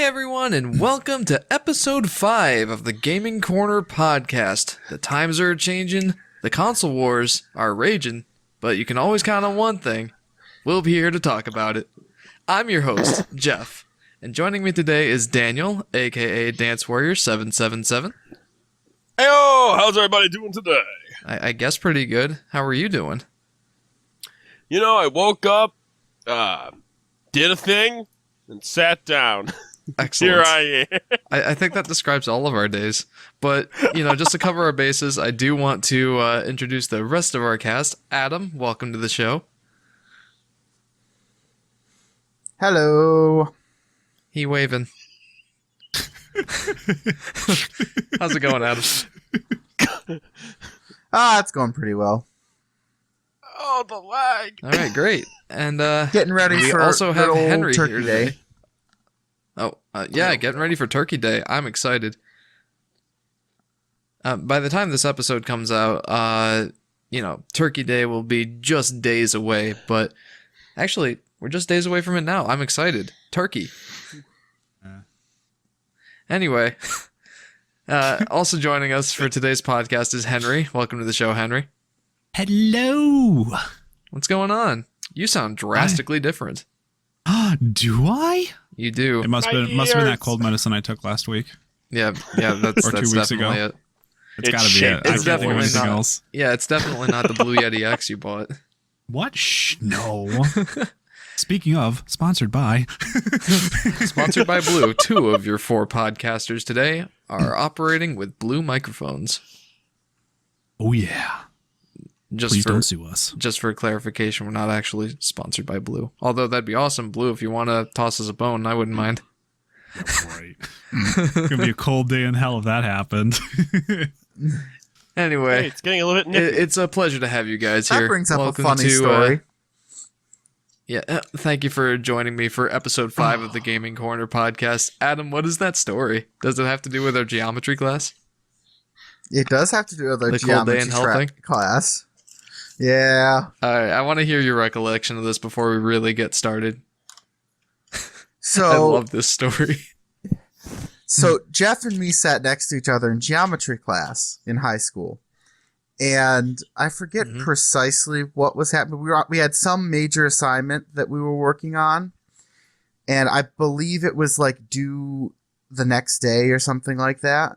everyone, and welcome to episode 5 of the Gaming Corner podcast. The times are changing, the console wars are raging, but you can always count on one thing. We'll be here to talk about it. I'm your host, Jeff, and joining me today is Daniel, aka Dance Warrior 777. Heyo, how's everybody doing today? I guess pretty good. How are you doing? You know, I woke up, did a thing, and sat down. Excellent. Here I am. I think that describes all of our days. But, just to cover our bases, I do want to introduce the rest of our cast. Adam, welcome to the show. Hello. He waving. How's it going, Adam? It's going pretty well. Oh, the lag. All right, great. And Getting ready we for also have good old Henry Turkey here Day. today. Yeah, getting ready for Turkey Day. I'm excited. By the time this episode comes out, Turkey Day will be just days away. But actually, we're just days away from it now. I'm excited. Turkey. Anyway, also joining us for today's podcast is Henry. Welcome to the show, Henry. Hello. What's going on? You sound drastically different. Do I? You do. It must have been that cold medicine I took last week. Yeah, that's Or 2 that's weeks definitely ago. it. It's got to be it. I It's can't think of definitely anything not. else. Yeah, it's definitely not the Blue Yeti X you bought. What? Shh, no. Speaking of, sponsored by. Sponsored by Blue. 2 of your 4 podcasters today are operating with Blue microphones. Oh, yeah. Please don't sue us. Just for clarification, we're not actually sponsored by Blue. Although that'd be awesome, Blue, if you want to toss us a bone, I wouldn't mind. Right. It's going to be a cold day in hell if that happened. Anyway, Hey, it's getting a little bit nippy. it's a pleasure to have you guys here. That brings up Welcome a funny to, story. Thank you for joining me for episode 5 of the Gaming Corner podcast. Adam, what is that story? Does it have to do with our geometry class? It does have to do with our The cold day geometry in hell thing? class. Yeah. All right, I want to hear your recollection of this before we really get started. I So, love this story. so Jeff and me sat next to each other in geometry class in high school. And I forget precisely what was happening. We had some major assignment that we were working on. And I believe it was like due the next day or something like that.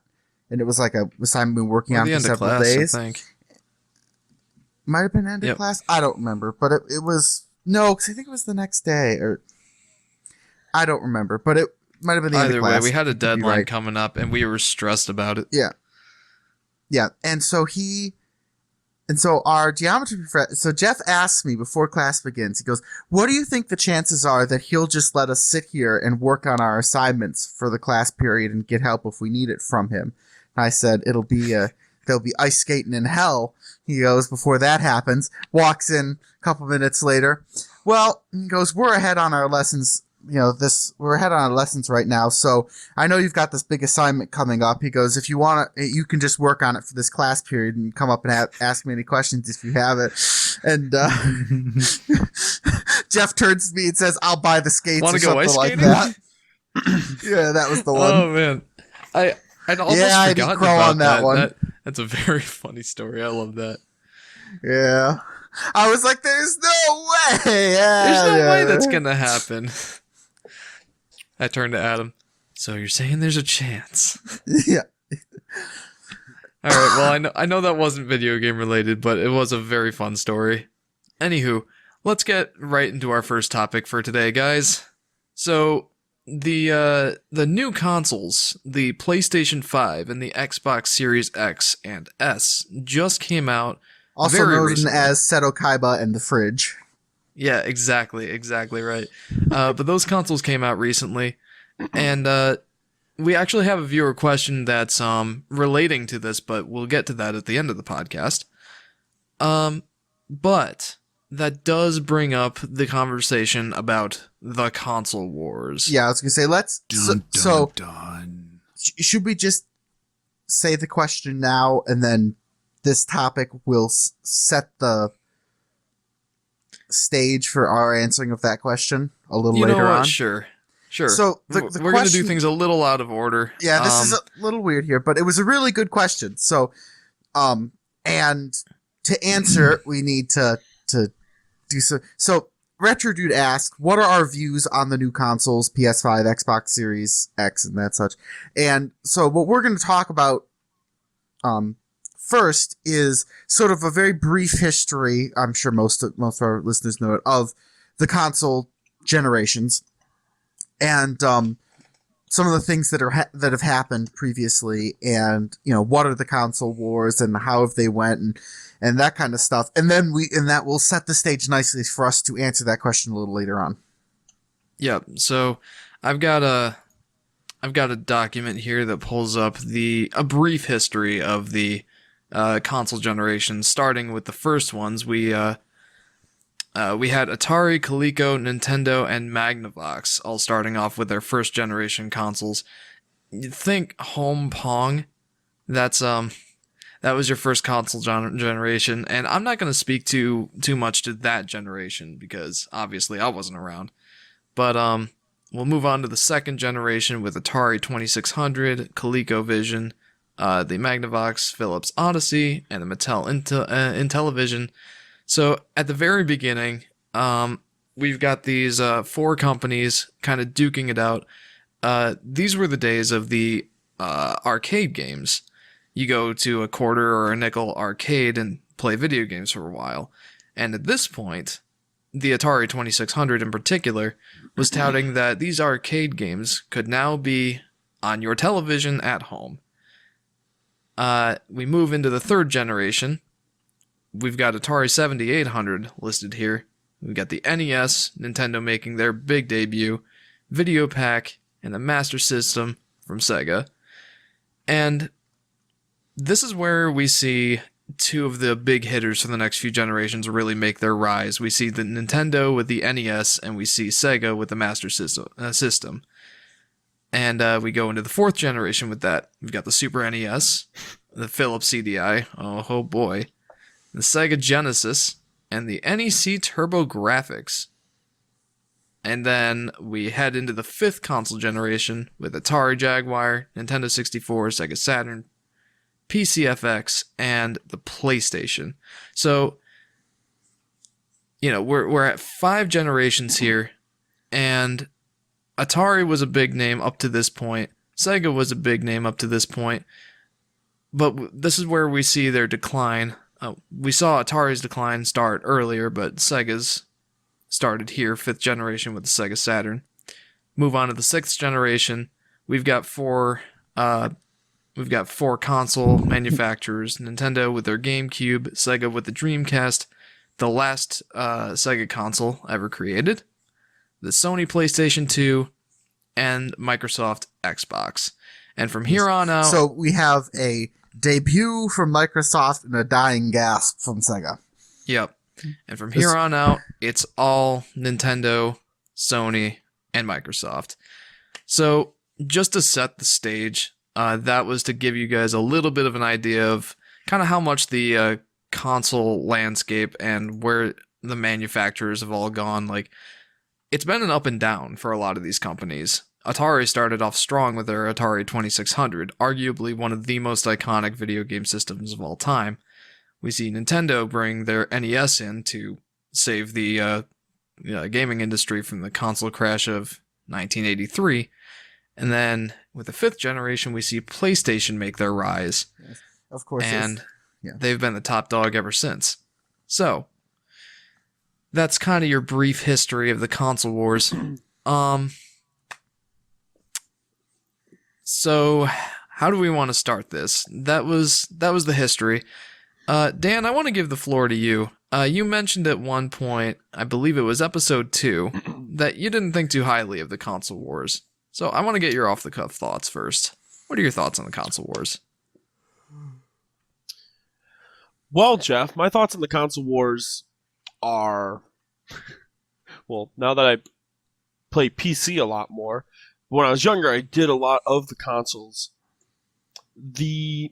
And it was like a assignment we were working on the for end of several class, days. I think. Might have been end of Yep. class. I don't remember, but it was no, because I think it was the next day, or I don't remember, but it might have been the end Either of way, class. we had a You'd be deadline right. coming up, and we were stressed about it. Yeah, and so our geometry professor. So Jeff asked me before class begins. He goes, "What do you think the chances are that he'll just let us sit here and work on our assignments for the class period and get help if we need it from him?" And I said, "There'll be ice skating in hell." He goes, "Before that happens," walks in a couple minutes later. Well, he goes, "We're ahead on our lessons. We're ahead on our lessons right now. So I know you've got this big assignment coming up." He goes, "If you want to, you can just work on it for this class period and come up and ask me any questions if you have it." And Jeff turns to me and says, "I'll buy the skates." Wanna or go something ice like skating? that. Yeah, that was the one. Oh man, I'd almost Yeah, I did forgotten crawl about on that one. That's a very funny story. I love that. Yeah. I was like, "There's no way." There's no way that's Yeah. gonna happen. I turned to Adam. So you're saying there's a chance? Yeah. All right. Well, I know that wasn't video game related, but it was a very fun story. Anywho, let's get right into our first topic for today, guys. So the new consoles, the PlayStation 5 and the Xbox Series X and S, just came out. Also very known recently. as Seto Kaiba and the Fridge. Yeah, exactly right. But those consoles came out recently, and we actually have a viewer question that's relating to this, but we'll get to that at the end of the podcast. But that does bring up the conversation about the console wars. Yeah, I was gonna say Done. should we just say the question now, and then this topic will set the stage for our answering of that question a little You later know what? on? Sure. Sure. So the We're going to do question- things a little out of order. Yeah, this is a little weird here, but it was a really good question. So, and to answer, we need to do so. So, Retro Dude asked, "What are our views on the new consoles, PS5, Xbox Series X, and that such?" And so, what we're going to talk about, first is sort of a very brief history. I'm sure most of our listeners know it, of the console generations, and some of the things that that have happened previously, and what are the console wars and how have they went, and that kind of stuff, and then that will set the stage nicely for us to answer that question a little later on. Yep. So I've got a document here that pulls up a brief history of the console generation, starting with the first ones. We had Atari, Coleco, Nintendo, and Magnavox all starting off with their first generation consoles. You'd think Home Pong, that was your first console generation, and I'm not going to speak too much to that generation because obviously I wasn't around. But we'll move on to the second generation with Atari 2600, ColecoVision, the Magnavox, Philips Odyssey, and the Mattel Intellivision. So at the very beginning, we've got these 4 companies kind of duking it out. These were the days of the arcade games. You go to a quarter or a nickel arcade and play video games for a while. And at this point, the Atari 2600 in particular was touting that these arcade games could now be on your television at home. We move into the third generation. We've got Atari 7800 listed here. We've got the NES, Nintendo making their big debut, Video Pack, and the Master System from Sega. And this is where we see 2 of the big hitters for the next few generations really make their rise. We see the Nintendo with the NES, and we see Sega with the Master System. And we go into the 4th generation with that. We've got the Super NES, the Philips CDI, oh boy, the Sega Genesis, and the NEC TurboGrafx. And then we head into the 5th console generation with Atari Jaguar, Nintendo 64, Sega Saturn, PCFX, and the PlayStation. So, we're at 5 generations here, and Atari was a big name up to this point. Sega was a big name up to this point. But this is where we see their decline. We saw Atari's decline start earlier, but Sega's started here, 5th generation with the Sega Saturn. Move on to the 6th generation. We've got 4 console manufacturers: Nintendo with their GameCube, Sega with the Dreamcast, the last Sega console ever created, the Sony PlayStation 2, and Microsoft Xbox. And from here on out... So we have a debut from Microsoft and a dying gasp from Sega. Yep. And from here on out, it's all Nintendo, Sony, and Microsoft. So just to set the stage... that was to give you guys a little bit of an idea of kind of how much the console landscape and where the manufacturers have all gone. Like, it's been an up and down for a lot of these companies. Atari started off strong with their Atari 2600, arguably one of the most iconic video game systems of all time. We see Nintendo bring their NES in to save the gaming industry from the console crash of 1983. And then with the 5th generation, we see PlayStation make their rise. Yes, of course. And they've been the top dog ever since. So, that's kind of your brief history of the console wars. So, how do we want to start this? That was the history. Dan, I want to give the floor to you. You mentioned at one point, I believe it was episode 2, that you didn't think too highly of the console wars. So I want to get your off-the-cuff thoughts first. What are your thoughts on the console wars? Well, Jeff, my thoughts on the console wars are... Well, now that I play PC a lot more, when I was younger, I did a lot of the consoles. The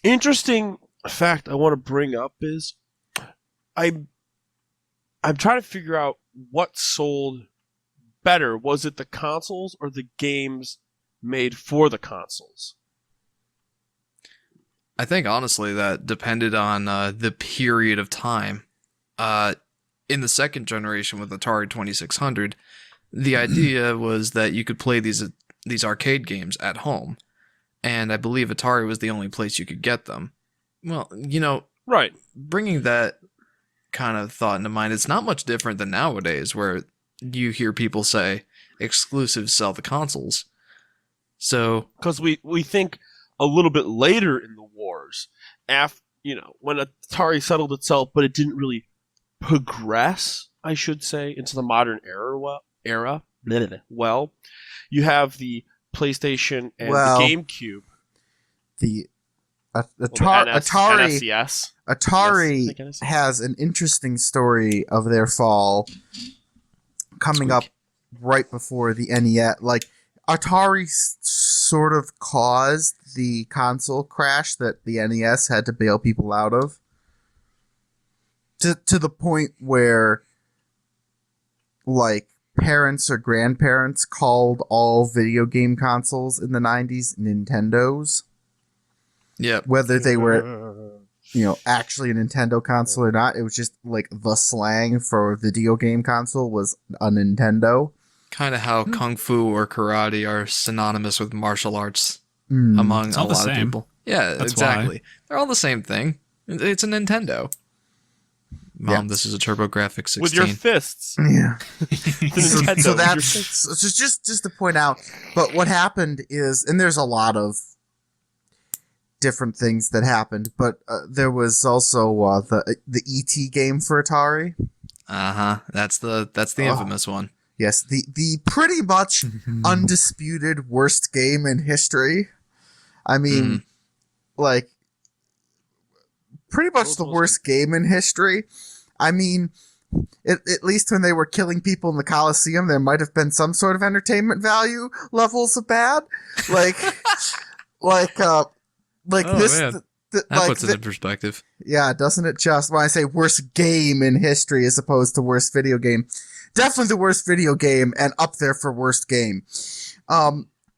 interesting fact I want to bring up is I'm trying to figure out what sold better? Was it the consoles or the games made for the consoles? I think honestly that depended on the period of time. In the second generation with Atari 2600, the idea was that you could play these arcade games at home, and I believe Atari was the only place you could get them. Well, Right. bringing that kind of thought into mind, it's not much different than nowadays, where you hear people say exclusives sell the consoles. So Because we think a little bit later in the wars, when Atari settled itself, but it didn't really progress, I should say, into the modern era. Well, you have the PlayStation and Well, the GameCube. The Atari, Atari NSES. Atari Yes, I guess. has an interesting story of their fall coming Squeak. up right before the NES. Like, Atari sort of caused the console crash that the NES had to bail people out of. To the point where, like, parents or grandparents called all video game consoles in the 90s Nintendos. yeah, Whether they were, actually a Nintendo console or not, it was just, like, the slang for video game console was a Nintendo. kind of how kung fu or karate are synonymous with martial arts Mm. among It's a all the lot of same. people. Yeah, That's exactly. They're all the same thing. It's a Nintendo. Mom, Yeah. this is a TurboGrafx 16. With your fists. Yeah. The So, Nintendo so with your that's fists. so just to point out. But what happened is, and there's a lot of different things that happened, but there was also the ET game for Atari. That's the Oh. infamous one. Yes, the pretty much undisputed worst game in history. I mean, like, pretty much the worst game in history. I mean, at least when they were killing people in the Coliseum, there might have been some sort of entertainment value levels of bad. Like, Oh, this. man. That That puts it in perspective. Yeah, doesn't it just? When I say worst game in history as opposed to worst video game, definitely the worst video game and up there for worst game.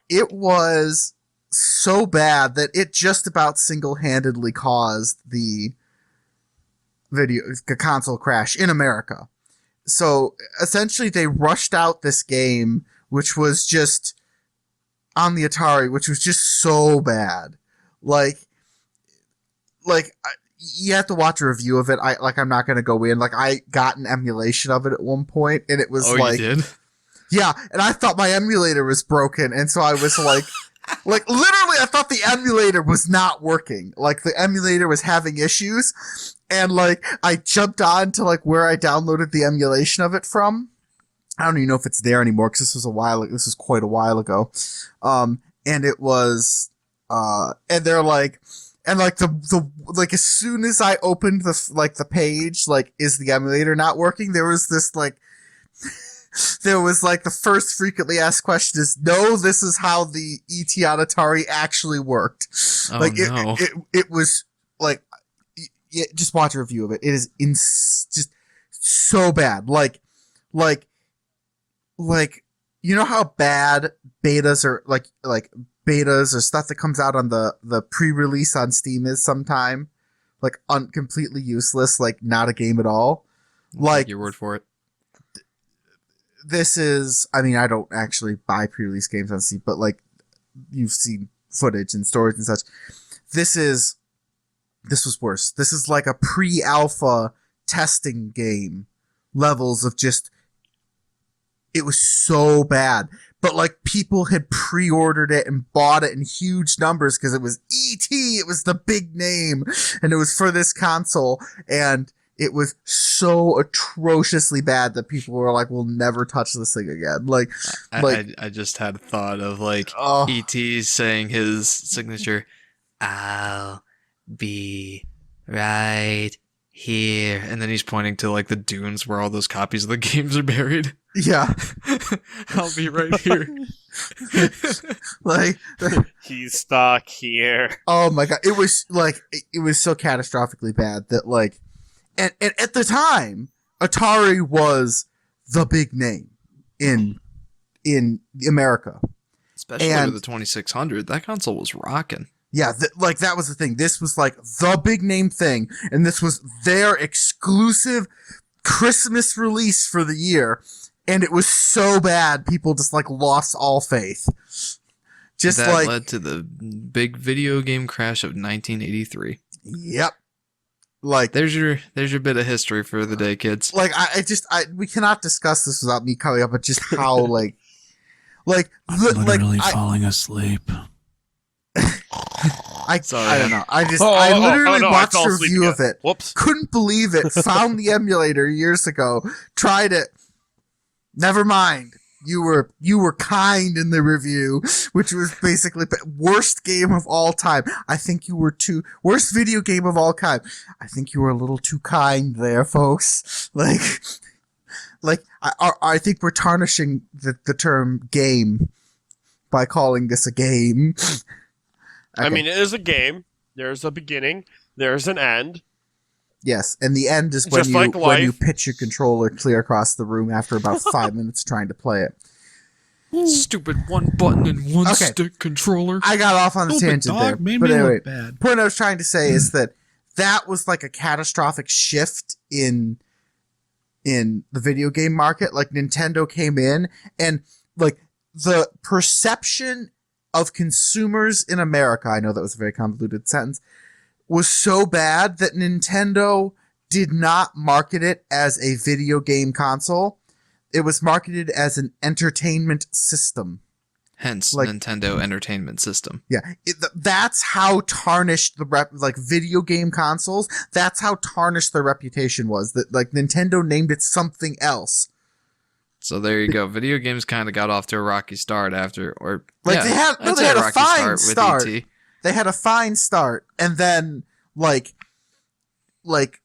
It was so bad that it just about single-handedly caused the console crash in America. So essentially they rushed out this game, which was just on the Atari, which was just so bad. You have to watch a review of it. I'm not going to go in. Like, I got an emulation of it at one point, and it was Oh, like, you did? yeah, and I thought my emulator was broken, and so I was like, literally, I thought the emulator was not working. Like, the emulator was having issues, and, like, I jumped on to, like, where I downloaded the emulation of it from. I don't even know if it's there anymore, because this was quite a while ago. And it was, and they're like, and like as soon as I opened the page, like, is the emulator not working? There was this like, there was like the first frequently asked question is, no, this is how the ET on Atari actually worked. Oh, Like, no. it was like, just watch a review of it. It is just so bad. Like, you know how bad betas are, like betas or stuff that comes out on the pre-release on Steam is sometime, like, completely useless, like, not a game at all. Like, Take your word for it. this is, I mean, I don't actually buy pre-release games on Steam, but, like, you've seen footage and stories and such. This was worse. This is like a pre-alpha testing game levels of just, it was so bad. But, like, people had pre-ordered it and bought it in huge numbers because it was E.T., it was the big name, and it was for this console, and it was so atrociously bad that people were like, we'll never touch this thing again. Like, I just had a thought of, like, oh, E.T. saying his signature, I'll be right here. And then he's pointing to, like, the dunes where all those copies of the games are buried. yeah. I'll be right here. Like, He's stuck here. oh my god, it was like, it was so catastrophically bad that, like, and at the time, Atari was the big name in in America. Especially And- with the 2600, that console was rocking. Yeah, like that was the thing. This was like the big name thing, and this was their exclusive Christmas release for the year, and it was so bad people just like lost all faith. Just that like led to the big video game crash of 1983. yep. Like There's your bit of history for the day, kids. like we cannot discuss this without me coming up with just how like Literally I, falling asleep. Sorry. I don't know. I Oh, literally no, I watched fell a asleep review again. of it. Whoops. Couldn't believe it. Found the emulator years ago. Tried it. Never mind. You were kind in the review, which was basically worst game of all time. I think you were too worst video game of all time. I think you were a little too kind there, folks. I think we're tarnishing the term game by calling this a game. I Okay. mean, it is a game. There's a beginning. There's an end. Yes, and the end is Just like when you life. pitch your controller clear across the room after about 5 minutes trying to play it. Stupid one button and one Okay. stick controller. I got off on a Stupid tangent there. dog made But me anyway, look bad. point I was trying to say is that was like a catastrophic shift in the video game market. Like Nintendo came in and like the perception of consumers in America, I know that was a very convoluted sentence, was so bad that Nintendo did not market it as a video game console. It was marketed as an entertainment system. Hence, like- Nintendo Entertainment System. Yeah, that's how tarnished the video game consoles. That's how tarnished their reputation was. That like Nintendo named it something else. So there you go. Video games kind of got off to a rocky start after, or Like, yeah, they had- no, I'd they say had a rocky fine start start. with ET. They had a fine start, and then like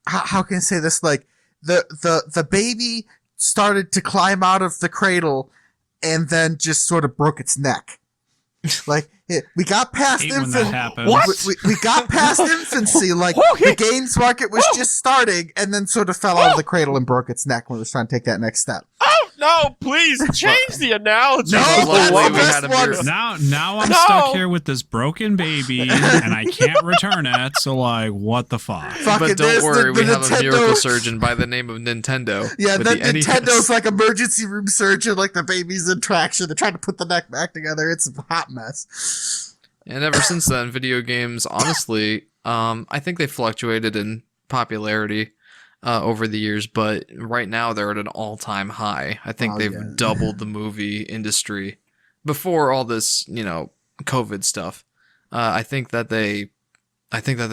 how can I say this? Like the baby started to climb out of the cradle, and then just sort of broke its neck. Like we got past Hate when that infant. happens. What? We got past infancy, like Okay. the games market was just starting, and then sort of fell out of the cradle and broke its neck when it was trying to take that next step. Oh, no, please change the analogy. No, Well, that's luckily the we best had a one. miracle. Now I'm No. stuck here with this broken baby and I can't return it. So like, what the fuck? Fucking But there's don't worry, the we have a Nintendo- miracle surgeon by the name of Nintendo. Yeah, with then the NES. Nintendo's like emergency room surgeon, like the baby's in traction. They're trying to put the neck back together. It's a hot mess. And ever since then, video games, honestly, I think they fluctuated in popularity over the years, but right now they're at an all-time high. I think Oh, they've yeah. doubled the movie industry before all this, COVID stuff. I think that they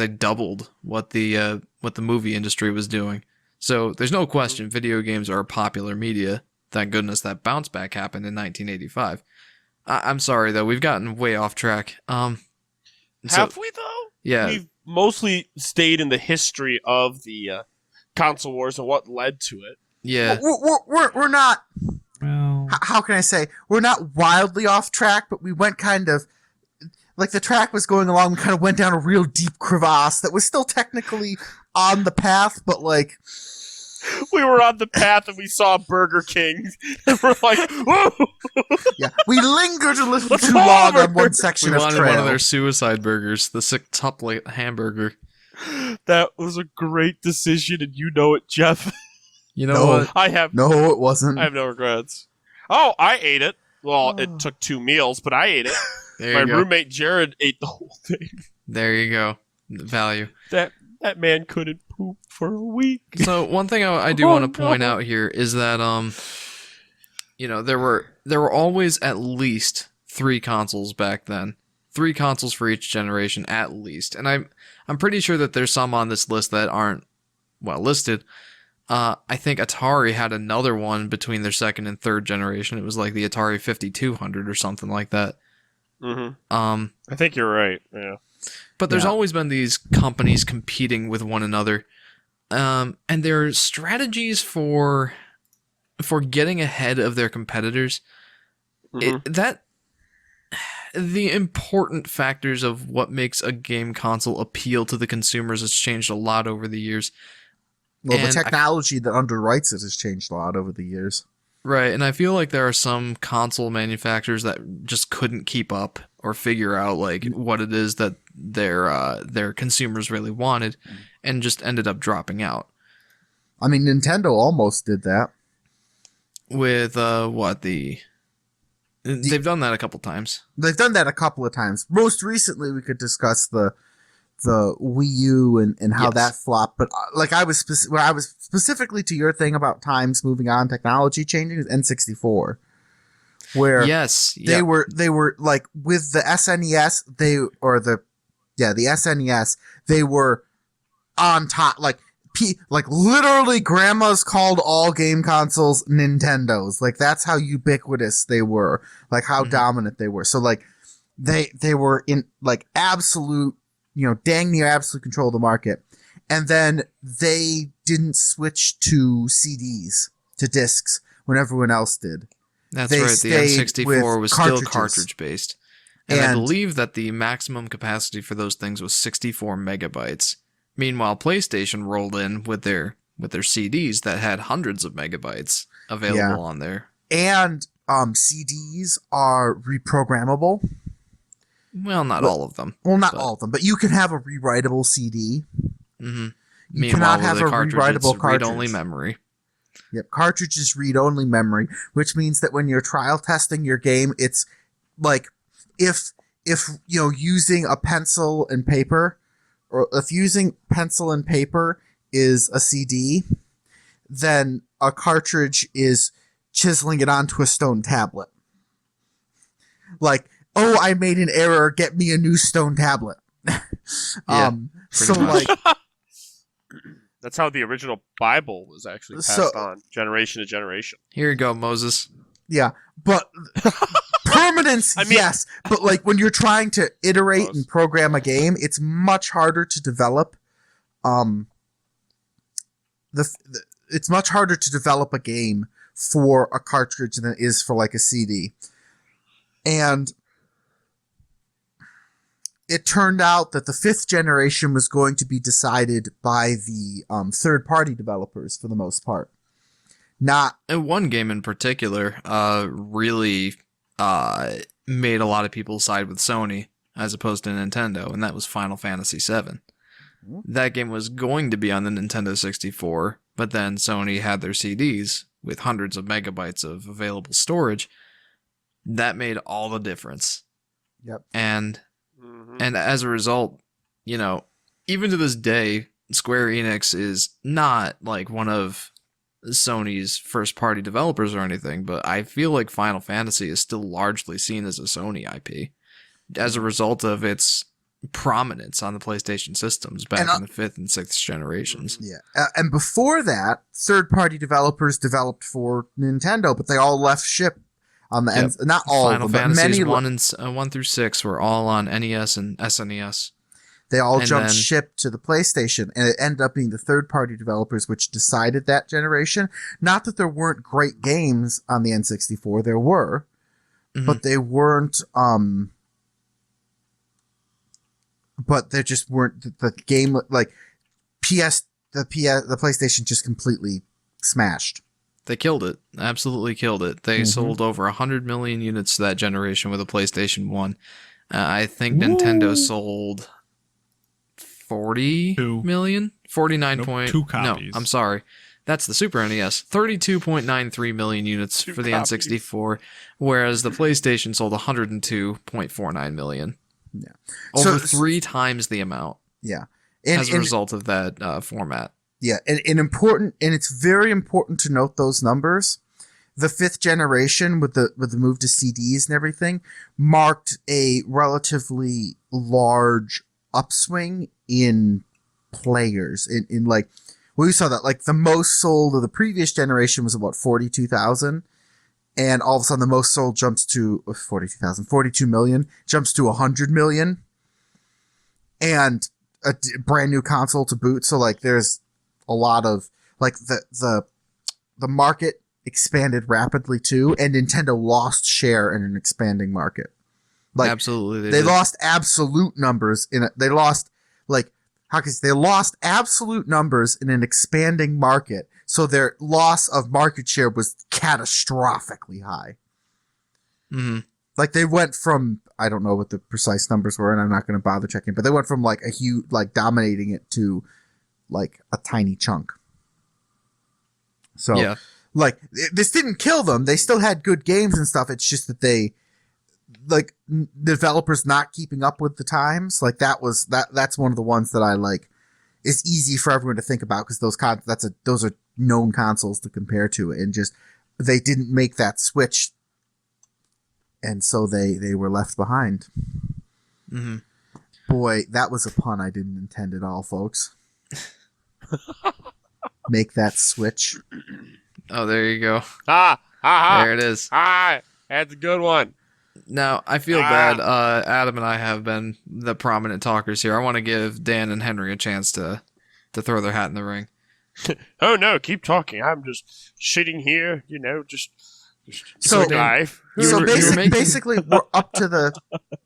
doubled what the movie industry was doing. So there's no question, video games are popular media. Thank goodness that bounce back happened in 1985. I'm sorry though, we've gotten way off track. Have we, though? Yeah, We've mostly stayed in the history of the console wars and what led to it. yeah. We're not. Well, How can I say? We're not wildly off track, but we went kind of like the track was going along. We kind of went down a real deep crevasse that was still technically on the path, but like. We were on the path and we saw Burger King. And we're like, whoa! Yeah, we lingered a little Let's too go long over. on one section We of wanted trail. one of their suicide burgers, the six-tuplet hamburger. That was a great decision, and you know it, Jeff. You know No. what? I have No, it wasn't. I have no regrets. Oh, I ate it. Well, it took 2 meals, but I ate it. There My you go. roommate Jared ate the whole thing. There you go. Value. That man couldn't poop for a week. So one thing I do Oh, want to point no. out here is that there were always at least 3 consoles back then. 3 consoles for each generation at least. And I'm pretty sure that there's some on this list that aren't well listed. I think Atari had another one between their second and third generation. It was like the Atari 5200 or something like that. Mm-hmm. I I think you're right. Yeah. But there's Yeah. always been these companies competing with one another. And their strategies for getting ahead of their competitors, Mhm. the important factors of what makes a game console appeal to the consumers has changed a lot over the years. Well, the and technology that underwrites it has changed a lot over the years. Right, and I feel like there are some console manufacturers that just couldn't keep up or figure out like what it is that their consumers really wanted, and just ended up dropping out. I mean, Nintendo almost did that. With they've done that a couple times. They've done that a couple of times. Most recently, we could discuss the Wii U and how Yes. that flopped. But like I was specifically to your thing about times moving on, technology changing, is N64, where Yes, they were like with the SNES, the SNES, they were on top, like literally grandmas called all game consoles Nintendos. Like that's how ubiquitous they were, like how dominant they were. So like they were in like absolute, dang near absolute control of the market. And then they didn't switch to CDs, to discs, when everyone else did. That's They right. The stayed N64 with was still cartridges. cartridge based, and I And- believe that the maximum capacity for those things was 64 megabytes. Meanwhile, PlayStation rolled in with their CDs that had hundreds of megabytes available Yeah. on there. And CDs are reprogrammable. Well, not Well, all of them. Well, not But- all of them, but you can have a rewritable CD. Mm-hmm. You Meanwhile, cannot with have the a cartridge, rewritable it's cartridge. read-only memory. Yep, cartridge is read-only memory, which means that when you're trial testing your game, it's like if using a pencil and paper, or if using pencil and paper is a CD, then a cartridge is chiseling it onto a stone tablet. Like, oh, I made an error, get me a new stone tablet. Yeah, so much. like That's how the original Bible was actually passed So- on, generation to generation. Here you go, Moses. yeah, but permanence, I mean- yes, but like when you're trying to iterate Close. and program a game, it's much harder to develop. It's much harder to develop a game for a cartridge than it is for like a CD, and it turned out that the 5th generation was going to be decided by the third-party developers for the most part, not. And one game in particular really made a lot of people side with Sony as opposed to Nintendo, and that was Final Fantasy VII. That game was going to be on the Nintendo 64, but then Sony had their CDs with hundreds of megabytes of available storage. That made all the difference. Yep. And Mhm. and as a result, even to this day, Square Enix is not like one of Sony's first party developers or anything, but I feel like Final Fantasy is still largely seen as a Sony IP as a result of its prominence on the PlayStation systems back And, in the 5th and 6th generations. Yeah, and before that, third-party developers developed for Nintendo, but they all left ship on the Yep. ends. Not all Final of them, but Fantasies many. 1 through 6 were all on NES and SNES. They all and jumped then- ship to the PlayStation, and it ended up being the third-party developers which decided that generation. Not that there weren't great games on the N64, there were, Mhm. but they weren't. But they just weren't the game like the PlayStation just completely smashed. They killed it. Absolutely killed it. They Mhm. sold over 100 million units to that generation with a PlayStation 1. I think Nintendo sold 40 Two. million? 49 Nope, point... two No, copies. I'm sorry. That's the Super NES. 32.93 million units Two for the copies. N64, whereas the PlayStation sold 102.49 million. Yeah. Over So- 3 times the amount Yeah, and, as a result of that format. Yeah, and it's very important to note those numbers. The 5th generation with the move to CDs and everything marked a relatively large upswing in players. In like, we saw that like the most sold of the previous generation was about 42,000, and all of a sudden the most sold jumps to 42 million, jumps to 100 million, and a brand new console to boot. So like, there's a lot of like the market expanded rapidly too, and Nintendo lost share in an expanding market. Like Absolutely. they did. lost absolute numbers in it. They lost like how can I say, they lost absolute numbers in an expanding market So their loss of market share was catastrophically high. Mm-hmm. Like they went from, I don't know what the precise numbers were, and I'm not going to bother checking, but they went from like a huge, like dominating it to like a tiny chunk. So, Yeah. like, this didn't kill them. They still had good games and stuff. It's just that they, like, developers not keeping up with the times. Like that's one of the ones that I like. Is easy for everyone to think about because those are known consoles to compare to, and just they didn't make that switch. And so they were left behind. Mm-hmm. Boy, that was a pun I didn't intend at all, folks. Make that switch. Oh, there you go. There There it is. That's a good one. Now, I feel bad. Adam and I have been the prominent talkers here. I want to give Dan and Henry a chance to throw their hat in the ring. Oh no, keep talking. I'm just sitting here, just So, life. So making- basically, we're up to the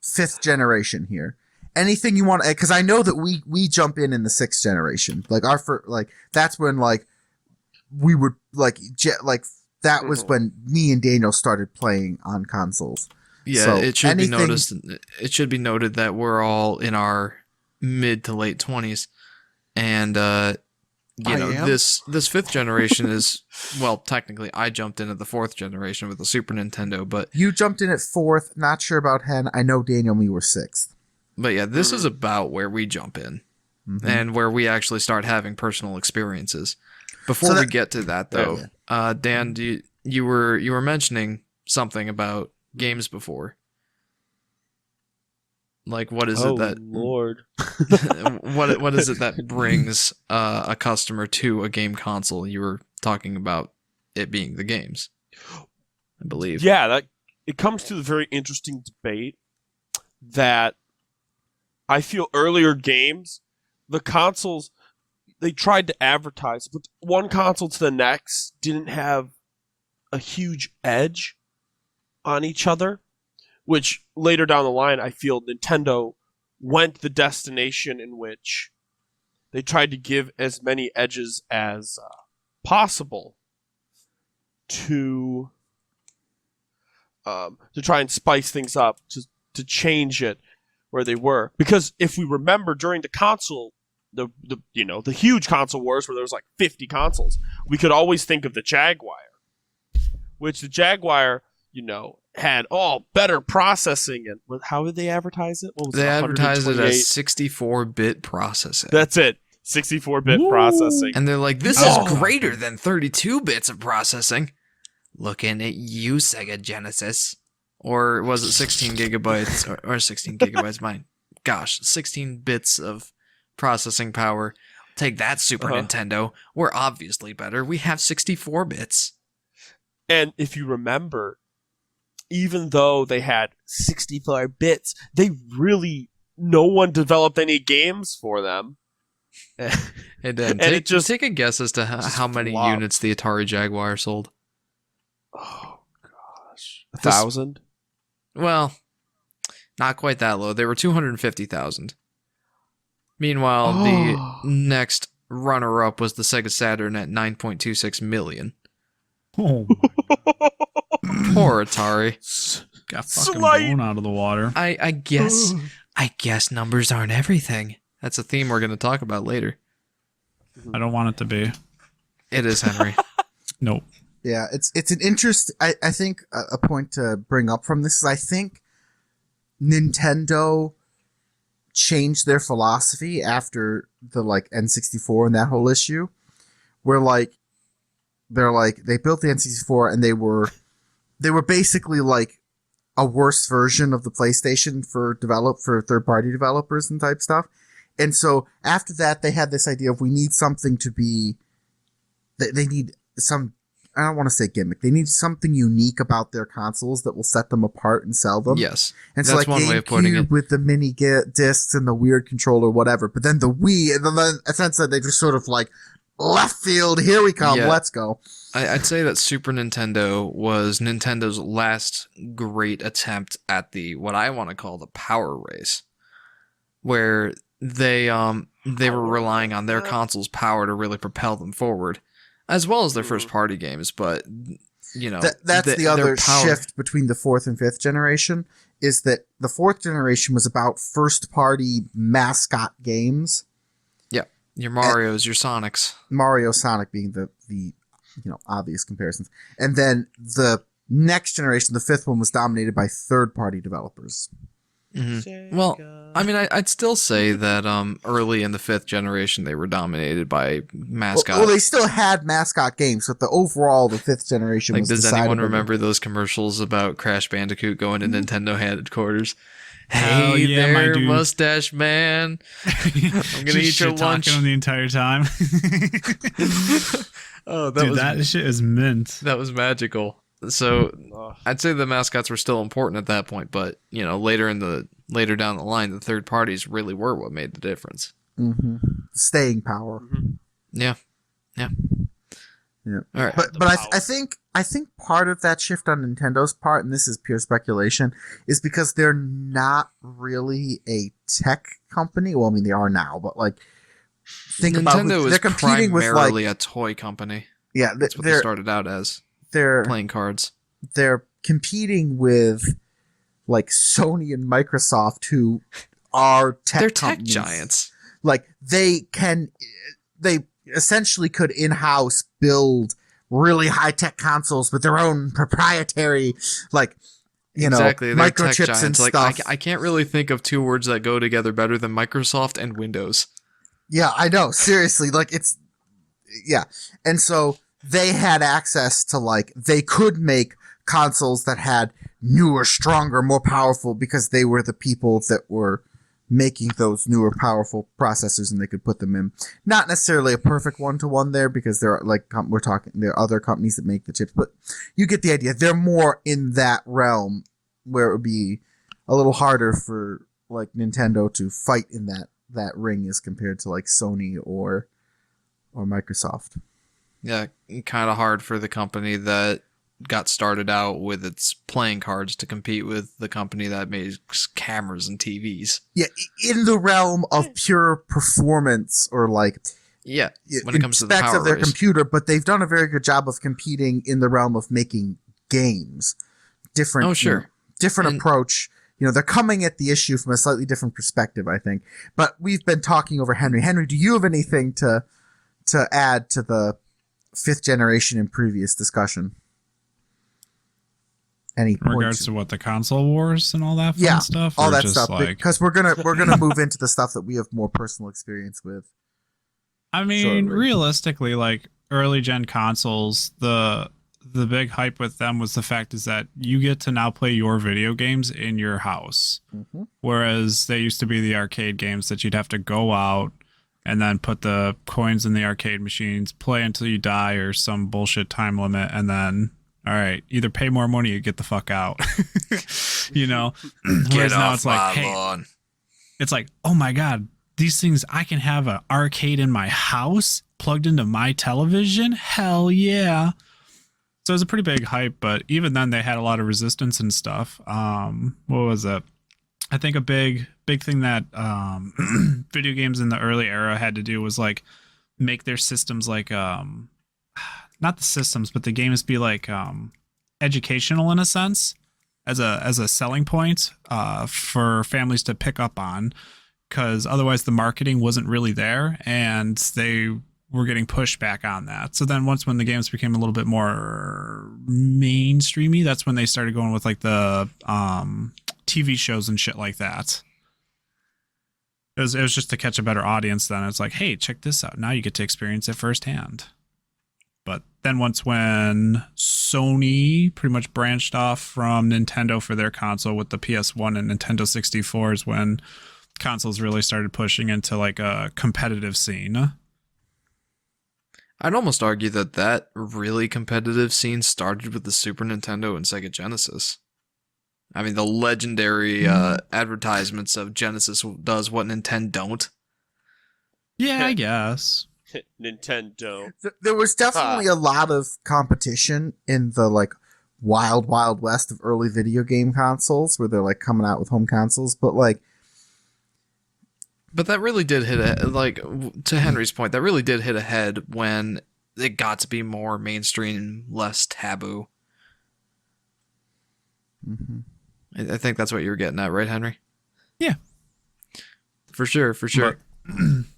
5th generation here. Anything you want, because I know that we jump in the 6th generation. Like that's when like we would that was when me and Daniel started playing on consoles. Yeah, So it should anything- be noticed. It should be noted that we're all in our mid to late 20s, and I am? this 5th generation is, well, technically I jumped in at the 4th generation with the Super Nintendo, but You jumped in at 4th. Not sure about Hen. I know Daniel and me were 6th. yeah, this is about where we jump in Mhm. and where we actually start having personal experiences. Before So we that- get to that, though, Dan, you were mentioning something about games before. Like, what is it that Lord. what is it that brings a customer to a game console? You were talking about it being the games, I believe. Yeah, that it comes to the very interesting debate that I feel earlier games, the consoles, they tried to advertise, but one console to the next didn't have a huge edge on each other, which later down the line, I feel Nintendo went the destination in which they tried to give as many edges as possible to try and spice things up, to change it where they were. Because if we remember during the console, the huge console wars where there was like 50 consoles, we could always think of the Jaguar, which the Jaguar, had better processing. And how did they advertise it? What was They it, advertised it 128? as 64-bit processing. That's it. 64-bit Woo. processing. And they're like, this Oh. is greater than 32 bits of processing. Looking at you, Sega Genesis. Or was it 16 gigabytes? Or 16 gigabytes, mine. Gosh, 16 bits of processing power. Take that, Super Nintendo. We're obviously better. We have 64 bits. And if you remember, even though they had 64 bits, no one developed any games for them. And then And take a guess as to how many flopped. units the Atari Jaguar sold. Oh, gosh. This- 1,000? Well, not quite that low. They were 250,000. Meanwhile, the next runner-up was the Sega Saturn at 9.26 million. Oh, Poor Atari. got fucking Slight. blown out of the water. I guess numbers aren't everything. That's a theme we're going to talk about later. I don't want it to be. It is, Henry. Nope. Yeah, it's an interest. I think a point to bring up from this is I think Nintendo changed their philosophy after the N64 and that whole issue, where they built the N64 and they were basically like a worse version of the PlayStation for third party developers and type stuff. And so after that, they had this idea of we need something to be. They need some. I don't want to say gimmick. They need something unique about their consoles that will set them apart and sell them. Yes. And so that's one way of putting it. with the mini discs and the weird controller, whatever. But then the Wii, and then essentially they just sort of left field. Here we come. Yeah. Let's go. I'd say that Super Nintendo was Nintendo's last great attempt at what I want to call the power race, where they were relying on their console's power to really propel them forward. as well as their first party games, but That's the their other power. shift between the fourth and fifth generation, is that the fourth generation was about first party mascot games. Your Marios, your Sonics. Mario, Sonic being the obvious comparisons. And then the next generation, the fifth one, was dominated by third party developers. Mm-hmm. Well, I mean, I'd still say that early in the fifth generation they were dominated by mascot. Well, they still had mascot games, but the fifth generation like, was does anyone decidedly- remember those commercials about Crash Bandicoot going to Nintendo headquarters? Hell Hey yeah, my there, dude. mustache man. I'm gonna eat your lunch. Talking the entire time. Oh, Dude, that shit is mint. that was magical. So Ugh. I'd say the mascots were still important at that point, but later down the line, the third parties really were what made the difference. Mm-hmm. Staying power. Yeah. Yeah. All right. But I think part of that shift on Nintendo's part, and this is pure speculation, is because they're not really a tech company. Well, I mean they are now, but like think about Nintendo they're is competing with primarily a toy company. yeah, That's what they started out as, they're playing cards. they're competing with like Sony and Microsoft, who are tech They're tech companies. giants. Like they essentially could in-house build really high-tech consoles with their own proprietary Exactly, they're tech microchips giants. and Like stuff. I can't really think of two words that go together better than Microsoft and Windows. Yeah, I know. Seriously, and so they had access to they could make consoles that had newer, stronger, more powerful, because they were the people that were making those newer, powerful processors, and they could put them in. Not necessarily a perfect one-to-one there, because there are other companies that make the chips, but you get the idea. They're more in that realm where it would be a little harder for Nintendo to fight in that ring as compared to Sony or Microsoft. Yeah, kind of hard for the company that got started out with its playing cards to compete with the company that makes cameras and TVs. Yeah, in the realm of pure performance or Yeah, when it comes to the specs power of their race. computer, but they've done a very good job of competing in the realm of making games. Different, Oh, sure. Different And- approach. They're coming at the issue from a slightly different perspective, I think. But we've been talking over Henry. Henry, do you have anything to add to the fifth generation in previous discussion? Any In regards points? to what, the console wars and all that fun Yeah, stuff? all or that just stuff, like, because we're gonna move into the stuff that we have more personal experience with. I mean, shortly. realistically, like early gen consoles, the big hype with them was the fact is that you get to now play your video games in your house. Mm-hmm. Whereas they used to be the arcade games that you'd have to go out and then put the coins in the arcade machines, play until you die or some bullshit time limit, and then all right, either pay more money or get the fuck out. Whereas now it's like, hey, it's like, oh my god, these things, I can have an arcade in my house plugged into my television. Hell yeah. So it was a pretty big hype, but even then they had a lot of resistance and stuff. What was it? I think a big thing that video games in the early era had to do was make their systems not the systems, but the games be educational in a sense, as a selling point for families to pick up on, because otherwise the marketing wasn't really there and they were getting pushback on that. So then when the games became a little bit more mainstreamy, that's when they started going with the TV shows and shit like that. It was just to catch a better audience then. It's like, hey, check this out. Now you get to experience it firsthand. But then when Sony pretty much branched off from Nintendo for their console with the PS1 and Nintendo 64 is when consoles really started pushing into a competitive scene. I'd almost argue that really competitive scene started with the Super Nintendo and Sega Genesis. I mean, the legendary advertisements of Genesis does what Nintendo don't. Yeah, I guess. Nintendo. There was definitely a lot of competition in the wild west of early video game consoles, where they're coming out with home consoles, but But that really did hit to Henry's point, that really did hit a head when it got to be more mainstream, less taboo. Mm-hmm. I think that's what you were getting at, right, Henry? Yeah. For sure. But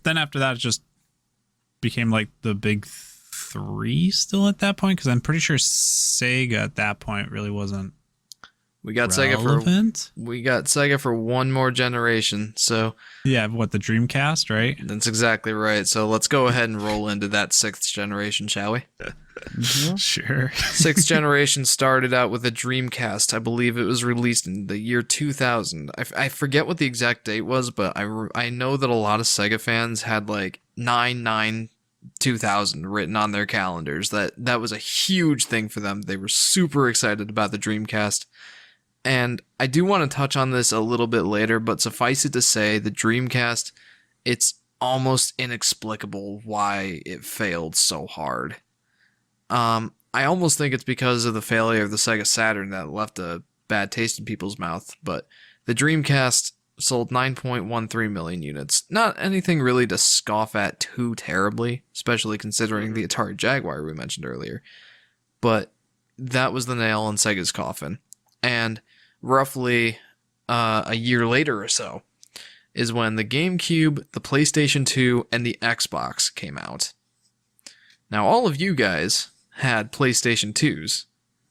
then after that, it just became like the big three still at that point, because I'm pretty sure Sega at that point really wasn't we got relevant. Sega for one more generation. So Yeah, what, the Dreamcast, right? that's exactly right. So let's go ahead and roll into that sixth generation, shall we? Mm-hmm. Sure. Sixth generation started out with a Dreamcast. I believe it was released in the year 2000. I forget what the exact date was, but I know that a lot of Sega fans had like 9/9/2000 written on their calendars. That was a huge thing for them. They were super excited about the Dreamcast. And I do want to touch on this a little bit later, but suffice it to say, the Dreamcast, it's almost inexplicable why it failed so hard. I almost think it's because of the failure of the Sega Saturn that left a bad taste in people's mouth, but the Dreamcast sold 9.13 million units. Not anything really to scoff at too terribly, especially considering the Atari Jaguar we mentioned earlier. But that was the nail in Sega's coffin. And roughly a year later or so is when the GameCube, the PlayStation 2, and the Xbox came out. Now, all of you guys had PlayStation 2s,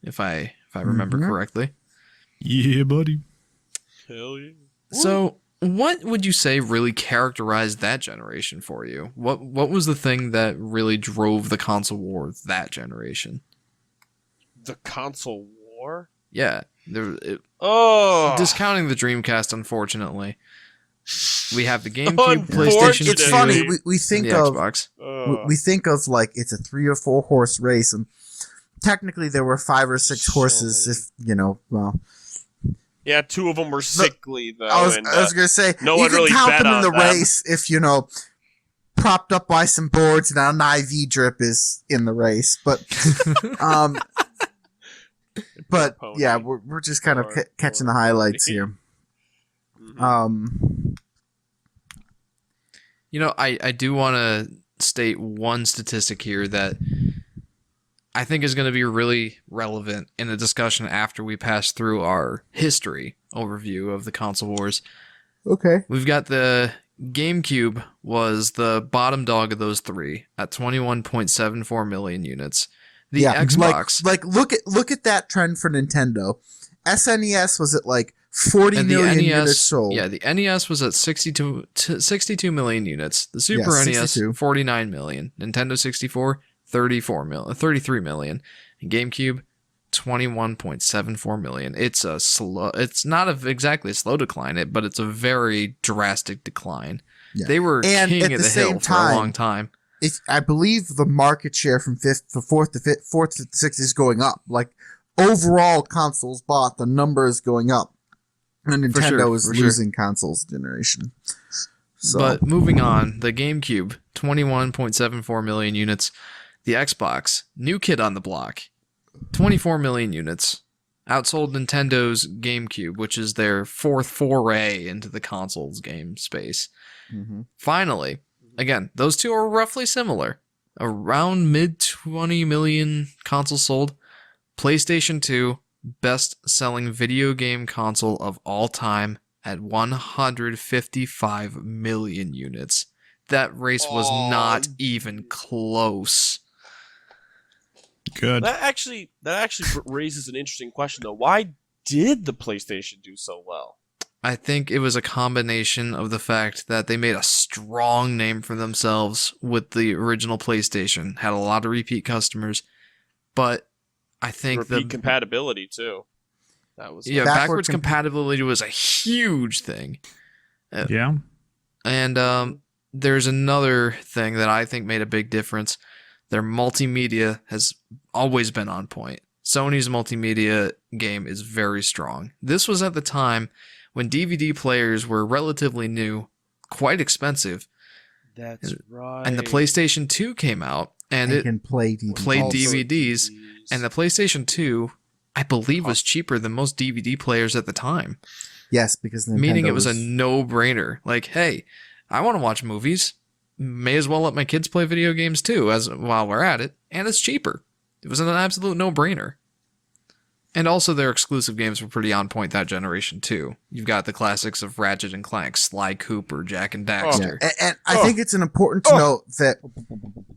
if I remember correctly. Yeah, buddy. Hell yeah. So, what would you say really characterized that generation for you? What was the thing that really drove the console war that generation? The console war? Yeah, Oh, discounting the Dreamcast, unfortunately. We have the GameCube, Unfortunately. PlayStation 2, It's funny. We and think the of Xbox. we think of like it's a 3 or 4 horse race, and technically there were 5 or 6 So horses. many. If you know, well, yeah, 2 of them were sickly though. I was and, gonna say no you one can really count bet them in the on them. race if you know propped up by some boards and an IV drip is in the race, but um. But Pony. yeah, we're just kind of Or- catching the or highlights pony. here. Mhm. You know, I do want to state one statistic here that I think is going to be really relevant in the discussion after we pass through our history overview of the console wars. Okay. We've got the GameCube was the bottom dog of those three at 21.74 million units. The Xbox like look at that trend for Nintendo. SNES was at like 40 and the million NES, units sold. yeah, the NES was at 62 million units. The Super Yeah, NES 62. 49 million. Nintendo 64 33 million. And GameCube 21.74 million. It's a slow. It's not exactly a slow decline, but it's a very drastic decline. Yeah. They were And king at of the the same hill for time, a long time. I believe the market share from fourth to sixth is going up. Like overall consoles bought, the number is going up. And Nintendo sure, is for sure. losing consoles generation. So But moving on, the GameCube 21.74 million units. The Xbox, new kid on the block, 24 million units. Outsold Nintendo's GameCube, which is their fourth foray into the consoles game space. mhm. Finally, again, those two are roughly similar. Around mid 20 million consoles sold. PlayStation 2, best-selling video game console of all time at 155 million units. That race was not even close. Good. That actually raises an interesting question though. Why did the PlayStation do so well? I think it was a combination of the fact that they made a strong name for themselves with the original PlayStation, had a lot of repeat customers, but I think Repeat compatibility too. That was backwards compatibility was a huge thing. Yeah. And there's another thing that I think made a big difference. Their multimedia has always been on point. Sony's multimedia game is very strong. This was at the time when DVD players were relatively new, quite expensive, That's right. and the PlayStation 2 came out, and They it can play DVDs. played Also DVDs, and the PlayStation 2, I believe, was cheaper than most DVD players at the time. Yes, because Nintendo Meaning it was a no-brainer. Like, hey, I want to watch movies. may as well let my kids play video games too, as while we're at it, and it's cheaper. It was an absolute no-brainer. And also their exclusive games were pretty on point that generation too. You've got the classics of Ratchet and Clank, Sly Cooper, Jak and Daxter. And I think it's important to note that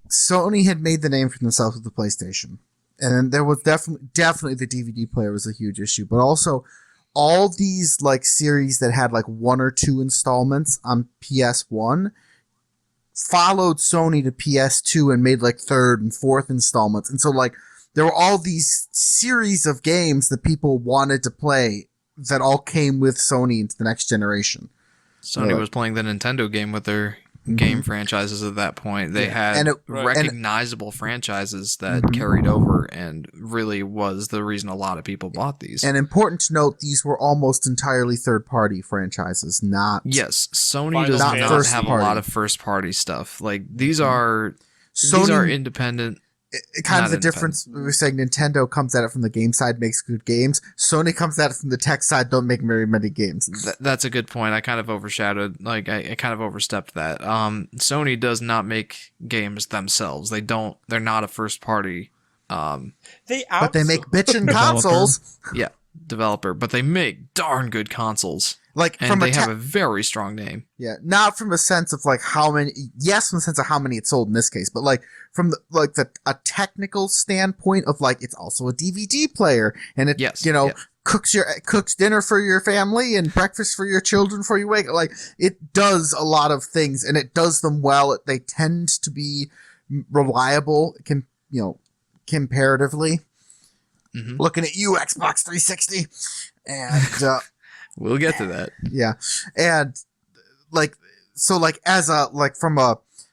Sony had made the name for themselves with the PlayStation. And there was definitely the DVD player was a huge issue, but also all these like series that had like 1 or 2 installments on PS1 followed Sony to PS2 and made like 3rd and 4th installments. And so like there were all these series of games that people wanted to play that all came with Sony into the next generation. Sony was playing the Nintendo game with their game franchises at that point. They had recognizable franchises that carried over and really was the reason a lot of people bought these. And important to note, these were almost entirely third-party franchises, not... Yes, Sony does not not first have party. a lot of first-party stuff. Like, these are independent. Kind of the difference, we were saying Nintendo comes at it from the game side, makes good games. Sony comes at it from the tech side, don't make very many games. That's a good point. I kind of overshadowed, like, I kind of overstepped that. Sony does not make games themselves. They're not a first party. But they make bitchin' consoles. Yeah, developer. But they make darn good consoles. Like, and they have a very strong name. Yeah, not from a sense of like how many. Yes, from the sense of how many it sold in this case, but like from a technical standpoint of like it's also a DVD player, and it cooks dinner for your family and breakfast for your children before you wake. Like it does a lot of things, and it does them well. They tend to be reliable, comparatively. Mm-hmm. Looking at you, Xbox 360, and. We'll get to that. Yeah. And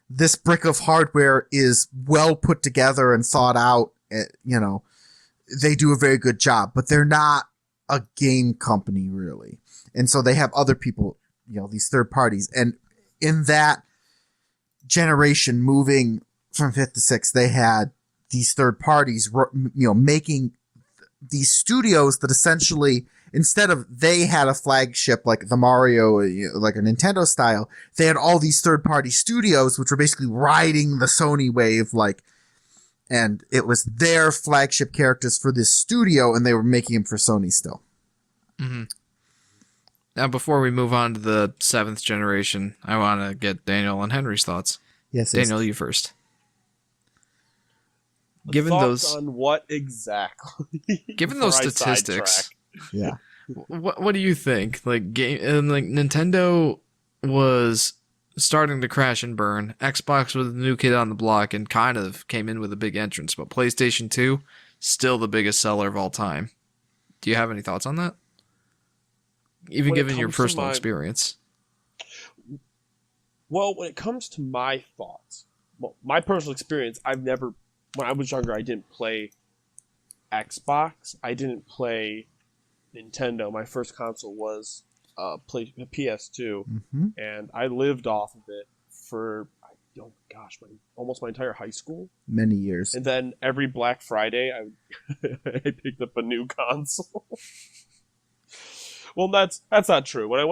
this brick of hardware is well put together and thought out, they do a very good job, but they're not a game company really. And so they have other people, these third parties. And in that generation moving from 5th to 6th, they had these third parties, making these studios that essentially, instead of they had a flagship like the Mario, like a Nintendo style, they had all these third-party studios which were basically riding the Sony wave, and it was their flagship characters for this studio, and they were making them for Sony still. Mm-hmm. Now, before we move on to the 7th generation, I want to get Daniel and Henry's thoughts. Yes, Daniel, you first. Given those on what exactly? Given those statistics. Yeah. What do you think? Nintendo was starting to crash and burn. Xbox was the new kid on the block and kind of came in with a big entrance, but PlayStation 2 still the biggest seller of all time. Do you have any thoughts on that? Even given your personal experience. Well, when it comes to my thoughts, my personal experience, when I was younger, I didn't play Xbox. I didn't play Nintendo. My first console was PS2, and I lived off of it for almost my entire high school. Many years. And then every Black Friday, I picked up a new console. Well, that's not true. When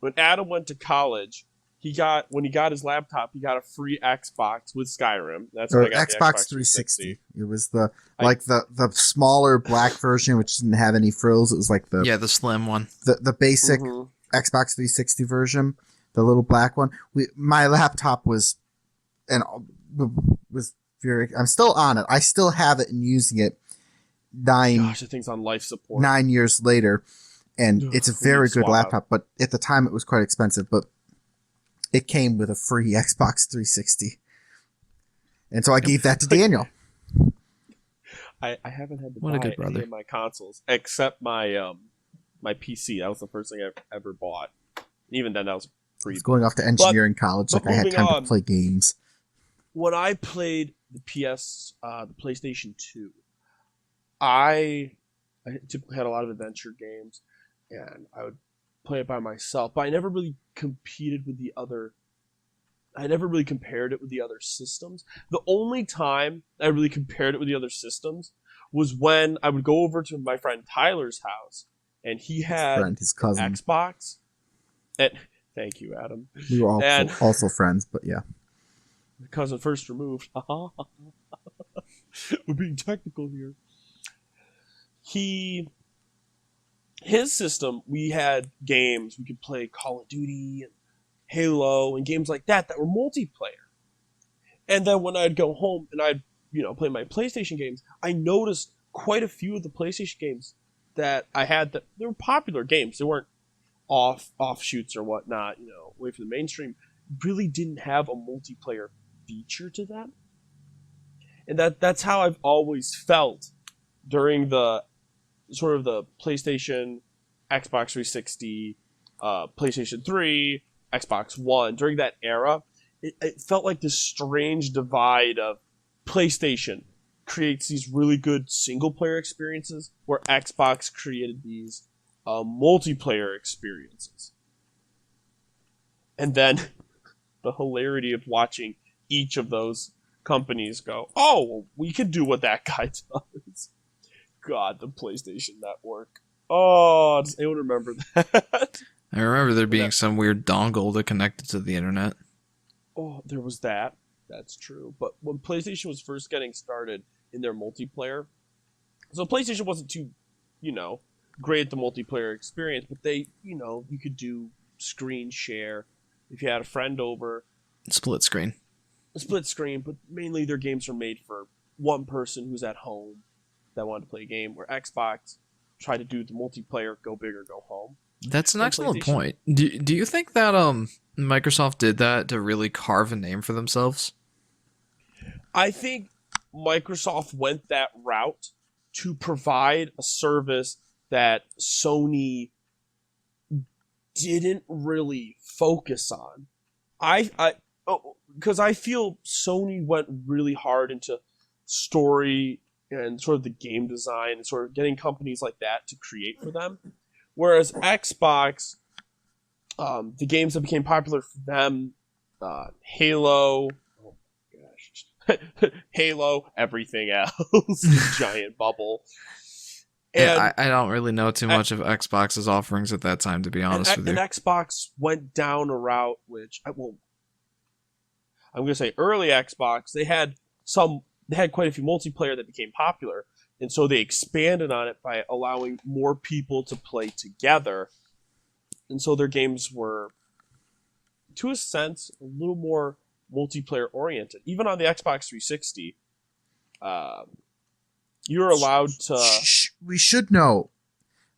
when Adam went to college, when he got his laptop, he got a free Xbox with Skyrim. That's when I got Xbox 360. It was the smaller black version, which didn't have any frills. It was like the slim one, the basic Xbox 360 version, the little black one. My laptop was very. I'm still on it. I still have it and using it. The thing's on life support. 9 years later, and it's a very good laptop. But at the time, it was quite expensive. But it came with a free Xbox 360. And so I gave that to Daniel. I haven't had to buy any of my consoles except my my PC. That was the first thing I ever bought. Even then, that was I was going off to engineering college. I had time to play games. When I played the PlayStation 2, I typically had a lot of adventure games, and I would play it by myself, but I never really competed with the other. I never really compared it with the other systems. The only time I really compared it with the other systems was when I would go over to my friend Tyler's house, and he had his cousin. Xbox, and Thank you, Adam. We were And- also friends, but yeah. Cousin first removed. We're being technical here. His system, we had games. We could play Call of Duty and Halo and games like that were multiplayer. And then when I'd go home and I'd, play my PlayStation games, I noticed quite a few of the PlayStation games that I had that they were popular games. They weren't offshoots or whatnot, away from the mainstream. Really didn't have a multiplayer feature to them. And that's how I've always felt during the sort of the PlayStation, Xbox 360, PlayStation 3, Xbox One. During that era, it felt like this strange divide of PlayStation creates these really good single-player experiences, where Xbox created these multiplayer experiences. And then the hilarity of watching each of those companies go, oh, well, we could do what that guy does. God, the PlayStation Network. Oh, does anyone remember that? I remember there being some weird dongle to connect it to the internet. Oh, there was that. That's true. But when PlayStation was first getting started in their multiplayer, so PlayStation wasn't too, great at the multiplayer experience, but they, you could do screen share if you had a friend over. Split screen. A split screen, but mainly their games are made for one person who's at home that wanted to play a game, where Xbox tried to do the multiplayer, go big or go home. That's an And excellent PlayStation- point. Do you think that Microsoft did that to really carve a name for themselves? I think Microsoft went that route to provide a service that Sony didn't really focus on. Because I feel Sony went really hard into story and sort of the game design and sort of getting companies like that to create for them. Whereas Xbox, the games that became popular for them, Halo, oh my gosh, Halo, everything else, giant bubble. Yeah, I don't really know too much of Xbox's offerings at that time, to be honest with you. And Xbox went down a route which I'm going to say early Xbox. They had quite a few multiplayer that became popular, and so they expanded on it by allowing more people to play together. And so their games were, to a sense, a little more multiplayer oriented. Even on the Xbox 360, you're allowed to. We should know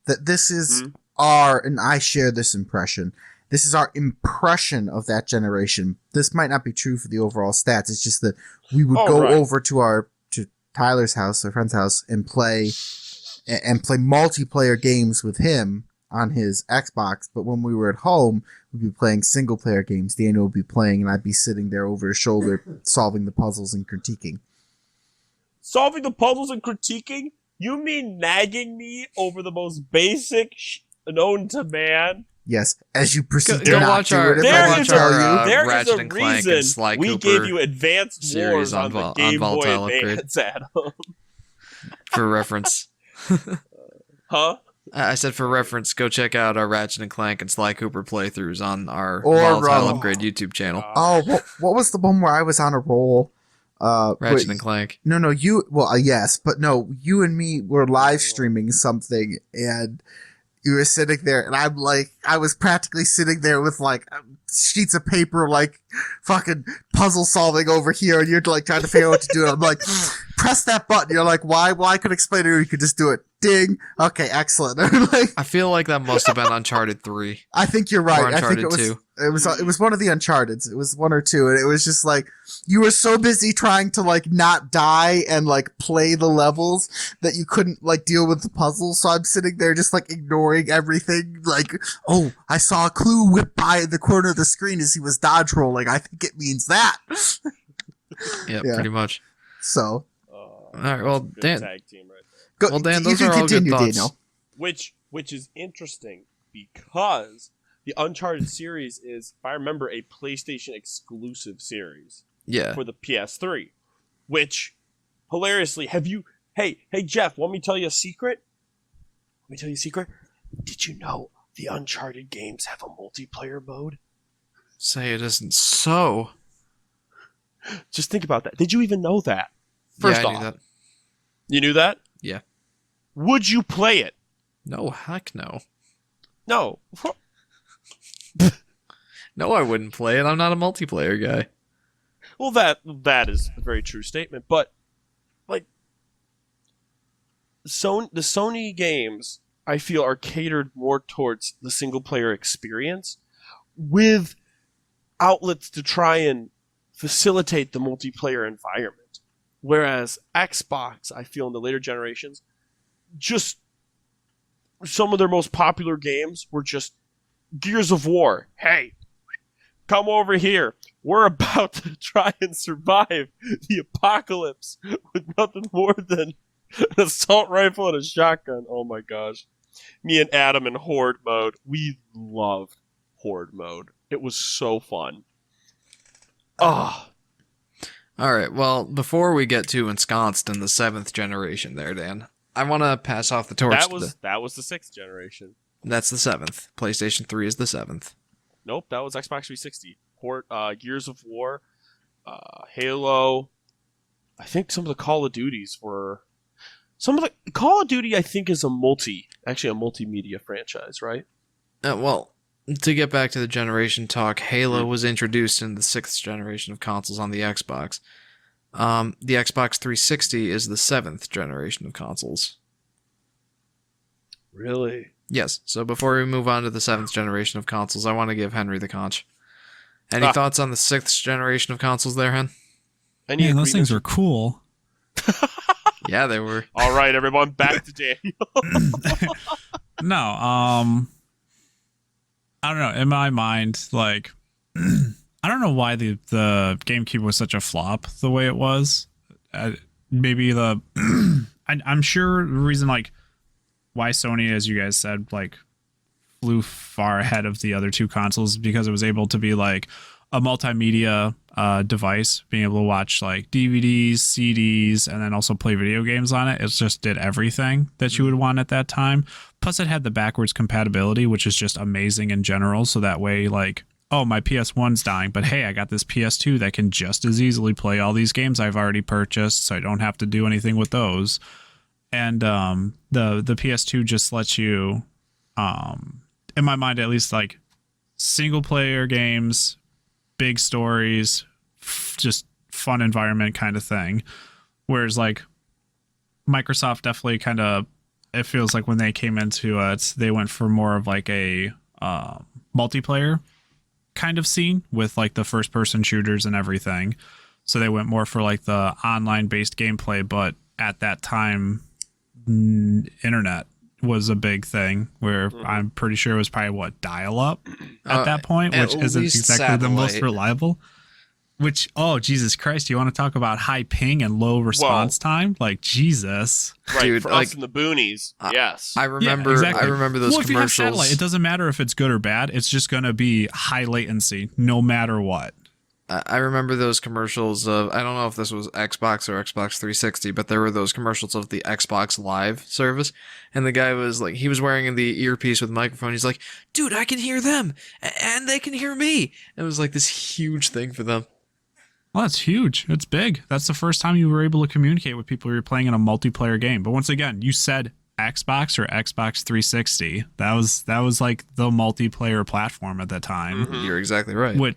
that this is and I share this impression. This is our impression of that generation. This might not be true for the overall stats. It's just that we would go over to Tyler's house, our friend's house, and play multiplayer games with him on his Xbox. But when we were at home, we'd be playing single player games. Daniel would be playing, and I'd be sitting there over his shoulder, solving the puzzles and critiquing. Solving the puzzles and critiquing? You mean nagging me over the most basic known to man? Yes, as you proceed Go to not watch do our- it, if go I watch didn't our, tell you. There Ratchet is a and Clank and reason Sly we Cooper gave you Advanced series Wars on on the Vol- Game on Boy Volatile upgrade. Advance, Adam. For reference. Huh? I said for reference, go check out our Ratchet and Clank and Sly Cooper playthroughs on our Or, Volatile um, Upgrade YouTube channel. Oh, what was the one where I was on a roll? Ratchet and Clank. No, you. Well, yes, but no, you and me were live streaming something, and you were sitting there, and I was practically sitting there with sheets of paper, fucking puzzle solving over here, and you're trying to figure out what to do. And I'm like, press that button. You're like, why? Well, I could explain it, or you could just do it. Ding. Okay, excellent. I feel like that must have been Uncharted 3. I think you're right. Or I think Uncharted 2. it was one of the Uncharteds. It was 1 or 2, and it was just you were so busy trying to not die and play the levels that you couldn't deal with the puzzles. So I'm sitting there just ignoring everything. Oh, I saw a clue whip by in the corner of the screen as he was dodge rolling. I think it means that. Yep, Yeah. pretty much. So All right, well, Good Dan, tag team right there. go. Well, Dan, you those can are all good continue, thoughts. Daniel. Which is interesting because the Uncharted series is, if I remember, a PlayStation exclusive series yeah. for the PS3. Which, hilariously, Hey Jeff, want me to tell you a secret? Did you know the Uncharted games have a multiplayer mode? Say it isn't so. Just think about that. Did you even know that? First yeah, I off, knew that. you knew that? Yeah. Would you play it? No, heck no. No. No, I wouldn't play it. I'm not a multiplayer guy. Well, that is a very true statement. But like, the Sony games, I feel, are catered more towards the single player experience, with outlets to try and facilitate the multiplayer environment. Whereas Xbox, I feel, in the later generations, just some of their most popular games were just Gears of War. Hey, come over here. We're about to try and survive the apocalypse with nothing more than an assault rifle and a shotgun. Oh my gosh. Me and Adam in Horde mode. We loved Horde mode. It was so fun. Ah. All right, well, before we get too ensconced in the 7th generation there, Dan, I want to pass off the torch That to was the 6th generation. That's the 7th. PlayStation 3 is the 7th. Nope, that was Xbox 360. Gears of War, Halo. I think some of the Call of Duties were. Some of the Call of Duty, I think, is actually a multimedia franchise, right? Well, to get back to the generation talk, Halo was introduced in the 6th generation of consoles on the Xbox. The Xbox 360 is the 7th generation of consoles. Really? Yes, so before we move on to the 7th generation of consoles, I want to give Henry the conch. Any thoughts on the 6th generation of consoles there, Hen? Man, those things were cool. Yeah, they were. All right, everyone, back to Daniel. No, I don't know. In my mind, like, I don't know why the GameCube was such a flop the way it was. Maybe I'm sure the reason, like, why Sony, as you guys said, like, flew far ahead of the other two consoles, because it was able to be like a multimedia device, being able to watch like DVDs, CDs, and then also play video games on it. It just did everything that you would want at that time. Plus, it had the backwards compatibility, which is just amazing in general. So that way, like, oh, my PS1's dying, but hey, I got this PS2 that can just as easily play all these games I've already purchased, so I don't have to do anything with those. And the PS2 just lets you, in my mind at least, like, single player games, big stories, just fun environment kind of thing. Whereas like Microsoft definitely kind of, it feels like when they came into it, they went for more of like a multiplayer kind of scene with like the first person shooters and everything. So they went more for like the online based gameplay, but at that time, internet was a big thing, where I'm pretty sure it was probably dial up at that point, which isn't exactly satellite. the most reliable. Which, oh, Jesus Christ, you want to talk about high ping and low response time? Like, Jesus. Right, Dude, for like, us in the boonies, yes. I remember, exactly. I remember those Well, if you have commercials. satellite, it doesn't matter if it's good or bad. It's just going to be high latency, no matter what. I remember those commercials of, I don't know if this was Xbox or Xbox 360, but there were those commercials of the Xbox Live service, and the guy was like, he was wearing the earpiece with a microphone. He's like, dude, I can hear them, and they can hear me. And it was like this huge thing for them. Well, that's huge. It's big. That's the first time you were able to communicate with people you're playing in a multiplayer game. But once again, you said Xbox or Xbox 360. That was like the multiplayer platform at that time. You're exactly right.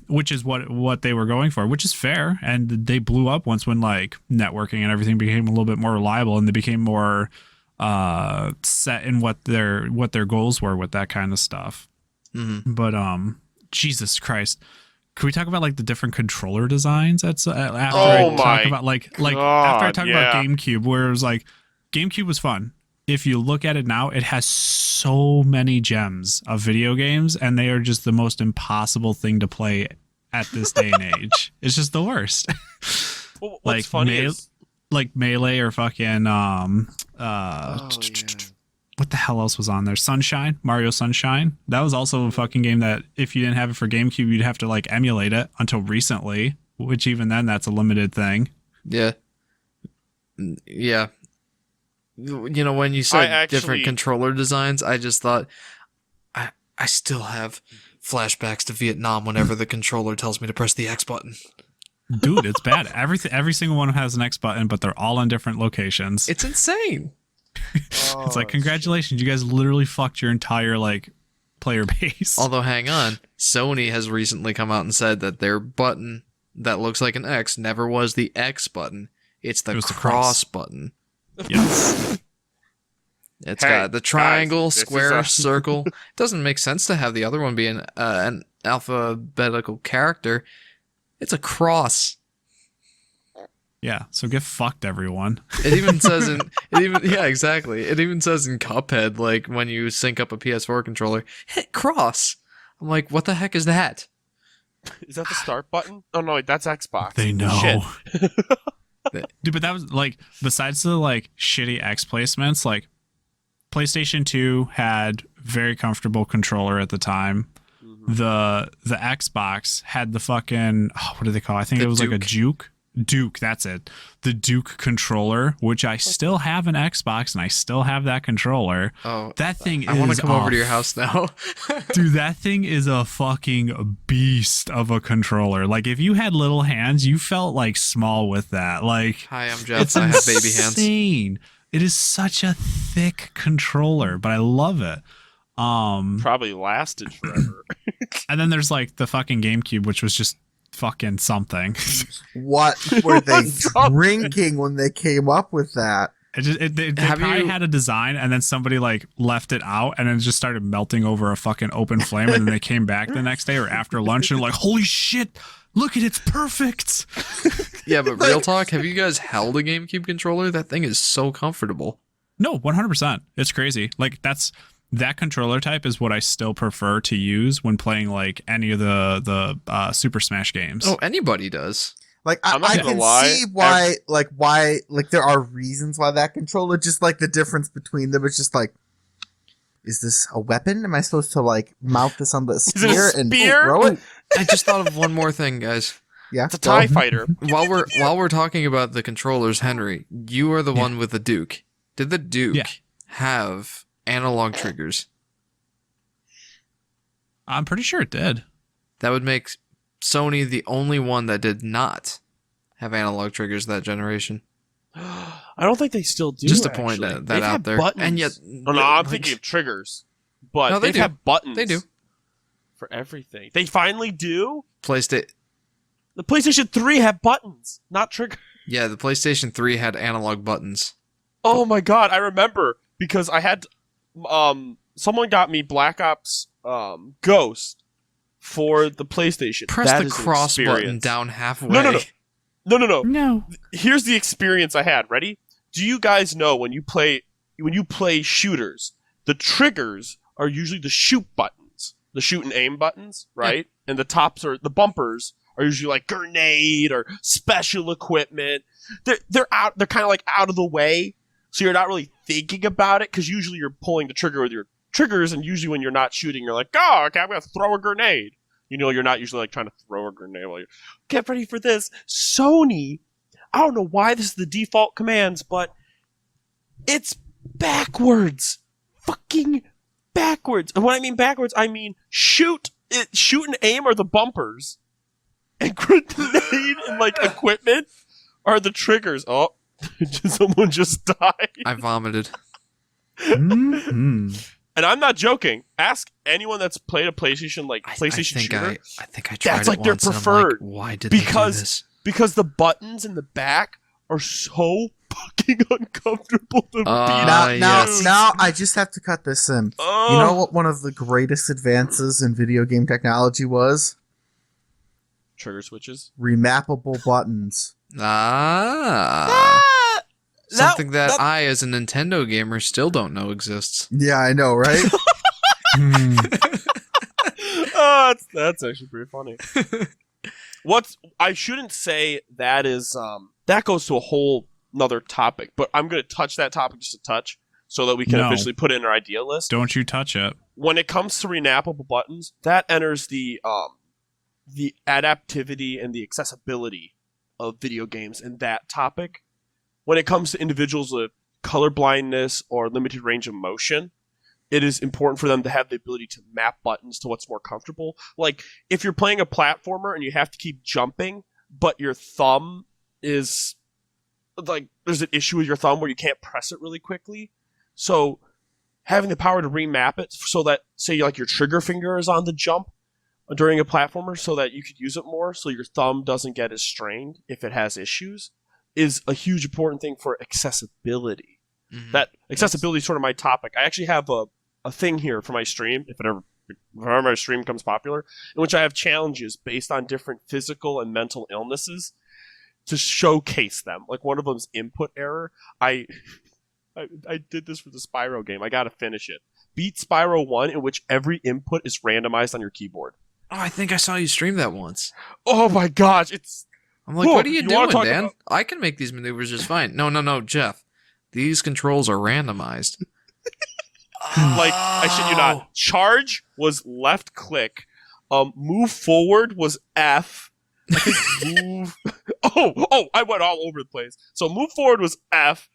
Which is what they were going for, which is fair. And they blew up once when like networking and everything became a little bit more reliable, and they became more set in what their goals were with that kind of stuff. Mm-hmm. But Jesus Christ. Can we talk about like the different controller designs? After I talk about GameCube, where it was like GameCube was fun. If you look at it now, it has so many gems of video games, and they are just the most impossible thing to play at this day and age. It's just the worst. Well, what's like funny is, like Melee or fucking what the hell else was on there? Sunshine, Mario Sunshine. That was also a fucking game that if you didn't have it for GameCube, you'd have to like emulate it until recently, which even then that's a limited thing. Yeah. Yeah. You know, when you said different controller designs, I just thought I still have flashbacks to Vietnam whenever the controller tells me to press the X button. Dude, it's bad. Every single one has an X button, but they're all in different locations. It's insane. It's like, congratulations, you guys literally fucked your entire like player base. Although, hang on, Sony has recently come out and said that their button that looks like an X never was the X button. It's the It was the cross cross. button. Yes. It's Hey, got the triangle, guys, this square, is a- circle. It doesn't make sense to have the other one be an alphabetical character. It's a cross. Yeah. So get fucked, everyone. It even says yeah, exactly. It even says in Cuphead, like when you sync up a PS4 controller, hit cross. I'm like, what the heck is that? Is that the start button? Oh no, wait, that's Xbox. They know. Shit. Dude, but that was like, besides the like shitty X placements, like PlayStation 2 had very comfortable controller at the time. Mhm. The Xbox had the fucking, what do they call it? I think The it was like a Duke. Duke, that's it. The Duke controller, which I still have an Xbox and I still have that controller. Oh, That thing I want is to come over to your house now. Dude, that thing is a fucking beast of a controller. Like, if you had little hands, you felt like small with that. Like, Hi, I'm Jeff. it's I have baby hands. insane. It is such a thick controller, but I love it. Probably lasted forever. And then there's like the fucking GameCube, which was just fucking something. What were they Something. drinking when they came up with that? They Have probably you- had a design, and then somebody like left it out, and then it just started melting over a fucking open flame, and then they came back the next day or after lunch and like, holy shit, look at it's perfect. Yeah, but real talk, have you guys held a GameCube controller? That thing is so comfortable. No, 100%. It's crazy. Like that controller type is what I still prefer to use when playing like any of the Super Smash games. Oh, anybody does. Like I'm not I gonna can lie, see why there are reasons why that controller, just like the difference between them. It's just like, is this a weapon? Am I supposed to like mount this on the it a spear and spear? throw it? I just thought of one more thing, guys. Yeah, It's a TIE fighter. While we're talking about the controllers, Henry, you are the Yeah. one with the Duke. Did the Duke Yeah. have analog triggers? I'm pretty sure it did. That would make Sony the only one that did not have analog triggers that generation. I don't think they still do. Just to point actually. that They've out had there. Buttons. And yet, Oh, no, I'm thinking of triggers. But No, they they've do. had buttons. They do. For everything. They finally do? PlayStation. The PlayStation 3 had buttons, not triggers. Yeah, the PlayStation 3 had analog buttons. Oh my god, I remember because I had someone got me Black Ops Ghost for the PlayStation. Press That the is an cross button experience. down halfway. No. No. Here's the experience I had. Ready? Do you guys know when you play shooters, the triggers are usually the shoot buttons, the shoot and aim buttons, right? And the bumpers are usually like grenade or special equipment. They're kind of like out of the way, so you're not really thinking about it because usually you're pulling the trigger with your triggers, and usually when you're not shooting, you're like, oh, okay, I'm gonna throw a grenade. You know, you're not usually like trying to throw a grenade while you get ready for this. Sony, I don't know why this is the default commands, but it's backwards. Fucking backwards. And when I mean backwards, I mean shoot and aim are the bumpers. And grenade and like equipment are the triggers. Oh, someone just died. I vomited. Mhm. And I'm not joking. Ask anyone that's played a PlayStation PlayStation shooter. I think I tried That's it like their once and I'm preferred. like, why did they do Because- this? Because the buttons in the back are so fucking uncomfortable to beat Ah, up. yes. Now I just have to cut this in. Oh. You know what one of the greatest advances in video game technology was? Trigger switches. Remappable buttons. Something that I, as a Nintendo gamer, still don't know exists. Yeah, I know, right? Hmm. Oh, that's actually pretty funny. I shouldn't say that is that goes to a whole another topic, but I'm going to touch that topic just a touch so that we can No. officially put it in our idea list. Don't you touch it. When it comes to renappable buttons, that enters the adaptivity and the accessibility of video games in that topic. When it comes to individuals with color blindness or limited range of motion, it is important for them to have the ability to map buttons to what's more comfortable. Like, if you're playing a platformer and you have to keep jumping, but your thumb is, like, there's an issue with your thumb where you can't press it really quickly. So having the power to remap it so that, say, like, your trigger finger is on the jump during a platformer so that you could use it more so your thumb doesn't get as strained if it has issues is a huge important thing for accessibility. Mhm. That accessibility is sort of my topic. I actually have a thing here for my stream, if my stream becomes popular, in which I have challenges based on different physical and mental illnesses to showcase them. Like, one of them's input error. I did this for the Spyro game. I gotta finish it. Beat Spyro 1, in which every input is randomized on your keyboard. Oh, I think I saw you stream that once. Oh my gosh, it's... I'm like, Whoa, what are you you wanna doing, talk Dan? about- I can make these maneuvers just fine. No, Jeff. These controls are randomized. Like, I shit you not. Charge was left click. Move forward was F. I think move... I went all over the place. So move forward was F.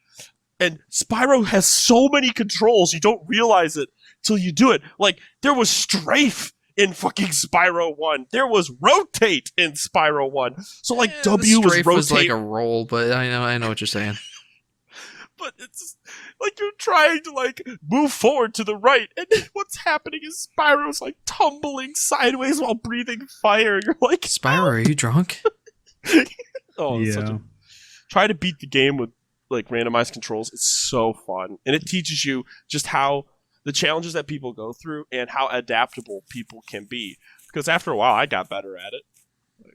And Spyro has so many controls, you don't realize it till you do it. Like, there was strafe in fucking Spyro 1. There was rotate in Spyro 1. So, like, The W was strafe rotate. was like a roll, but I know what you're saying. But it's just, like, you're trying to, like, move forward to the right, and what's happening is Spyro's, like, tumbling sideways while breathing fire. You're like, Spyro, are you drunk? oh, it's such a... Try to beat the game with, like, randomized controls. It's so fun. And it teaches you just how the challenges that people go through and how adaptable people can be. Because after a while, I got better at it.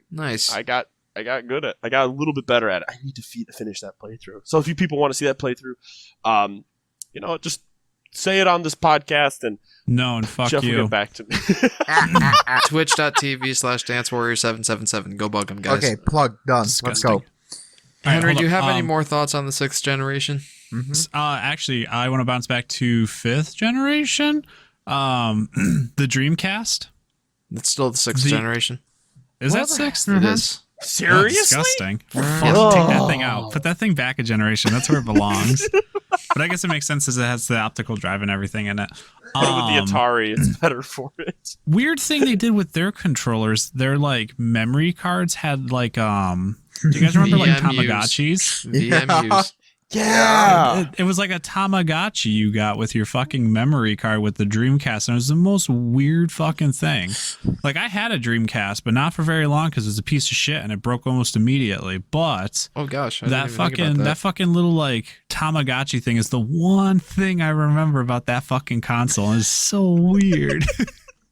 Nice. I got a little bit better at it. I need to finish that playthrough. So if you people want to see that playthrough, just say it on this podcast and No, and fuck Jeff will you. get back to me. Twitch.tv/dancewarrior777. Go bug them, guys. Okay, plug done. Disgusting. Let's go. All right, Henry, hold do you up. have any more thoughts on the 6th generation? Actually, I want to bounce back to 5th generation. The Dreamcast. It's still the 6th The- generation. Is that 6th? It is. Oh, Seriously? disgusting. Yeah. Fuck, take that thing out. Put that thing back a generation. That's where it belongs. But I guess it makes sense as it has the optical drive and everything in it. With the Atari, it's better for it. Weird thing they did with their controllers, their like memory cards had like do you guys remember like VMUs. Tamagotchis? VMUs. It was like a Tamagotchi you got with your fucking memory card with the Dreamcast, and it was the most weird fucking thing. Like, I had a Dreamcast, but not for very long because it was a piece of shit and it broke almost immediately. But Oh gosh, I didn't even think about that fucking little like Tamagotchi thing is the one thing I remember about that fucking console. And it's so weird.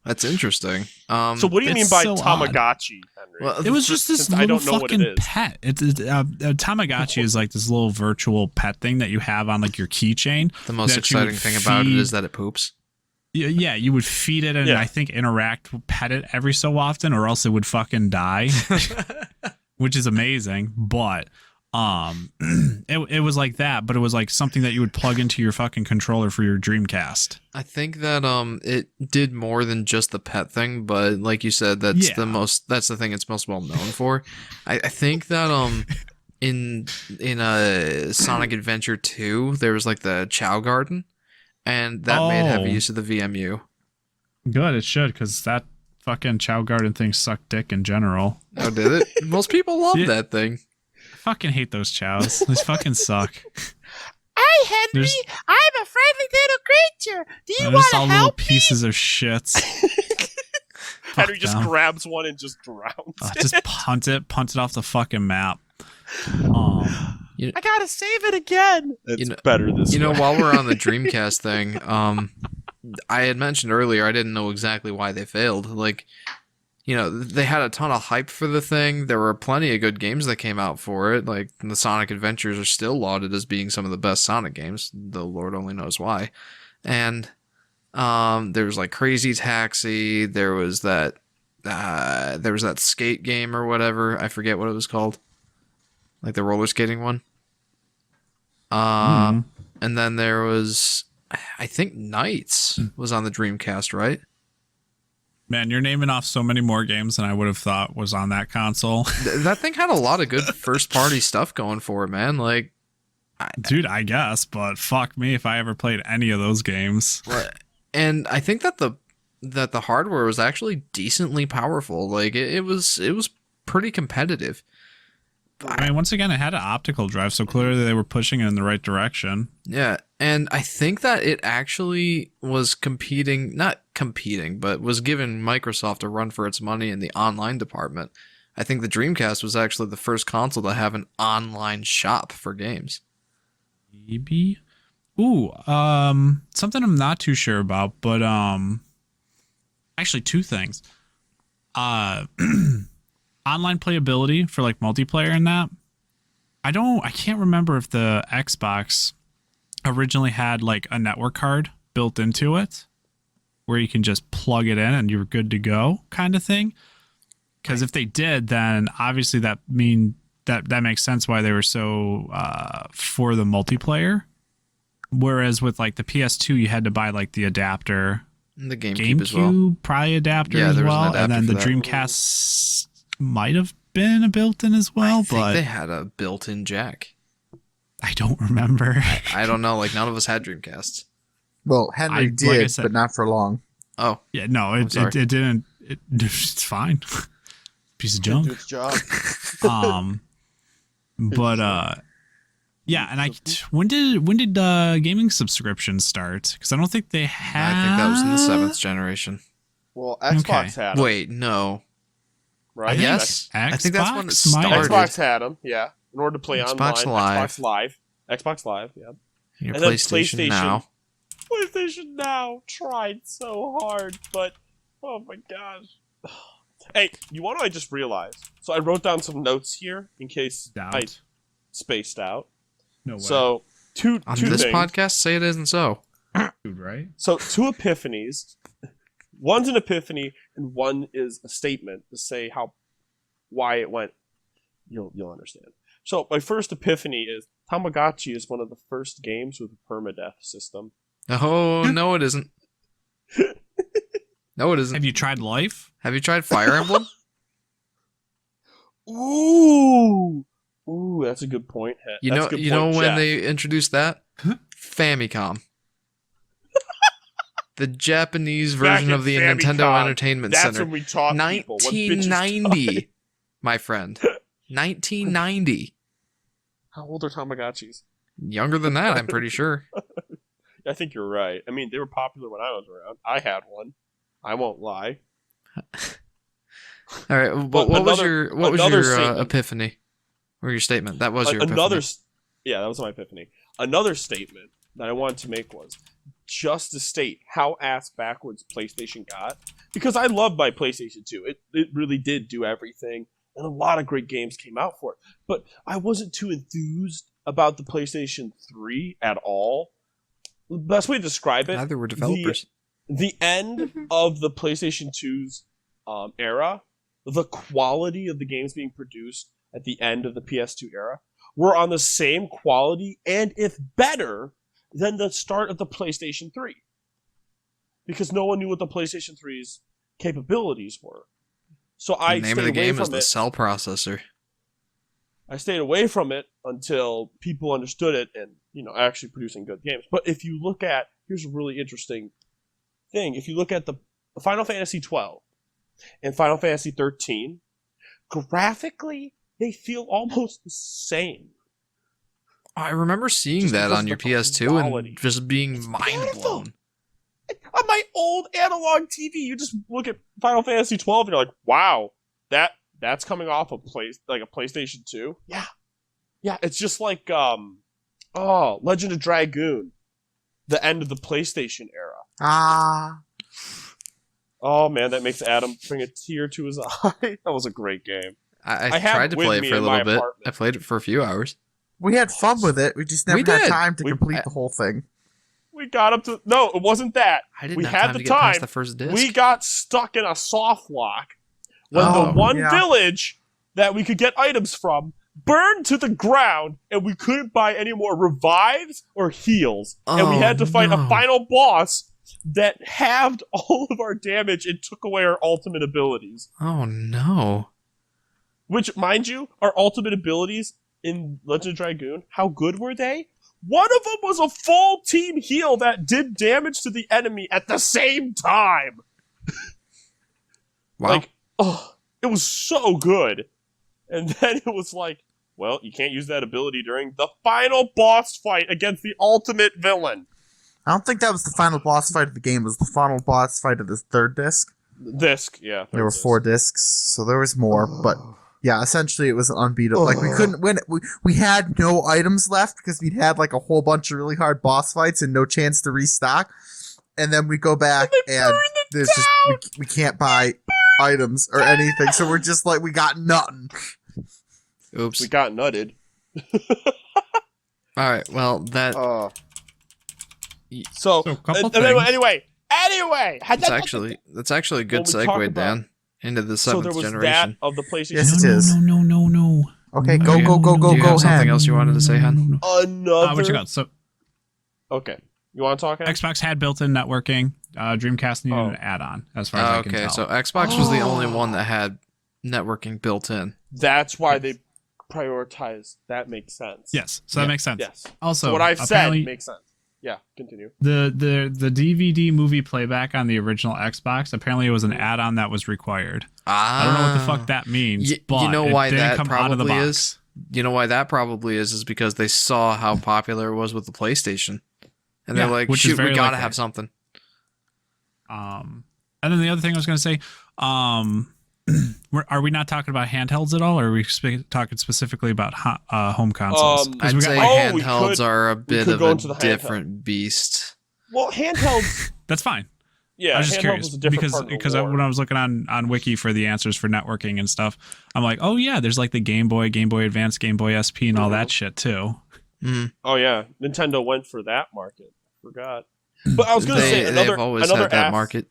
That's interesting. So what do you mean It's by so Tamagotchi, Henry? Well, It was just this Since I little don't know what it fucking is. pet. It's a Tamagotchi is like this little virtual pet thing that you have on like your keychain. the most that you would exciting thing about it feed- is that it poops. Yeah, you would feed it and Yeah. I think interact, pet it every so often, or else it would fucking die, which is amazing. But it was like that, but it was like something that you would plug into your fucking controller for your Dreamcast. I think that it did more than just the pet thing, but like you said, that's Yeah. that's the thing it's most well known for. I think that in Sonic Adventure 2, there was like the Chow Garden, and that made heavy Oh. use of the VMU. Good, it should, because that fucking Chow Garden thing sucked dick in general. Oh, did it? Most people love Yeah. that thing. I fucking hate those chows. These fucking suck. Hi, Henry. There's- I'm a friendly little creature. Do you They're want just to all little help me? pieces of shits. Henry Fuck just them. grabs one and just drowns. Just punt it off the fucking map. I gotta save it again. It's You know- better this You know, way. while we're on the Dreamcast thing, I had mentioned earlier I didn't know exactly why they failed. Like, they had a ton of hype for the thing. There were plenty of good games that came out for it. Like, the Sonic Adventures are still lauded as being some of the best Sonic games, though Lord only knows why. And there was like Crazy Taxi. There was that skate game or whatever. I forget what it was called. Like the roller skating one. And then there was, I think Knights was on the Dreamcast, right? Man, you're naming off so many more games than I would have thought was on that console. That thing had a lot of good first party stuff going for it, man. Like, Dude, I guess, but fuck me if I ever played any of those games. and I think that the hardware was actually decently powerful. Like it was pretty competitive. I mean, once again, it had an optical drive, so clearly they were pushing it in the right direction. Yeah, and I think that it actually was not competing, but was giving Microsoft a run for its money in the online department. I think the Dreamcast was actually the first console to have an online shop for games. Maybe. Ooh, something I'm not too sure about, but actually two things. Online playability for like multiplayer and that. I can't remember if the Xbox originally had like a network card built into it where you can just plug it in and you're good to go kind of thing. Because if they did, then obviously that makes sense why they were so for the multiplayer. Whereas with like the PS2, you had to buy like the adapter. And the GameCube as well. GameCube probably adapter as there was an well, and adapter then the for that. Dreamcast might have been a built-in as well, I think but they had a built-in jack. I don't remember. I don't know. Like none of us had Dreamcasts. Well, Henry like did, I said- but not for long. Oh, Yeah, no, it sorry. didn't. It's fine. Piece of Didn't do junk. its job. But yeah, and when did gaming subscriptions start? Because I don't think they had. I think that was in the 7th generation. Well, Xbox had them, Wait, no. right? Yes, I think that's when it Xbox might have- started. Xbox had them, yeah. In order to play Xbox online, Live. Xbox Live, yeah. Your And then PlayStation now. PlayStation Now tried so hard, but oh my gosh. Hey, you want to? I just realized. So I wrote down some notes here in case I Doubt. spaced out. No way. So On two this things. podcast, say it isn't so. Dude, right? So two epiphanies. One's an epiphany, and one is a statement to say why it went. You'll understand. So my first epiphany is Tamagotchi is one of the first games with a permadeath system. Oh, no, it isn't. No, it isn't. Have you tried Life? Have you tried Fire Emblem? Ooh, that's a good point. You That's know, a good you know point, when Jeff. they introduced that? Famicom. The Japanese Back version in of the Famicom, Nintendo Entertainment That's Center. when we taught people what bitches taught. 1990, my friend. 1990. How old are Tamagotchis? Younger than that, I'm pretty sure. I think you're right. I mean, they were popular when I was around. I had one. I won't lie. All right, But what was another- your another statement. epiphany or your statement? That was your Another, epiphany. yeah, that was my epiphany. Another statement that I wanted to make was just to state how ass backwards PlayStation got. Because I love my PlayStation 2. It really did do everything, and a lot of great games came out for it. But I wasn't too enthused about the PlayStation 3 at all. The best way to describe it, Neither were developers. the end of the PlayStation 2's era, the quality of the games being produced at the end of the PS2 era were on the same quality and if better than the start of the PlayStation 3. Because no one knew what the PlayStation 3's capabilities were. So I The name stayed of the away game is from the it. cell processor. I stayed away from it until people understood it and, actually producing good games. But if you look at, here's a really interesting thing. If you look at the Final Fantasy 12 and Final Fantasy 13, graphically, they feel almost the same. I remember seeing Just that because on of your the PS2 quality. and just being It's mind beautiful. blown. On my old analog TV, you just look at Final Fantasy 12 and you're like, wow, that's coming off a PlayStation 2. Yeah. Yeah, it's just like Legend of Dragoon, the end of the PlayStation era. Ah, Oh man, that makes Adam bring a tear to his eye. That was a great game. I I have tried to with play it me for a in little my bit. apartment. I played it for a few hours. we had fun with it. We just never We had did. time to We- complete the whole thing. We got up to no, it wasn't that. I didn't We have had time the to get past time. the first disc. We got stuck in a soft lock when Oh, the one yeah. village that we could get items from burned to the ground, and we couldn't buy any more revives or heals, and we Oh, had to fight no. a final boss that halved all of our damage and took away our ultimate abilities. Oh no. Which, mind you, our ultimate abilities in Legend of Dragoon, how good were they? One of them was a full team heal that did damage to the enemy at the same time. Wow. Like, oh, it was so good. And then it was like, well, you can't use that ability during the final boss fight against the ultimate villain. I don't think that was the final boss fight of the game. It was the final boss fight of the third disc. Disc, yeah. There were 4 discs, so there was more, but yeah, essentially it was unbeatable. Like, we couldn't win it. We had no items left because we'd had like a whole bunch of really hard boss fights and no chance to restock. And then we go back and there's just we can't buy items or anything, so we're just like, we got nothing. Oops. We got nutted. All right. Well, that So a couple anyway, that's actually a good When we talk segue, about- Dan, into the so there seventh was that generation. of the PlayStation. Yes, it is. No. Okay, No, go, no, go, go, no, go, Do you go, have something ahead. else you wanted to say, Han? Another. What you got? So Okay, you want to talk? Ed? Xbox had built-in networking. Dreamcast needed an add-on, as far as I can Okay, tell. so Xbox was the only one that had networking built in. That's why they prioritized. That makes sense. yes, so Yeah. that makes sense. Yes. Also, So what I've said apparently makes sense. Yeah. Continue. the DVD movie playback on the original Xbox, apparently it was an add-on that was required. I don't know what the fuck that means, but you know it why didn't that come out of the probably box. is? You know why that probably is because they saw how popular it was with the PlayStation. And they're Yeah, like, which is shoot, we very gotta likely. have something. And then the other thing I was going to say, are we not talking about handhelds at all, or are we talking specifically about home consoles? 'Cause I'd we say got- we handhelds could- are a bit could of go a into the handheld. different beast. Well, handhelds. that's fine. Yeah, I was just handheld curious was a different because part of the war. when I was looking on Wiki for the answers for networking and stuff, I'm like, oh yeah, there's like the Game Boy Advance, Game Boy SP, and all that shit too. Mm. Oh yeah, Nintendo went for that market. Forgot. But I was going to say They've another always another had that ass- market.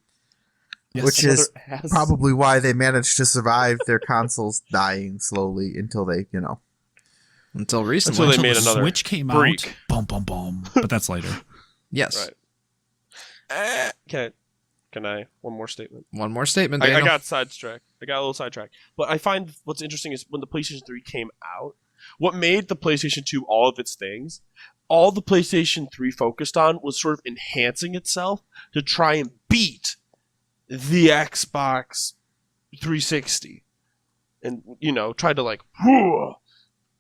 Which is another ass- probably why they managed to survive their consoles dying slowly until they, Until recently. Until they Until made the another Switch came freak. out, boom, boom, boom. But that's later. Yes. Right. Can I one more statement? One more statement, I Daniel. got sidetracked. I got a little sidetracked. But I find what's interesting is when the PlayStation 3 came out, what made the PlayStation 2 all of its things, all the PlayStation 3 focused on was sort of enhancing itself to try and beat the Xbox 360. And, tried to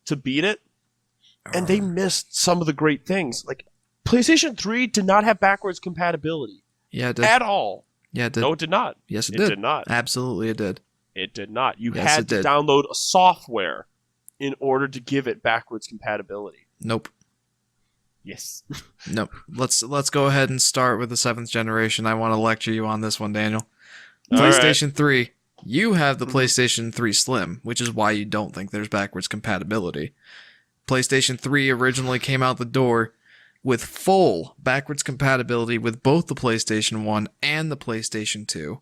to beat it. And they missed some of the great things. Like, PlayStation 3 did not have backwards compatibility Yeah, it did. at all. Yeah, it did. No, it did not. Yes, it It did. did not. Absolutely, it did. It did not. You Yes, had it to did. download a software in order to give it backwards compatibility. Nope. Yes. Nope. Let's go ahead and start with the 7th generation. I want to lecture you on this one, Daniel. All PlayStation 3. You have the Mhm. PlayStation 3 Slim, which is why you don't think there's backwards compatibility. PlayStation 3 originally came out the door with full backwards compatibility with both the PlayStation 1 and the PlayStation 2.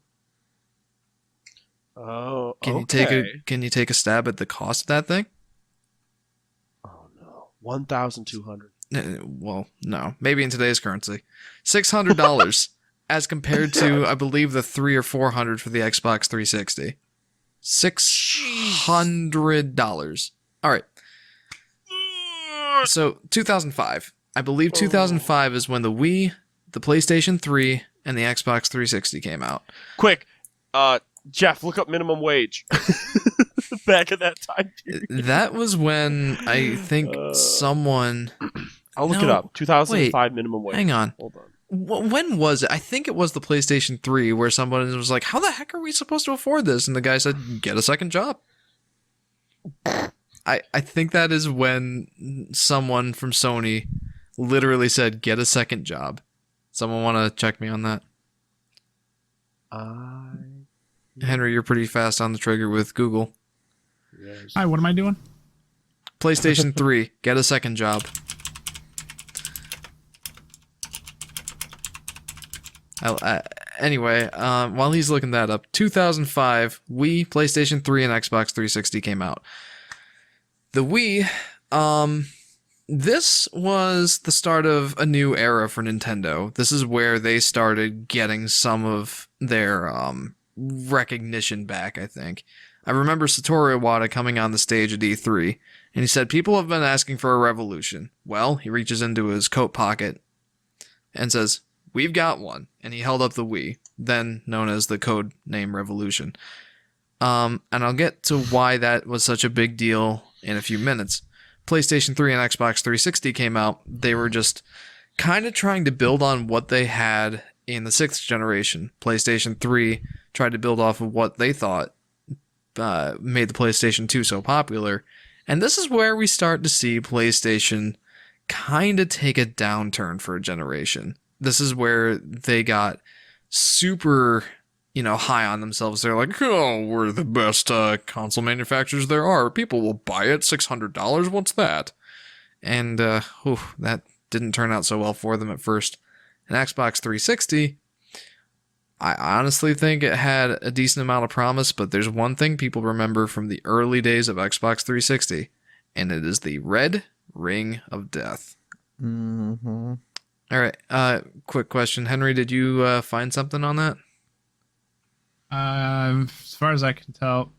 Oh, Can okay. you take a stab at the cost of that thing? Oh no, 1,200. Well, no. Maybe in today's currency. $600 as compared to, I believe, the $300 or $400 for the Xbox 360. $600. All right. So, 2005. I believe 2005 is when the Wii, the PlayStation 3, and the Xbox 360 came out. Quick, Jeff, look up minimum wage. Back at that time period. That was when I think someone... I'll look No, it up. 2005 minimum wage. Hang on. Hold on. When was it? I think it was the PlayStation 3 where someone was like, how the heck are we supposed to afford this? And the guy said, get a second job. I think that is when someone from Sony literally said, get a second job. Someone want to check me on that? Henry, you're pretty fast on the trigger with Google. Hi, what am I doing? PlayStation 3, get a second job. Anyway, while he's looking that up, 2005, Wii, PlayStation 3, and Xbox 360 came out. The Wii, this was the start of a new era for Nintendo. This is where they started getting some of their recognition back, I think. I remember Satoru Iwata coming on the stage at E3, and he said, people have been asking for a revolution. Well, he reaches into his coat pocket and says, we've got one. And he held up the Wii, then known as the code name Revolution. And I'll get to why that was such a big deal in a few minutes. PlayStation 3 and Xbox 360 came out. They were just kind of trying to build on what they had in the 6th generation. PlayStation 3 tried to build off of what they thought made the PlayStation 2 so popular. And this is where we start to see PlayStation kind of take a downturn for a generation. This is where they got super, high on themselves. They're like, oh, we're the best console manufacturers there are. People will buy it. $600, what's that? And that didn't turn out so well for them at first. And Xbox 360, I honestly think it had a decent amount of promise, but there's one thing people remember from the early days of Xbox 360, and it is the red ring of death. Mm-hmm. All right, quick question. Henry, did you find something on that? As far as I can tell,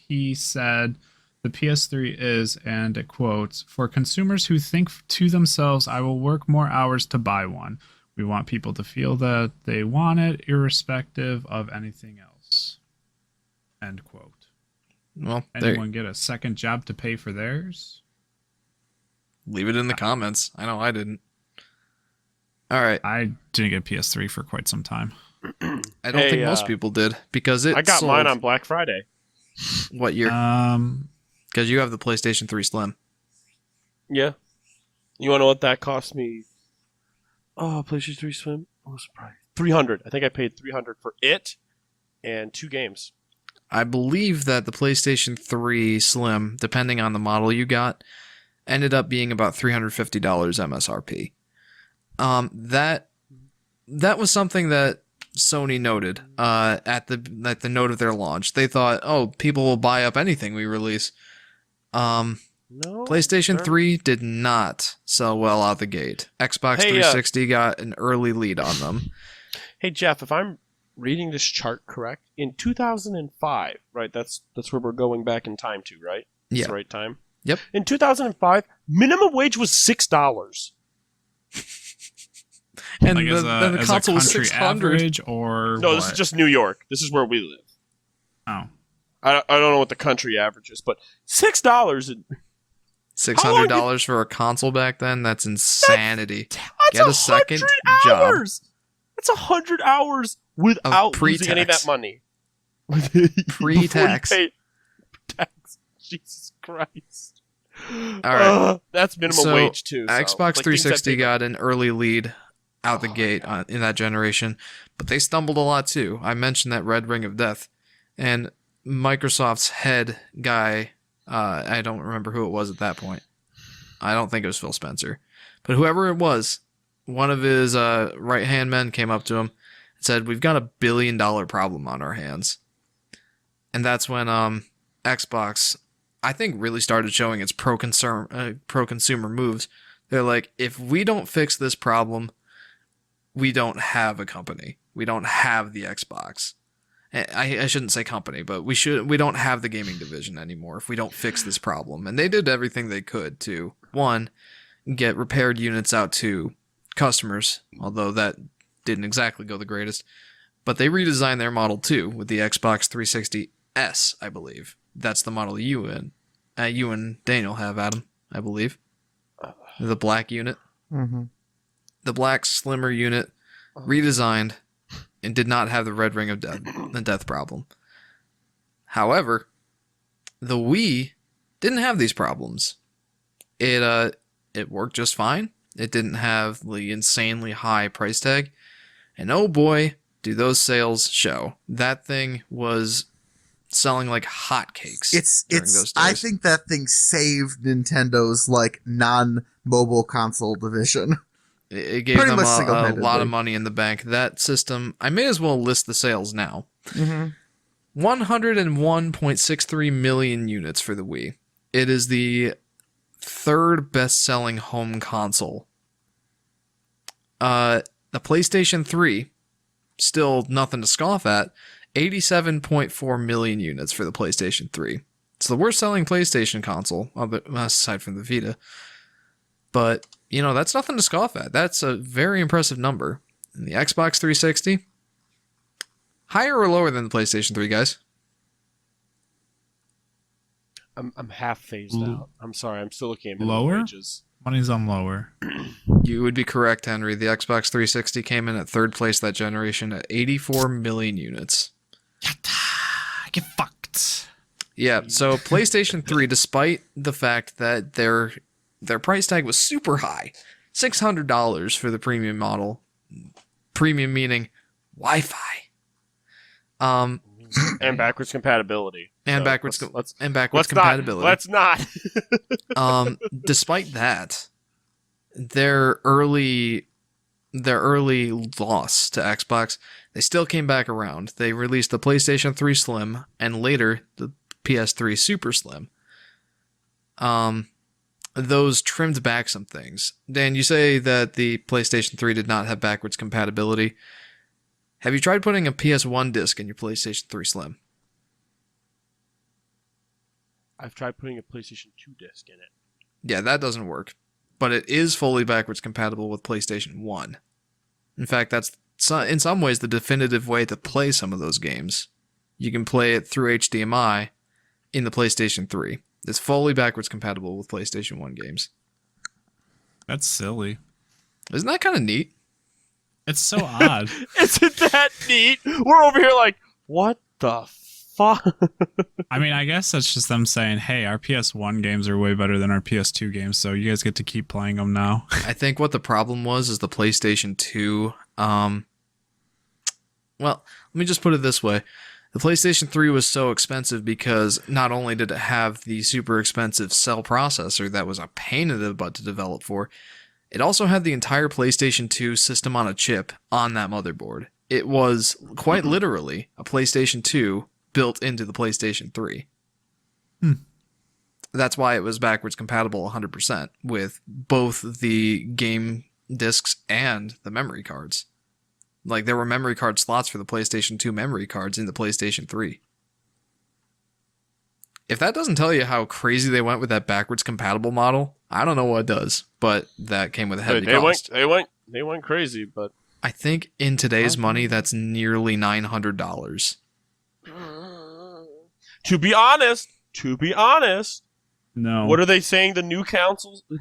he said the PS3 is, and it quotes, for consumers who think to themselves, I will work more hours to buy one. We want people to feel that they want it, irrespective of anything else. End quote. Well, Anyone get a second job to pay for theirs? Leave it in the comments. I know I didn't. All right. I didn't get a PS3 for quite some time. I don't think most people did, because I got sold, mine on Black Friday. what year? Because you have the PlayStation 3 Slim. Yeah. You want to know what that cost me? Oh, PlayStation 3 Slim. What was the price? $300. I think I paid $300 for it and 2 games. I believe that the PlayStation 3 Slim, depending on the model you got, ended up being about $350 MSRP. That was something that Sony noted at the note of their launch. They thought, oh, people will buy up anything we release. No. PlayStation sir. 3 did not sell well out the gate. Xbox 360 got an early lead on them. Hey, Jeff, if I'm reading this chart correct, in 2005, right, that's where we're going back in time to, right? That's Yeah. the right time? Yep. In 2005, minimum wage was $6. And Like the as console a was country 600. average or No, what? this is just New York. This is where we live. Oh. I don't know what the country average is, but $6. $600 for a console back then? That's insanity. That's Get a second 100 job. hours. That's 100 hours without losing any of pre-tax. that money. Pre-tax. Before you pay tax. Jesus Christ. All right. That's minimum So, wage too. So, Xbox like, things that 360 people- got an early lead out the Oh, gate in that generation, but they stumbled a lot too. I mentioned that red ring of death, and Microsoft's head guy, I don't remember who it was at that point. I don't think it was Phil Spencer, but whoever it was, one of his right-hand men came up to him and said, we've got $1 billion problem on our hands. And that's when Xbox, I think, really started showing its pro-consumer moves. They're like, if we don't fix this problem, we don't have a company. We don't have the Xbox. I shouldn't say company, but we don't have the gaming division anymore if we don't fix this problem. And they did everything they could to, one, get repaired units out to customers, although that didn't exactly go the greatest. But they redesigned their model too with the Xbox 360 S, I believe. That's the model you and Daniel have, Adam, I believe. The black unit. Mm-hmm. The black, slimmer unit, redesigned, and did not have the red ring of death, the death problem. However, the Wii didn't have these problems. It worked just fine. It didn't have the insanely high price tag. And oh boy, do those sales show. That thing was selling like hotcakes. during those days. I think that thing saved Nintendo's like non-mobile console division. It gave pretty them much a single-handedly. lot of money in the bank. That system, I may as well list the sales now. Mm-hmm. 101.63 million units for the Wii. It is the third best-selling home console. The PlayStation 3, still nothing to scoff at. 87.4 million units for the PlayStation 3. It's the worst selling PlayStation console, aside from the Vita. But, that's nothing to scoff at. That's a very impressive number. And the Xbox 360, higher or lower than the PlayStation 3, guys? I'm half phased out. I'm sorry. I'm still looking at minimum Lower? wages. Money's on lower. You would be correct, Henry. The Xbox 360 came in at third place that generation at 84 million units. Get fucked. Yeah, so PlayStation 3, despite the fact that their price tag was super high, $600 for the premium model. Premium meaning Wi-Fi. And backwards compatibility. And So backwards let's compatibility. Let's not. Despite that, their early loss to Xbox, they still came back around. They released the PlayStation 3 Slim and later the PS3 Super Slim. Those trimmed back some things. Dan, you say that the PlayStation 3 did not have backwards compatibility. Have you tried putting a PS1 disc in your PlayStation 3 Slim? I've tried putting a PlayStation 2 disc in it. Yeah, that doesn't work. But it is fully backwards compatible with PlayStation 1. In fact, that's in some ways the definitive way to play some of those games. You can play it through HDMI in the PlayStation 3. It's fully backwards compatible with PlayStation 1 games. That's silly. Isn't that kind of neat? It's so odd. Isn't that neat? We're over here like, what the fuck? I mean, I guess that's just them saying, hey, our PS1 games are way better than our PS2 games, so you guys get to keep playing them now. I think what the problem was is the PlayStation 2. Well, let me just put it this way. The PlayStation 3 was so expensive because not only did it have the super expensive cell processor that was a pain in the butt to develop for, it also had the entire PlayStation 2 system on a chip on that motherboard. It was quite literally a PlayStation 2 built into the PlayStation 3. That's why it was backwards compatible 100% with both the game discs and the memory cards. Like, there were memory card slots for the PlayStation 2 memory cards in the PlayStation 3. If that doesn't tell you how crazy they went with that backwards compatible model, I don't know what does, but that came with a heavy cost. They went crazy, but I think in today's money, that's nearly $900. to be honest, No. what are they saying the new consoles the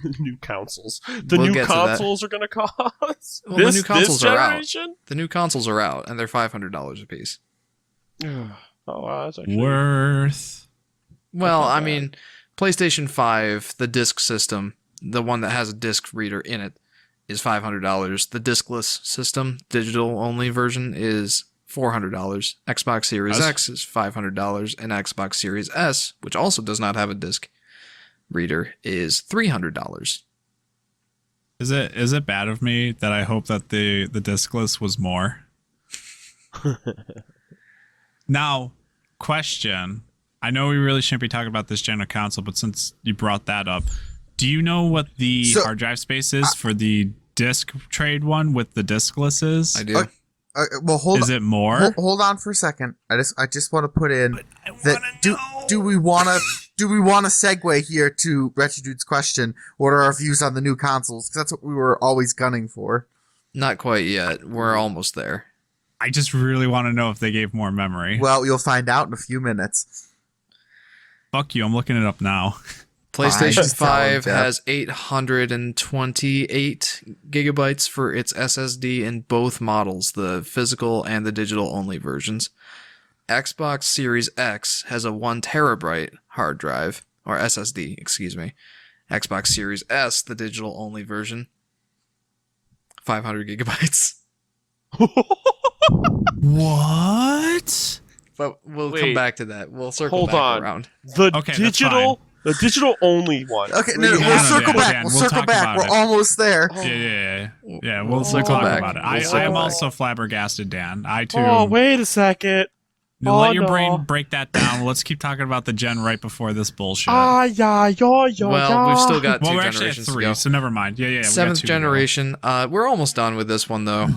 We'll new get to that. consoles are going to cost? Well, the new consoles this are out. generation? The new consoles are out, and they're $500 a piece. Oh, wow, that's actually Worth. Well, That's not I bad. mean, PlayStation 5, the disc system, the one that has a disc reader in it, is $500. The discless system, digital only version, is $400. Xbox Series X is $500, and Xbox Series S, which also does not have a disc reader, is $300. Is it bad of me that I hope that the discless was more? Now, question. I know we really shouldn't be talking about this gen of console, but since you brought that up, do you know what the hard drive space is for the disc trade one with the discless is? I do. Well, hold Is on. it more? Hold on for a second. I just want to put in I that wanna do know. do we want to segue here to Retro Dude's question? What are our views on the new consoles? Because that's what we were always gunning for. Not quite yet. We're almost there. I just really want to know if they gave more memory. Well, you'll find out in a few minutes. Fuck you, I'm looking it up now. PlayStation just tell him, 5 Jeff. has 828 gigabytes for its SSD in both models, the physical and the digital only versions. Xbox Series X has a 1 terabyte hard drive, or SSD, excuse me. Xbox Series S, the digital only version, 500 gigabytes. What? But we'll come Wait. back to that. We'll circle Hold back on. around. The Okay, that's digital only one. Okay, Where no, you we'll have- circle Dan, back. Dan, We'll we'll circle talk back. about We're it. almost there. Yeah. We'll We'll circle talk back. about it. We'll I circle am back. also flabbergasted, Dan. I too. Oh, wait a second. Let your no. brain break that down. Let's keep talking about the gen right before this bullshit. Yeah, Well, we've still got well, two we're actually at generations to 3, go. so never mind. Yeah. we got 7th 2 to go. generation. We're almost done with this one though.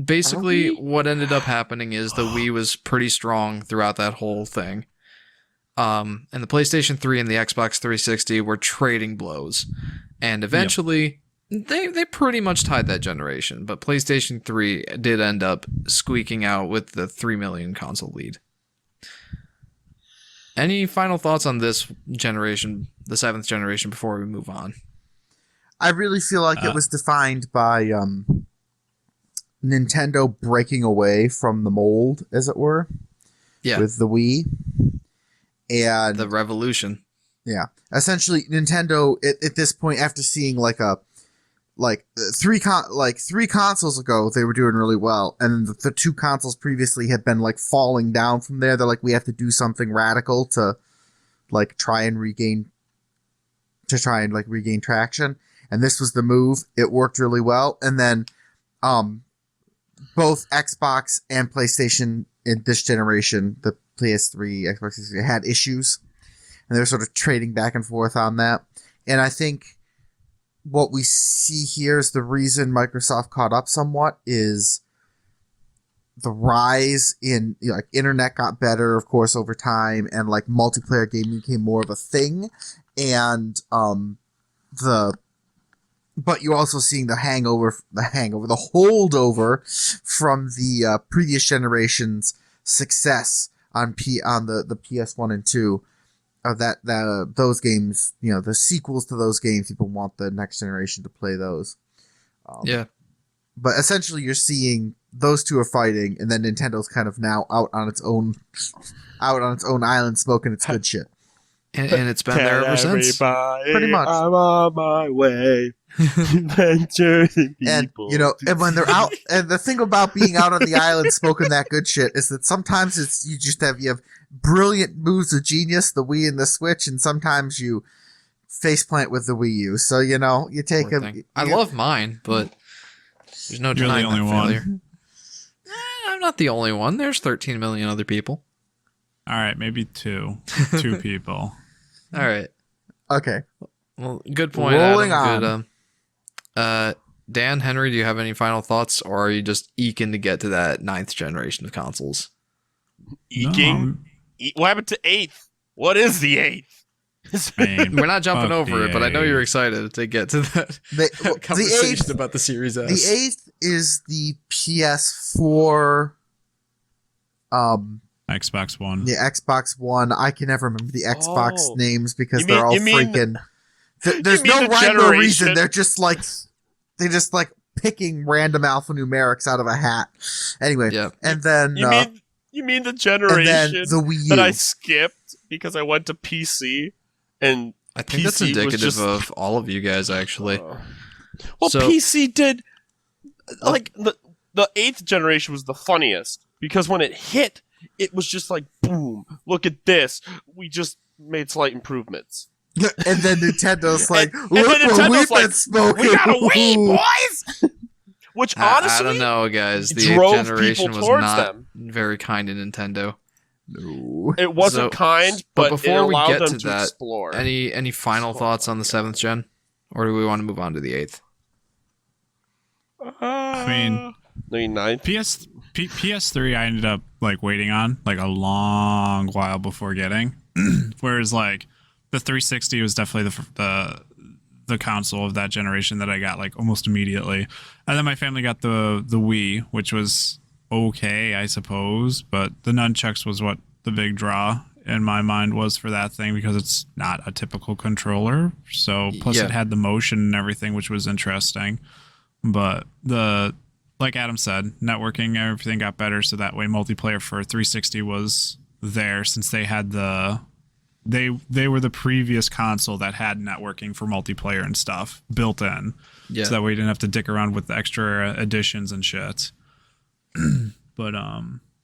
basically, we? what ended up happening is the Wii was pretty strong throughout that whole thing. And the PlayStation 3 and the Xbox 360 were trading blows. And eventually, they pretty much tied that generation. But PlayStation 3 did end up squeaking out with the 3 million console lead. Any final thoughts on this generation, the 7th generation, before we move on? I really feel like it was defined by Nintendo breaking away from the mold, as it were, with the Wii. And the revolution. Yeah. Essentially, Nintendo, at this point, after seeing three consoles ago, they were doing really well, and the two consoles previously had been falling down from there. They're like, we have to do something radical to try and regain traction. And this was the move. It worked really well. And then, both Xbox and PlayStation in this generation, the PS3, Xbox 360, had issues, and they were sort of trading back and forth on that. And I think what we see here is the reason Microsoft caught up somewhat is the rise in internet got better, of course, over time, and multiplayer gaming became more of a thing, and but you're also seeing the holdover from the previous generation's success on the PS1 and 2. Those games, the sequels to those games, people want the next generation to play those. But essentially, you're seeing those two are fighting, and then Nintendo's kind of now out on its own island, smoking its good shit. And it's been there ever since. Pretty much. I'm on my way. And when they're out, and the thing about being out on the island smoking that good shit is that sometimes you have brilliant moves of genius, the Wii and the Switch, and sometimes you faceplant with the Wii U. So you take I love mine, but there's no denying You're the only failure. one. I'm not the only one. There's 13 million other people. All right, maybe two people. All right. Okay. Well, good point. Rolling Adam. Good, Dan, Henry, do you have any final thoughts, or are you just eking to get to that 9th generation of consoles? Eking? What happened to 8th? What is the 8th? We're not jumping over it, but I know you're excited to get to that conversation about the Series S. The 8th is the PS4, Xbox One. the Xbox One. I can never remember the Xbox names because You they're mean- all you mean- freaking. There's you no mean the rhyme or reason. generation? They're just picking random alphanumerics out of a hat. Anyway, Yep. and then You mean the and generation then the Wii U. that I skipped because I went to PC and I think that's PC was indicative just- of all of you guys, actually. Well, So- PC did the 8th generation was the funniest because when it hit, it was just boom! Look at this. We just made slight improvements. and then Nintendo's like, and look then what Nintendo's we've like, been smoking. We got a Wii, boys. Which honestly, I don't know, guys. The 8th drove generation people was towards not them. very kind to Nintendo. No. It wasn't So- kind, but but before it we allowed get them to to that, explore. Any final thoughts on the 7th gen, or do we want to move on to the 8th? I mean, the 9th. PS3 I ended up waiting on a long while before getting, whereas the 360 was definitely the console of that generation that I got almost immediately, and then my family got the Wii, which was okay, I suppose, but the nunchucks was what the big draw in my mind was for that thing because it's not a typical controller. So plus Yeah. it had the motion and everything, which was interesting. But like Adam said, networking, everything got better, so that way multiplayer for 360 was there since they had they were the previous console that had networking for multiplayer and stuff built in. Yeah. So that way you didn't have to dick around with the extra additions and shit. But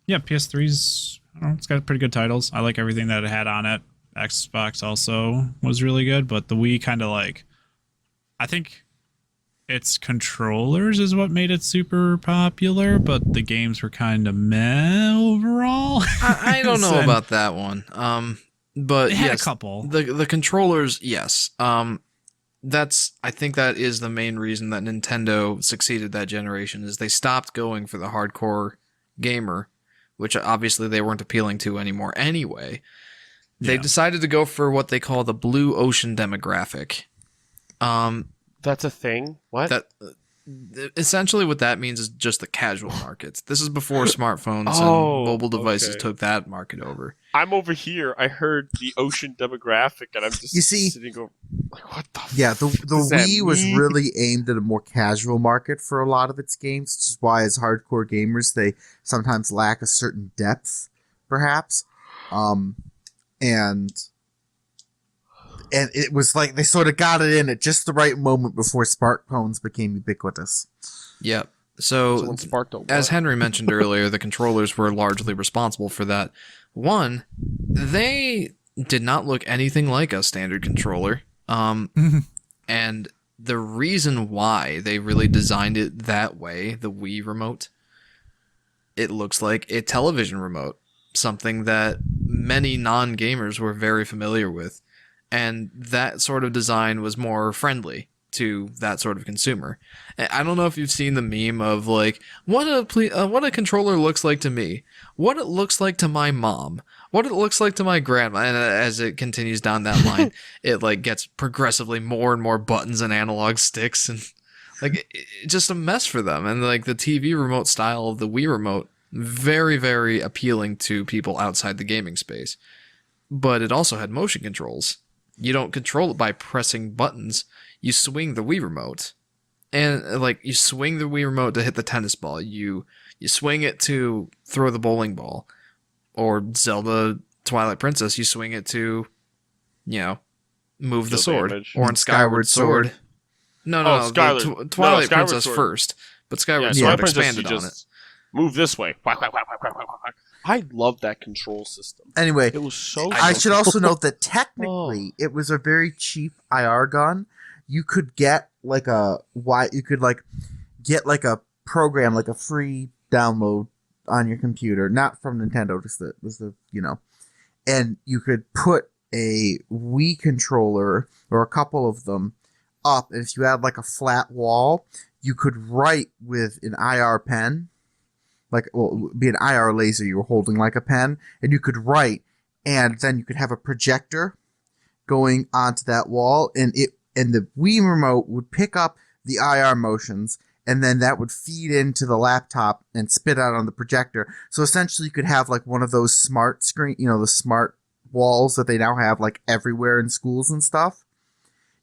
yeah, PS3's I don't know, it's got pretty good titles. I like everything that it had on it. Xbox also was really good, but the Wii kind of I think its controllers is what made it super popular, but the games were kind of meh overall. I don't know So- about that one. But It had yes, a couple. the controllers, yes. I think that is the main reason that Nintendo succeeded that generation, is they stopped going for the hardcore gamer, which obviously they weren't appealing to anymore anyway. They Yeah. decided to go for what they call the blue ocean demographic. That's a thing. What? That essentially what that means is just the casual markets. This is before smartphones Oh, and mobile devices okay. took that market over. I'm over here. I heard the ocean demographic, and I'm just You see- sitting over like, what the? Yeah, the does that Wii was mean? really aimed at a more casual market for a lot of its games, which is why as hardcore gamers they sometimes lack a certain depth, perhaps. And it was like they sort of got it in at just the right moment before smartphones became ubiquitous. Yep. So So when Spark don't as work. Henry mentioned earlier, the controllers were largely responsible for that. One, they did not look anything like a standard controller. And the reason why they really designed it that way, the Wii remote, it looks like a television remote, something that many non-gamers were very familiar with. And that sort of design was more friendly to that sort of consumer. I don't know if you've seen the meme of like what a controller looks like to me, what it looks like to my mom, what it looks like to my grandma, and as it continues down that line, it like gets progressively more and more buttons and analog sticks, and like it's just a mess for them. And like the TV remote style of the Wii remote, very very appealing to people outside the gaming space, but it also had motion controls. You don't control it by pressing buttons. You swing the Wii remote, and like you swing the Wii remote to hit the tennis ball. You swing it to throw the bowling ball, or Zelda Twilight Princess. You swing it to, move the Deal sword, damage. or in Skyward Sword. No, Oh, no, Skyward- the no, Twilight Skyward Princess Sword. first, but Yeah, Skyward so Sword I Princess, expanded you on it. just move this way. Whack, whack, whack, whack, whack, whack, whack, whack. I love that control system. Anyway, It was so. I simple. should also note that technically it was a very cheap IR gun. You could get like a program, like a free download on your computer, not from Nintendo, just and you could put a Wii controller or a couple of them up, and if you had like a flat wall, you could write with an IR pen, it would be an IR laser you were holding like a pen, and you could write, and then you could have a projector going onto that wall, and the Wii remote would pick up the IR motions, and then that would feed into the laptop and spit out on the projector. So essentially you could have like one of those smart screen, the smart walls that they now have like everywhere in schools and stuff.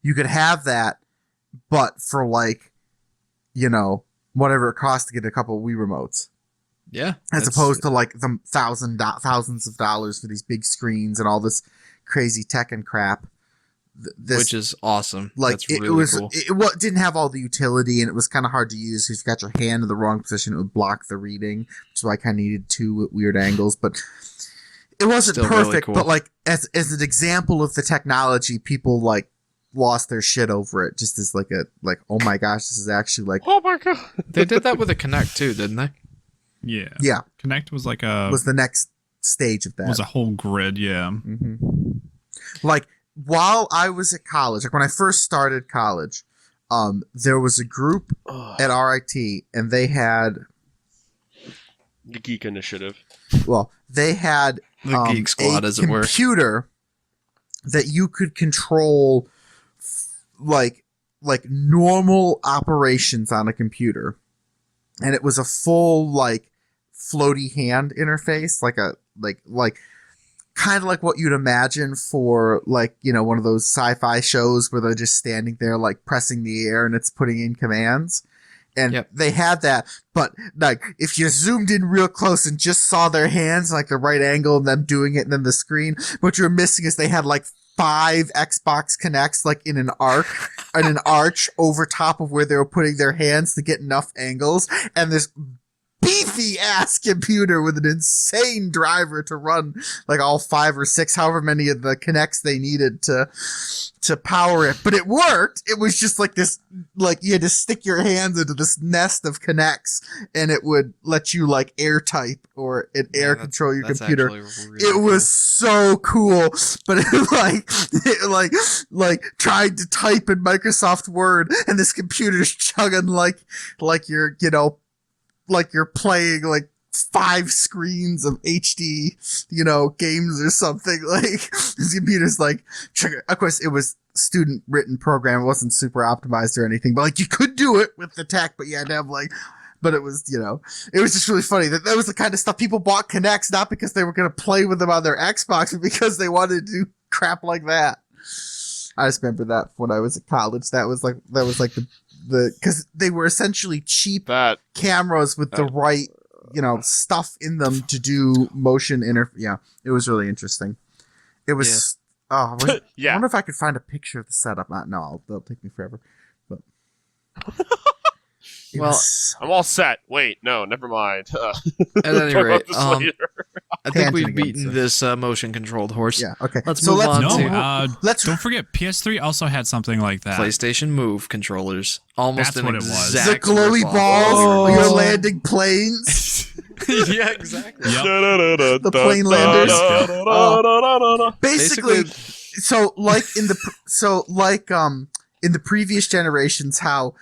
You could have that, but for whatever it costs to get a couple of Wii remotes. Yeah, As opposed to like the thousands of dollars for these big screens and all this crazy tech and crap. which is awesome. Like That's it really was, cool. it didn't have all the utility, and it was kind of hard to use because you got your hand in the wrong position. It would block the reading, which is why I kind of needed two at weird angles. But it wasn't Still really perfect. cool. But like as an example of the technology, people like lost their shit over it. Just as oh my gosh, this is actually like Oh my god! They did that with a Kinect too, didn't they? Yeah. yeah, Connect was like was the next stage of that. was a whole grid. Yeah. Like while I was at college, like when I first started college, there was a group at RIT, and they had The Geek Initiative. they had The Geek Squad, a as it were. computer that you could control like normal operations on a computer, and it was a full like floaty hand interface, like kind of like what you'd imagine for one of those sci-fi shows where they're just standing there like pressing the air and it's putting in commands. And Yep. they had that, but like if you zoomed in real close and just saw their hands, like the right angle and them doing it, and then the screen, what you're missing is they had like 5 Xbox Connects like in an arch over top of where they were putting their hands to get enough angles, and this beefy ass computer with an insane driver to run like all 5 or 6, however many of the connects they needed to power it. But it worked. It was just like this, like you had to stick your hands into this nest of connects and it would let you like air type or air control your computer. It was so cool, but it like tried to type in Microsoft Word and this computer's chugging like you're, you know, like you're playing like 5 screens of HD, you know, games or something. Like this computer's like, of course it was student written program. It wasn't super optimized or anything, but like you could do it with the tech, but you had to have like, but it was, you know, it was just really funny that was the kind of stuff people bought Kinects, not because they were going to play with them on their Xbox, but because they wanted to do crap like that. I just remember that when I was at college. That was like the because they were essentially cheap cameras with the right, you know, stuff in them to do motion Yeah, it was really interesting. It was. Oh, yeah. I wonder if I could find a picture of the setup. No, they'll take me forever. But well, I'm all set. Wait, no, never mind. At any rate, later. I think we've Tangent beaten again, this motion-controlled horse. yeah. Okay. Let's so move on let's to let's don't forget PS3 also had something like that. PlayStation Move controllers. Almost That's an what it was. exact the glowy ripoff. balls. You're landing planes. Yeah, exactly. Yep. The plane landers. landers. Basically, so like in the previous generations, how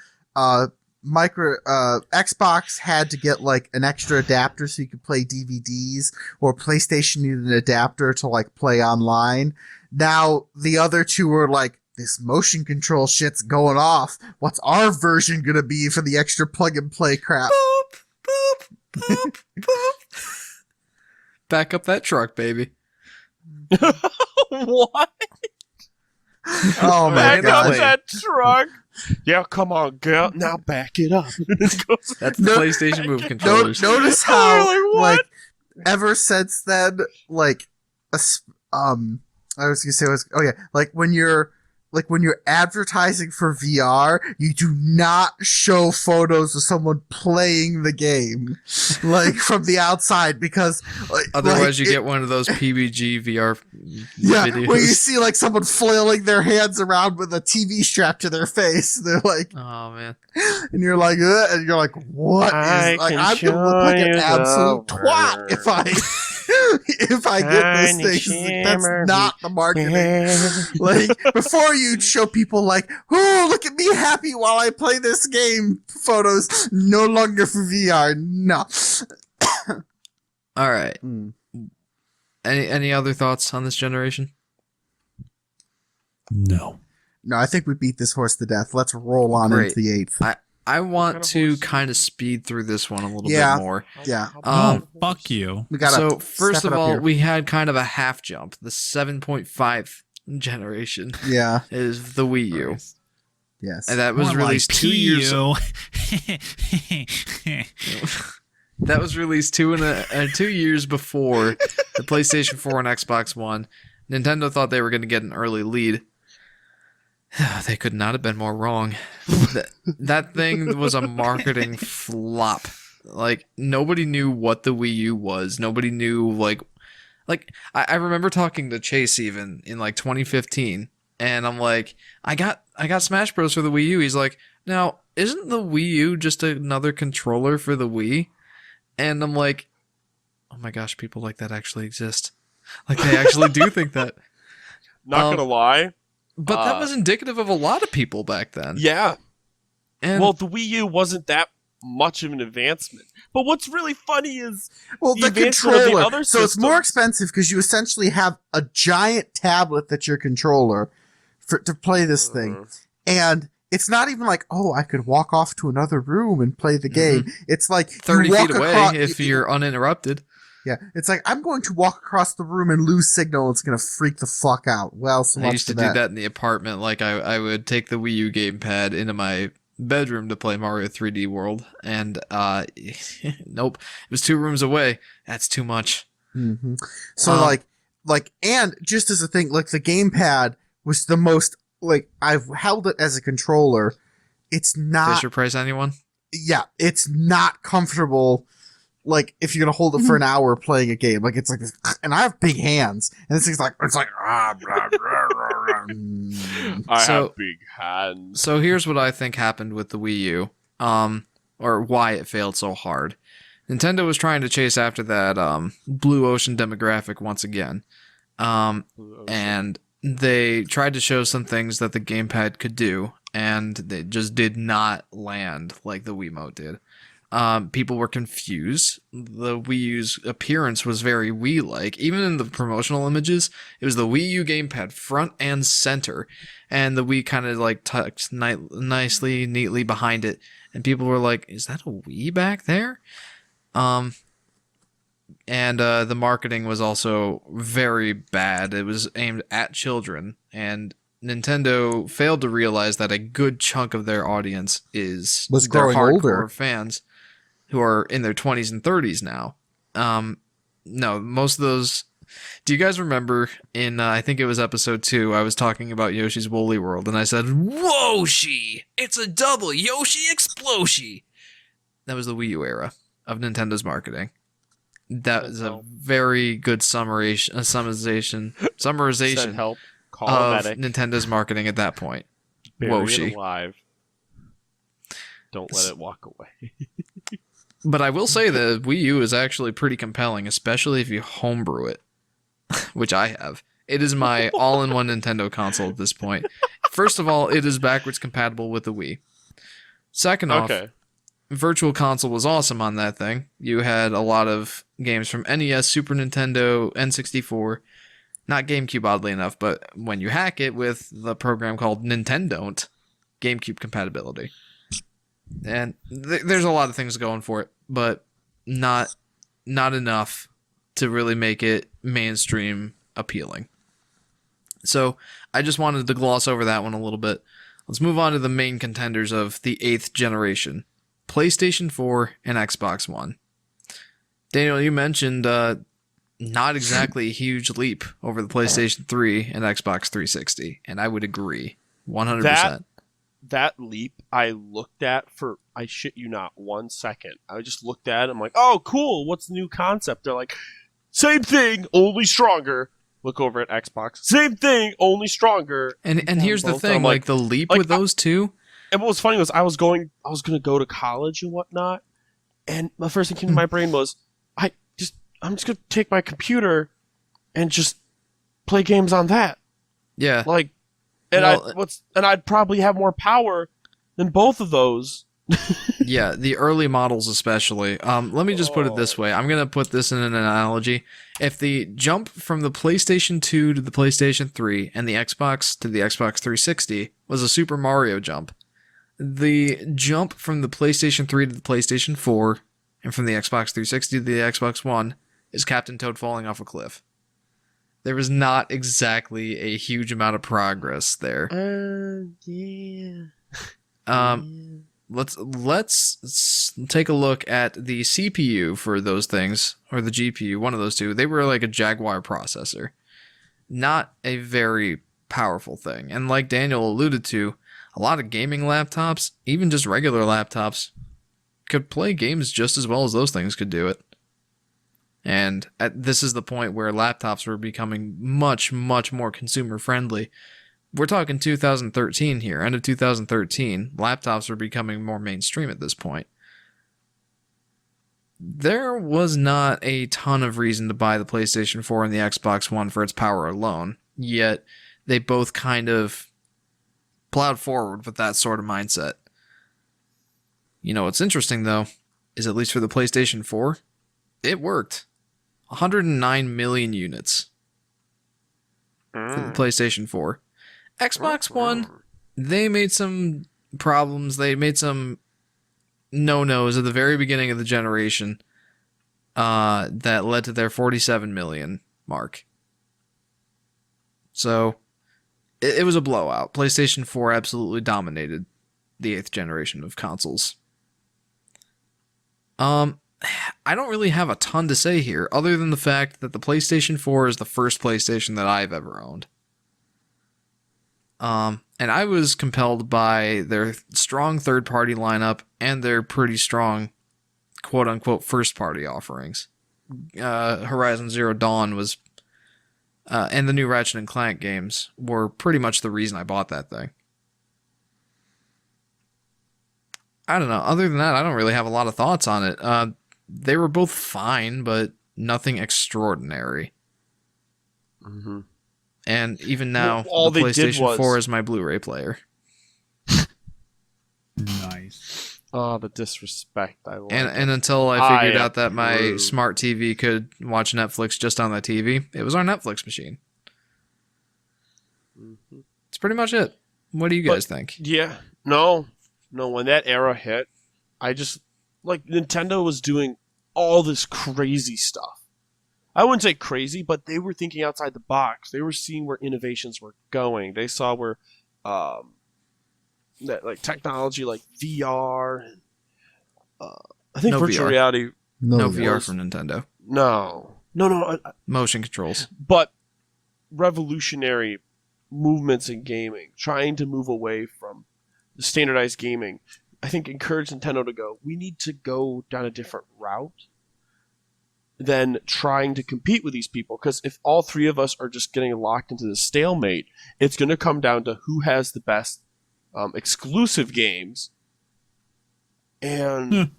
Xbox had to get like an extra adapter so you could play DVDs, or PlayStation needed an adapter to like play online. Now the other two are like, this motion control shit's going off. What's our version gonna be for the extra plug and play crap? Boop, boop, boop. Back up that truck, baby. What? Oh my Back up god! that truck. Yeah, come on, girl. Now back it up. That's the PlayStation Move controllers. Notice how Like, what? like ever since then, like I was gonna say like when you're advertising for VR, you do not show photos of someone playing the game, like from the outside, because Otherwise, you get one of those PBG VR videos. where you see like someone flailing their hands around with a TV strapped to their face. They're like, Oh man. and you're like, what I is like? can I'm gonna look like an show you absolute the twat word. if I if I get this Tiny thing. 'Cause, like, that's shimmer not the marketing. Like before, you'd show people like, "Oh, look at me happy while I play this game." Photos no longer for VR. No. All right. Mm. Any other thoughts on this generation? No. No, I think we beat this horse to death. Let's roll on Great. into the 8th. I want What kind of to horse? kind of speed through this one a little Yeah. bit more. Yeah. Um, Oh, fuck you. We gotta So first step of it up all, here. we had kind of a half jump. The 7.5 generation Yeah. is the Wii U, Yes. and that was More released like 2 years. PU. That was released 2 years before the PlayStation 4 and Xbox One. Nintendo thought they were going to get an early lead. They could not have been more wrong. That thing was a marketing flop. Like, nobody knew what the Wii U was. Nobody knew, like I remember talking to Chase even in like 2015, and I'm like, I got Smash Bros for the Wii U. He's like, now isn't the Wii U just another controller for the Wii? And I'm like, oh my gosh, people like that actually exist. Like, they actually do think that. Not gonna lie. But that was indicative of a lot of people back then. Yeah. And Well, the Wii U wasn't that much of an advancement. But what's really funny is Well, the the advancement of the controller. other So it's more systems. expensive because you essentially have a giant tablet that's your controller to play this thing. And it's not even like, oh, I could walk off to another room and play the game. It's like 30 you walk feet away across, if you're uninterrupted. Yeah, it's like, I'm going to walk across the room and lose signal. It's going to freak the fuck out. Well, so I much used to for do that in the apartment. Like, I would take the Wii U gamepad into my bedroom to play Mario 3D World, and nope, it was 2 rooms away. That's too much. Mm-hmm. So like, and just as a thing, like the gamepad was the most, like, I've held it as a controller. It's not, Fisher Price, anyone? yeah, it's not comfortable like if you're gonna hold it for an hour playing a game, like it's like this, and I have big hands, and this thing's like blah, blah, blah, blah, blah. I So- have big hands. So here's what I think happened with the Wii U, or why it failed so hard. Nintendo was trying to chase after that blue ocean demographic once again, and they tried to show some things that the gamepad could do, and they just did not land like the Wiimote did. People were confused. The Wii U's appearance was very Wii-like. Even in the promotional images, it was the Wii U gamepad front and center, and the Wii kind of like tucked nicely, neatly behind it. And people were like, "Is that a Wii back there?" And the marketing was also very bad. It was aimed at children, and Nintendo failed to realize that a good chunk of their audience was their growing hardcore older. fans who are in their 20s and 30s now. No, most of those. Do you guys remember in I think it was episode 2, I was talking about Yoshi's Woolly World, and I said, "Whoa-shi! It's a double Yoshi Exploshi!" That was the Wii U era of Nintendo's marketing. That is a very good summarization Send help. Call a of medic. Nintendo's marketing at that point. Bury Woshi. it alive. Don't let it walk away. But I will say the Wii U is actually pretty compelling, especially if you homebrew it, which I have. It is my all-in-one Nintendo console at this point. First of all, it is backwards compatible with the Wii. Second off, Okay. Virtual Console was awesome on that thing. You had a lot of games from NES, Super Nintendo, N64, not GameCube oddly enough, but when you hack it with the program called Nintendon't, GameCube compatibility. And there's a lot of things going for it, but not enough to really make it mainstream appealing. So I just wanted to gloss over that one a little bit. Let's move on to the main contenders of the 8th generation. PlayStation 4 and Xbox One. Daniel, you mentioned not exactly a huge leap over the PlayStation 3 and Xbox 360, and I would agree 100%. That leap I looked at for, I shit you not, 1 second. I just looked at it, I'm like, oh, cool, what's the new concept? They're like, same thing, only stronger. Look over at Xbox. Same thing, only stronger. And here's the both, thing, I'm like the leap with those two. And what was funny was I was going to go to college and whatnot, and the first thing came to my brain was, I'm just gonna take my computer and just play games on that. Yeah. Like, and Well, I'd probably have more power than both of those. Yeah, the early models especially. Let me just put it this way. I'm going to put this in an analogy. If the jump from the PlayStation 2 to the PlayStation 3 and the Xbox to the Xbox 360 was a Super Mario jump, the jump from the PlayStation 3 to the PlayStation 4 and from the Xbox 360 to the Xbox One is Captain Toad falling off a cliff. There was not exactly a huge amount of progress there. Yeah. Let's take a look at the CPU for those things, or the GPU, one of those two. They were like a Jaguar processor. Not a very powerful thing. And like Daniel alluded to, a lot of gaming laptops, even just regular laptops, could play games just as well as those things could do it. And this is the point where laptops were becoming much, much more consumer friendly. We're talking 2013 here, end of 2013. Laptops were becoming more mainstream at this point. There was not a ton of reason to buy the PlayStation 4 and the Xbox One for its power alone, yet they both kind of plowed forward with that sort of mindset. You know what's interesting, though, is at least for the PlayStation 4, it worked. 109 million units for the PlayStation 4. Xbox One, they made some problems. They made some no-nos at the very beginning of the generation that led to their 47 million mark. So it was a blowout. PlayStation 4 absolutely dominated the 8th generation of consoles. I don't really have a ton to say here, other than the fact that the PlayStation 4 is the first PlayStation that I've ever owned. And I was compelled by their strong third-party lineup and their pretty strong quote unquote first party offerings. Horizon Zero Dawn was, and the new Ratchet and Clank games were pretty much the reason I bought that thing. I don't know. Other than that, I don't really have a lot of thoughts on it. They were both fine, but nothing extraordinary. Mm-hmm. And even now, all the they did PlayStation was- 4 is my Blu-ray player. Nice. Oh, the disrespect. I like And until I figured out that my approve. smart TV could watch Netflix just on the TV, it was our Netflix machine. Mhm. That's pretty much it. What do you guys think? Yeah. No. When that era hit, I just like Nintendo was doing all this crazy stuff. I wouldn't say crazy, but they were thinking outside the box. They were seeing where innovations were going. They saw where that like technology like VR and I think No virtual VR. reality. No yeah. VR from Nintendo. No. Motion controls. But revolutionary movements in gaming, trying to move away from the standardized gaming, I think encouraged Nintendo to go, we need to go down a different route than trying to compete with these people. Because if all three of us are just getting locked into the stalemate, it's going to come down to who has the best exclusive games. And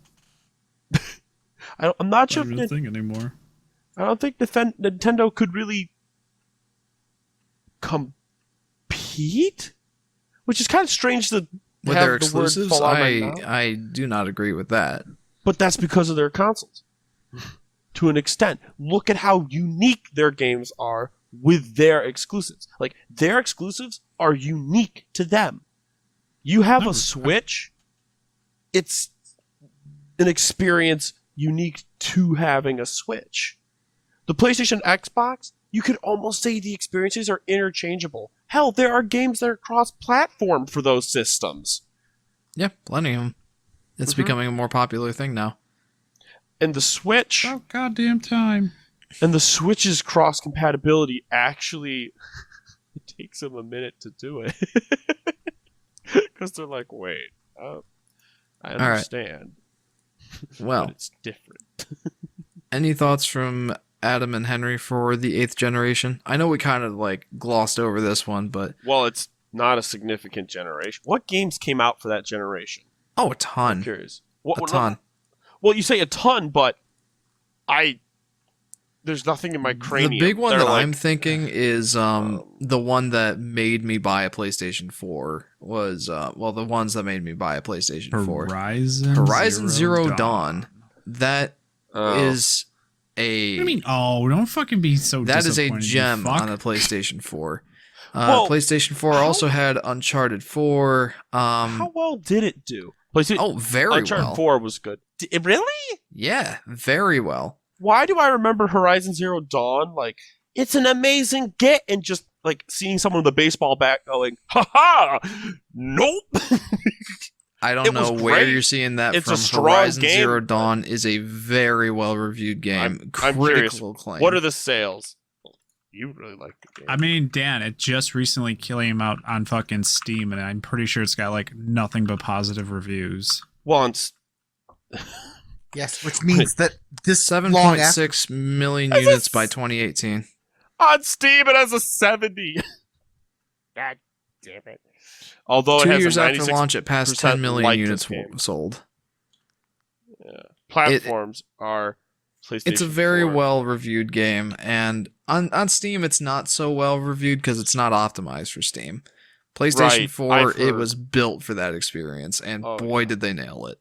I'm not sure. Not even a thing anymore. I don't think Nintendo could really compete, which is kind of strange to With have their the word exclusives, fall out right now. I do not agree with that. But that's because of their consoles. To an extent, look at how unique their games are with their exclusives. Like their exclusives are unique to them. You have a Switch, it's an experience unique to having a Switch. The PlayStation Xbox, you could almost say the experiences are interchangeable. Hell, there are games that are cross-platform for those systems. Yeah, plenty of them. It's Mhm. becoming a more popular thing now. And the Switch, About goddamn time. and the Switch's cross-compatibility actually it takes them a minute to do it. Because they're like, wait, I right. understand. Well, But it's different. any thoughts from Adam and Henry for the 8th generation? I know we kind of like glossed over this one, but Well, it's not a significant generation. What games came out for that generation? oh, a I'm ton. curious. A ton. Well, you say a ton, but there's nothing in my cranium. The big one They're that like, I'm thinking is the one that made me buy a PlayStation 4 was the ones that made me buy a PlayStation 4. Horizon Zero Dawn. That is a What do you mean? Oh, don't fucking be so that is a disappointed, you gem fuck. on the PlayStation 4. Well, PlayStation 4 also had Uncharted 4. how well did it do? PlayStation Oh, very Uncharted well. 4 was good. Really? Yeah, very well. Why do I remember Horizon Zero Dawn like it's an amazing get and just like seeing someone with a baseball bat going, ha ha, nope. I don't It was know where great. you're seeing that It's a from. strong Horizon game. Zero Dawn is a very well reviewed game. I'm curious. Critical acclaim. What are the sales? You really like the game. I mean, Dan, it just recently came out on fucking Steam, and I'm pretty sure it's got like nothing but positive reviews. Once. Yes, which means that this long after 7.6 million As a units by s- 2018. On Steam, it has a 70. God damn it. Although it 2 has years a after 96 launch, it passed 10 million like units this game. sold. Platforms are PlayStation It's a very 4. well reviewed game, and on Steam, it's not so well reviewed because it's not optimized for Steam. PlayStation Right, 4, I've it heard. was built for that experience, and Oh, boy, yeah. did they nail it.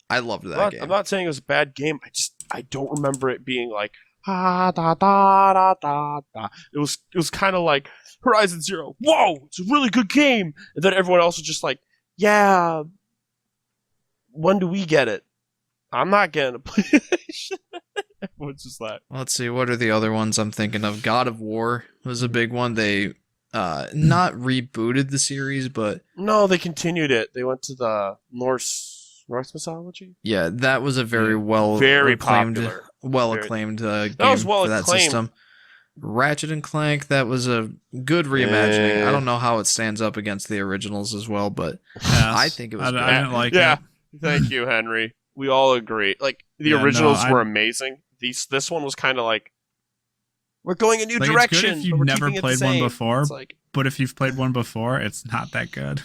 I loved that game. I'm not saying it was a bad game. I don't remember it being like da da da da da da. It was kind of like Horizon Zero. Whoa, it's a really good game. And then everyone else was just like, yeah. When do we get it? I'm not getting a PlayStation. Everyone's just like, Let's see, what are the other ones I'm thinking of? God of War was a big one. They not rebooted the series, but no, they continued it. They went to the Norse mythology. yeah, that was a very well Very acclaimed, popular. game was well for that acclaimed. system. Ratchet and Clank, that was a good reimagining. Yeah. I don't know how it stands up against the originals as well, but Yes. I think it was I good. didn't like yeah. it. Thank you, Henry. we all agree. Like the Yeah, no, originals were I- amazing. This one was kind of like we're going a new Like, direction. it's good if you've but we're never keeping it the played one same. before, It's like but if you've played one before, it's not that good.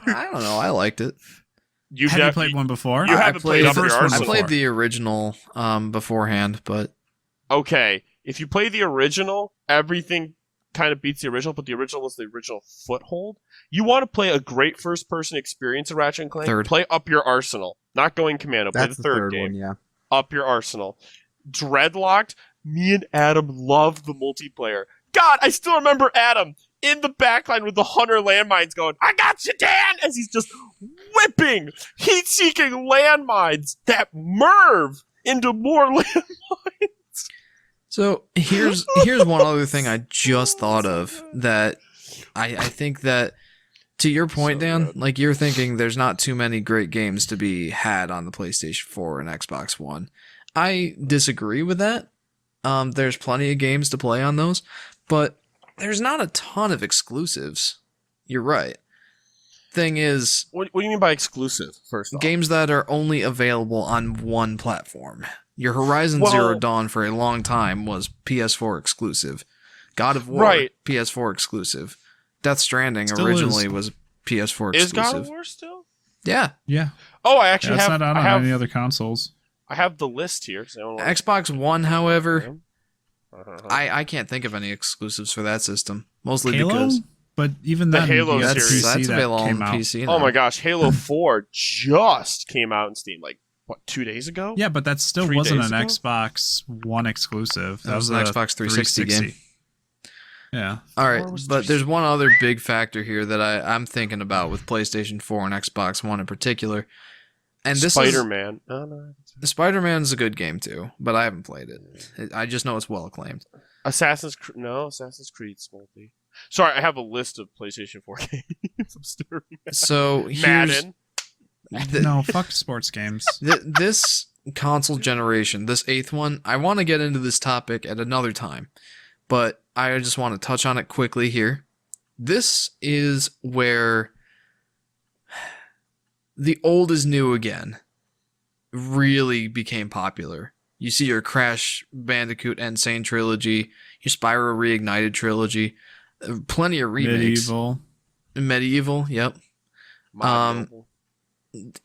I don't know. I liked it. Have you played one before? You haven't played played up your the first one arsenal. I played before. the original beforehand, but Okay, if you play the original, everything kind of beats the original, but the original was the original foothold. You want to play a great first-person experience of Ratchet and Clank? Third. Play Up Your Arsenal. Not going Commando. Play That's the the third third game. one, yeah. Up Your Arsenal. Dreadlocked. Me and Adam loved the multiplayer. God, I still remember Adam in the backline with the Hunter landmines going, "I got you, Dan!" as he's just whipping heat-seeking landmines that Merv into more landmines. so here's one other thing I just thought of that I think that to your point, So Dan, good. like you're thinking there's not too many great games to be had on the PlayStation 4 and Xbox One. I disagree with that. There's plenty of games to play on those, but there's not a ton of exclusives. You're right. Thing is, What do you mean by exclusive, first off? games that are only available on one platform. Your Horizon Well- Zero Dawn for a long time was PS4 exclusive. God of War, Right. PS4 exclusive. Death Stranding Still originally is. was PS4 Is exclusive. God of War still? Yeah. Yeah, Oh, I actually it's have. not out I on have. any other consoles. I have the list here. So I don't wanna- Xbox One, however, Uh-huh. I can't think of any exclusives for that system. Mostly Halo, because but even The then, Halo you have series. PC that's that available came on out. PC now. Oh my gosh, Halo 4 just came out in Steam. Like what? 2 days ago? Yeah, but that still 3 wasn't days an ago? Xbox One exclusive. That was an a Xbox 360 game. Yeah, All Or right, was but 360? there's one other big factor here that I'm thinking about with PlayStation 4 and Xbox One in particular. And this Spider-Man. No. is Spider-Man's a good game too, but I haven't played it. I just know it's well acclaimed. Assassin's Creed's multi. Sorry, I have a list of PlayStation 4 games. I'm staring at So here's Madden. no, fuck sports games. this console generation, this 8th one. I want to get into this topic at another time, but I just want to touch on it quickly here. This is where the old is new again really became popular. You see your Crash Bandicoot Insane trilogy, your Spyro Reignited trilogy, plenty of remakes. Medieval, yep. Mod Mobile.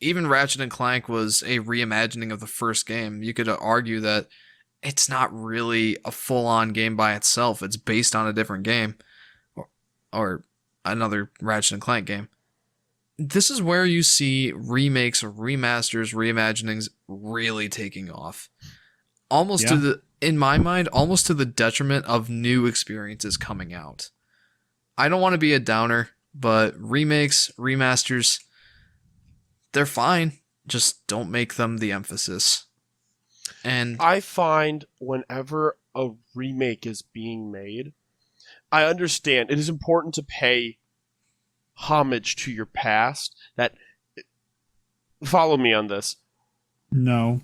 Even Ratchet and Clank was a reimagining of the first game. You could argue that it's not really a full-on game by itself. It's based on a different game or another Ratchet and Clank game. This is where you see remakes, remasters, reimaginings really taking off. Almost to Yeah. the, in my mind, almost to the detriment of new experiences coming out. I don't want to be a downer, but remakes, remasters, they're fine. Just don't make them the emphasis. And I find whenever a remake is being made, I understand it is important to pay homage to your past. That follow me on this. No.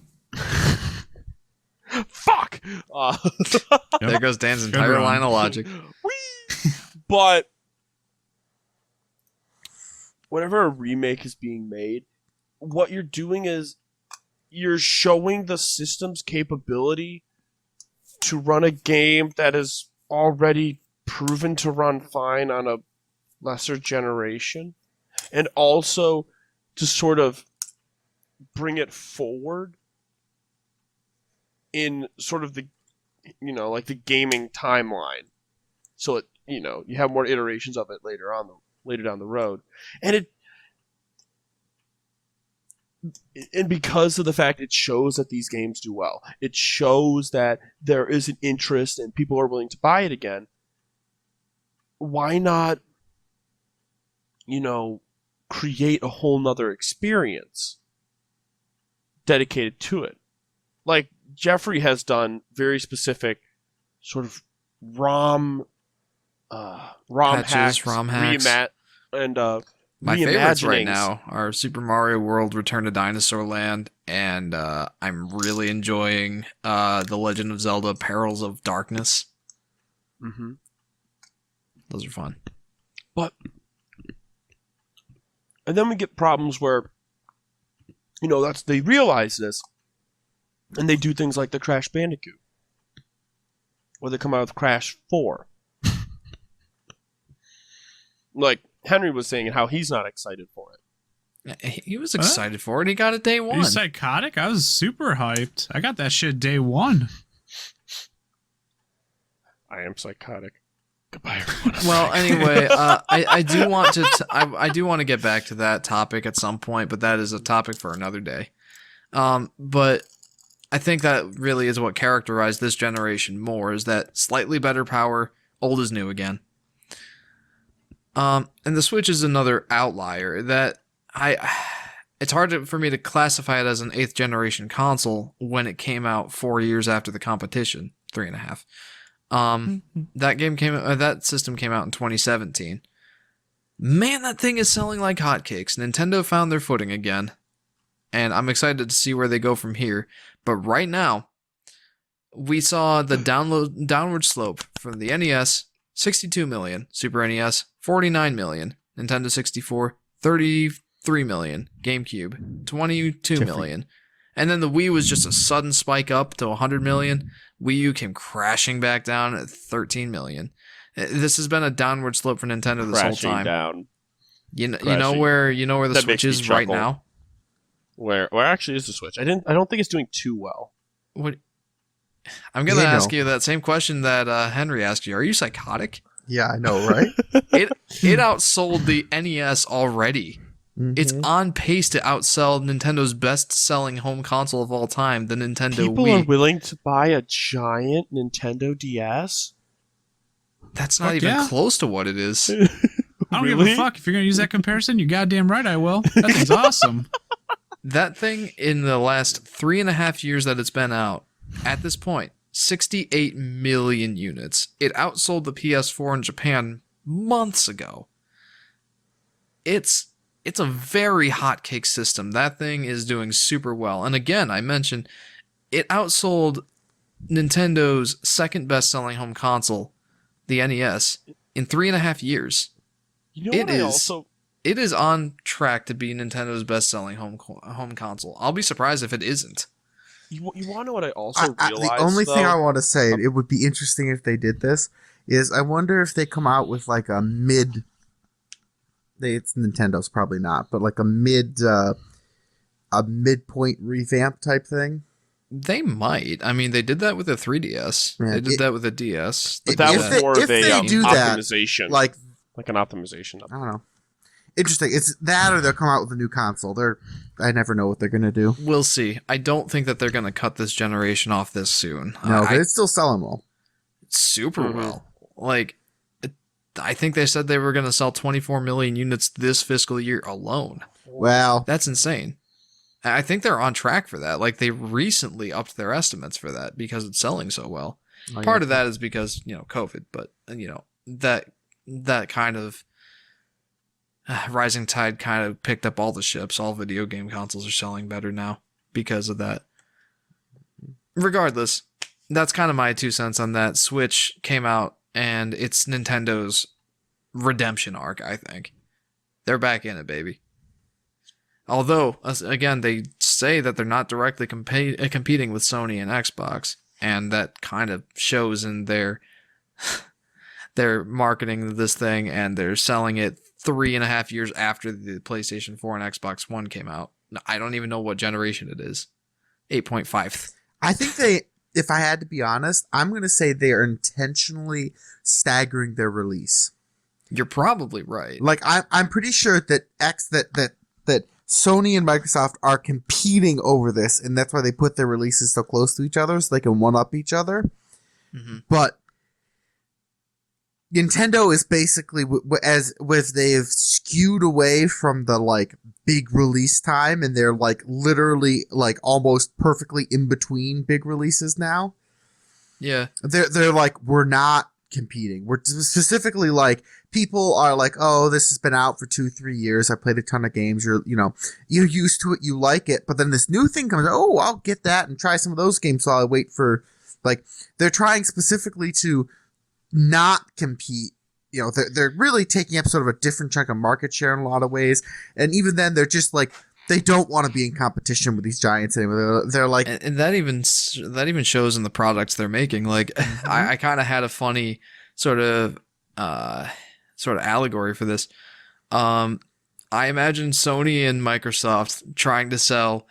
Fuck. there goes Dan's Good entire run. line of logic. Whee! But whenever a remake is being made, what you're doing is you're showing the system's capability to run a game that is already proven to run fine on a lesser generation, and also to sort of bring it forward in sort of the, like the gaming timeline, so it, you have more iterations of it later down the road, and because of the fact it shows that these games do well, it shows that there is an interest and people are willing to buy it again. Why not, create a whole nother experience dedicated to it? Like Jeffrey has done very specific sort of ROM Patches, hacks, ROM hacks. and My favorites right reimaginings. now are Super Mario World, Return to Dinosaur Land, and I'm really enjoying The Legend of Zelda: Perils of Darkness. Mm-hmm. Those are fun. And then we get problems where they realize this, and they do things like the Crash Bandicoot, or they come out with Crash 4. Like Henry was saying, how he's not excited for it. He was excited for it. He got it day Are one. you psychotic? I was super hyped. I got that shit day one. I am psychotic. Goodbye, everyone. Well, anyway, I do want to. I do want to get back to that topic at some point, but that is a topic for another day. But I think that really is what characterized this generation more: is that slightly better power, old is new again. And the Switch is another outlier that it's hard for me to classify it as an 8th generation console when it came out 4 years after the competition, 3.5. That system came out in 2017. Man, that thing is selling like hotcakes. Nintendo found their footing again, and I'm excited to see where they go from here. But right now, we saw the downward slope from the NES, 62 million, Super NES, 49 million, Nintendo 64, 33 million, GameCube, 22 million. And then the Wii was just a sudden spike up to 100 million. Wii U came crashing back down at 13 million. This has been a downward slope for Nintendo this whole time. Down. You know where the That Switch makes me is right chuckle. now? Where actually is the Switch? I don't think it's doing too well. What? I'm gonna ask you that same question that Henry asked you. Are you psychotic? Yeah, I know, right? It outsold the NES already. It's on pace to outsell Nintendo's best-selling home console of all time, the Nintendo People Wii. are willing to buy a giant Nintendo DS? That's not Fuck even yeah. close to what it is. I don't give Really? a fuck. If you're going to use that comparison, you're goddamn right I will. That thing's awesome. That thing, in the last 3.5 years that it's been out, at this point, 68 million units. It outsold the PS4 in Japan months ago. It's a very hotcake system. That thing is doing super well. And again, I mentioned it outsold Nintendo's second best-selling home console, the NES, in 3.5 years. You know what It is on track to be Nintendo's best-selling home console. I'll be surprised if it isn't. You want to know what I also realized? The only thing I though? want to say, it would be interesting if they did this, is I wonder if they come out with like a it's Nintendo's probably not, but like a midpoint revamp type thing. They might. I mean, they did that with the 3DS. Yeah, They did that with the DS. But that if was they- more if of they a do that, optimization. Like, Like an optimization. I don't know. Interesting. It's that or they'll come out with a new console. I never know what they're going to do. We'll see. I don't think that they're going to cut this generation off this soon. No, but it's still selling well. Super Mhm. well. Like, I think they said they were going to sell 24 million units this fiscal year alone. Well, That's insane. I think they're on track for that. Like, they recently upped their estimates for that because it's selling so well. Part of that is because, COVID, but, that kind of rising tide kind of picked up all the ships. All video game consoles are selling better now because of that. Regardless, that's kind of my 2 cents on that. Switch came out, and it's Nintendo's redemption arc, I think. They're back in it, baby. Although, again, they say that they're not directly competing with Sony and Xbox, and that kind of shows in their marketing this thing, and they're selling it 3.5 years after the PlayStation 4 and Xbox One came out. I don't even know what generation it is. 8.5. I think if I had to be honest, I'm going to say they are intentionally staggering their release. You're probably right. Like I'm pretty sure that that Sony and Microsoft are competing over this, and that's why they put their releases so close to each other so they can one up each other. Mm-hmm. But Nintendo is basically they've skewed away from the like big release time, and they're like literally like almost perfectly in between big releases now. Yeah. They're like, we're not competing. We're specifically like, people are like, oh, this has been out for 2-3 years. I played a ton of games. You're used to it. You like it. But then this new thing comes. Oh, I'll get that and try some of those games while I wait for, like, they're trying specifically to not compete. They're really taking up sort of a different chunk of market share in a lot of ways. And even then, they're just like, they don't want to be in competition with these giants anymore. They're like, and that even shows in the products they're making. Like, I kind of had a funny sort of allegory for this. I imagine Sony and Microsoft trying to sell.